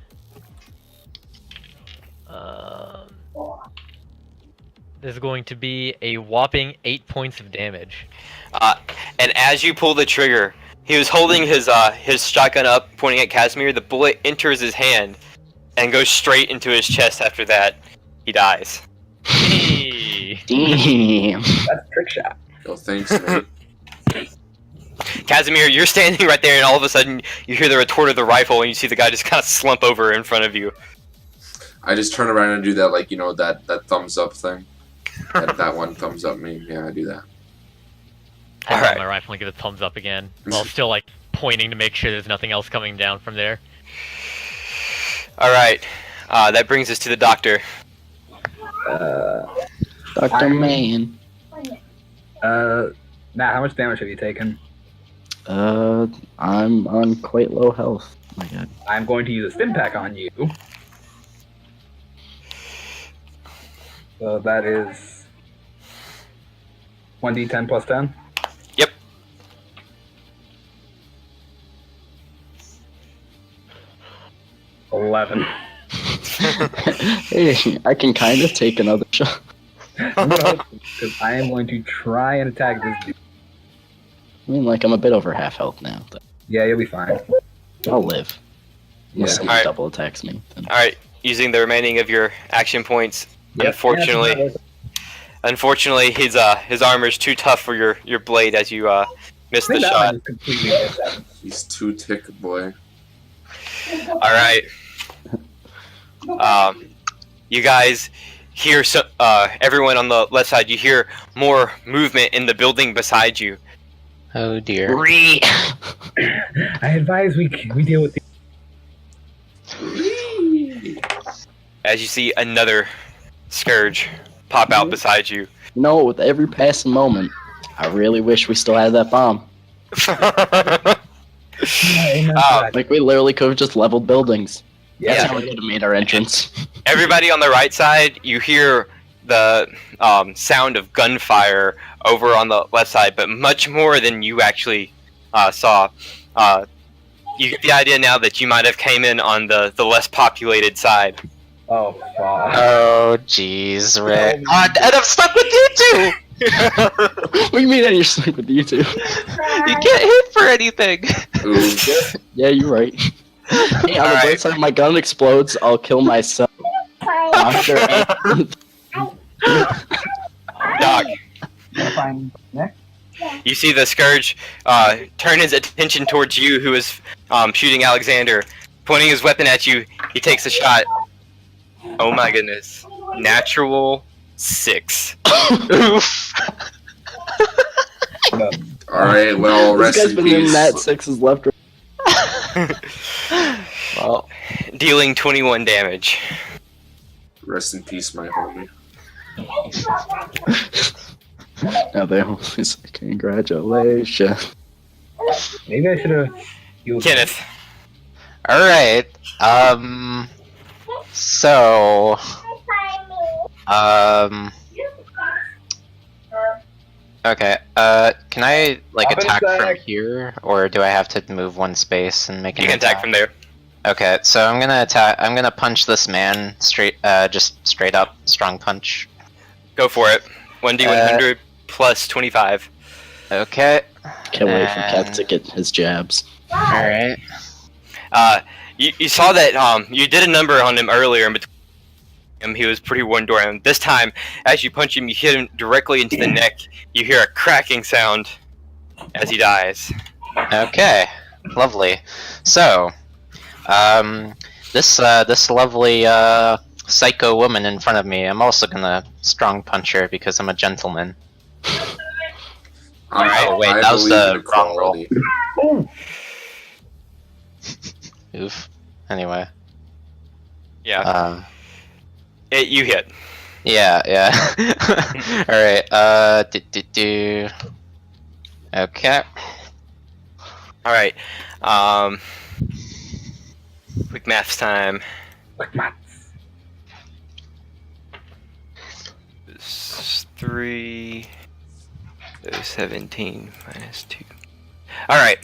This is going to be a whopping 8 points of damage. And as you pull the trigger, he was holding his shotgun up, pointing at Casimir. The bullet enters his hand and goes straight into his chest. After that, he dies. Hey. Damn. That's a trick shot. Yo, thanks, mate. Casimir, you're standing right there, and all of a sudden you hear the retort of the rifle, and you see the guy just kind of slump over in front of you. I just turn around and do that, like, you know, that thumbs up thing. that one thumbs up me. Yeah, I do that. I All got right. my rifle and give it a thumbs up again, while still like pointing to make sure there's nothing else coming down from there. Alright, that brings us to the doctor. Dr. Man. Matt, how much damage have you taken? I'm on quite low health. Oh my god. I'm going to use a stim pack on you. So that is 1d10 plus 10? Yep. $11. Hey, I can kind of take another shot. Because I am going to try and attack this dude. I mean, like, I'm a bit over half health now. But Yeah, you'll be fine. I'll live. Unless Yeah. someone Alright. double attacks me. Then. Alright, using the remaining of your action points, Yep. unfortunately, Unfortunately, his armor's too tough for your blade as you miss the That shot. one just completely missed that. He's too tick, boy. All right. You guys hear everyone on the left side. You hear more movement in the building beside you. Oh dear. I advise we deal with the. As you see another scourge pop out beside you. No, with every passing moment, I really wish we still had that bomb. Like, we literally could have just leveled buildings. That's Yeah. how we could have made our entrance. Everybody on the right side, you hear the sound of gunfire over on the left side, but much more than you actually saw. You get the idea now that you might have came in on the less populated side. Oh, fuck. Oh jeez, Rick. And I'm stuck with you two! What do you mean that you're stuck with you two? You can't hit for anything! Ooh. Yeah, you're right. Hey, on the bright side, my gun explodes, I'll kill myself. After Doc, Find next. you see the Scourge turn his attention towards you, who is shooting Alexander. Pointing his weapon at you, he takes a shot. Oh my goodness. Natural 6. Oof. Alright, well, this rest guy's in been in peace. that 6's left. Well, Dealing 21 damage. Rest in peace, my homie. now they always say, congratulations. Maybe I should have. Kenneth. Alright, so, okay, can I, like, Up in attack from sec. here, or do I have to move one space and make an You can attack from there. Okay, so I'm gonna punch this man just straight up, strong punch. Go for it. 1d100 plus 25. Okay. Can't wait for Kev And- to get his jabs. Alright. You saw that you did a number on him earlier, and between him, he was pretty worn down. This time, as you punch him, you hit him directly into the neck. You hear a cracking sound as he dies. Okay. Lovely. So, this lovely psycho woman in front of me, I'm also gonna strong punch her because I'm a gentleman. Oh, wait, that was believe the in wrong roll. equality. Oof. Anyway. Yeah, you hit. Yeah. Alright, Okay. Alright, quick maths time. Quick maths. 3, 17 minus 2. Alright.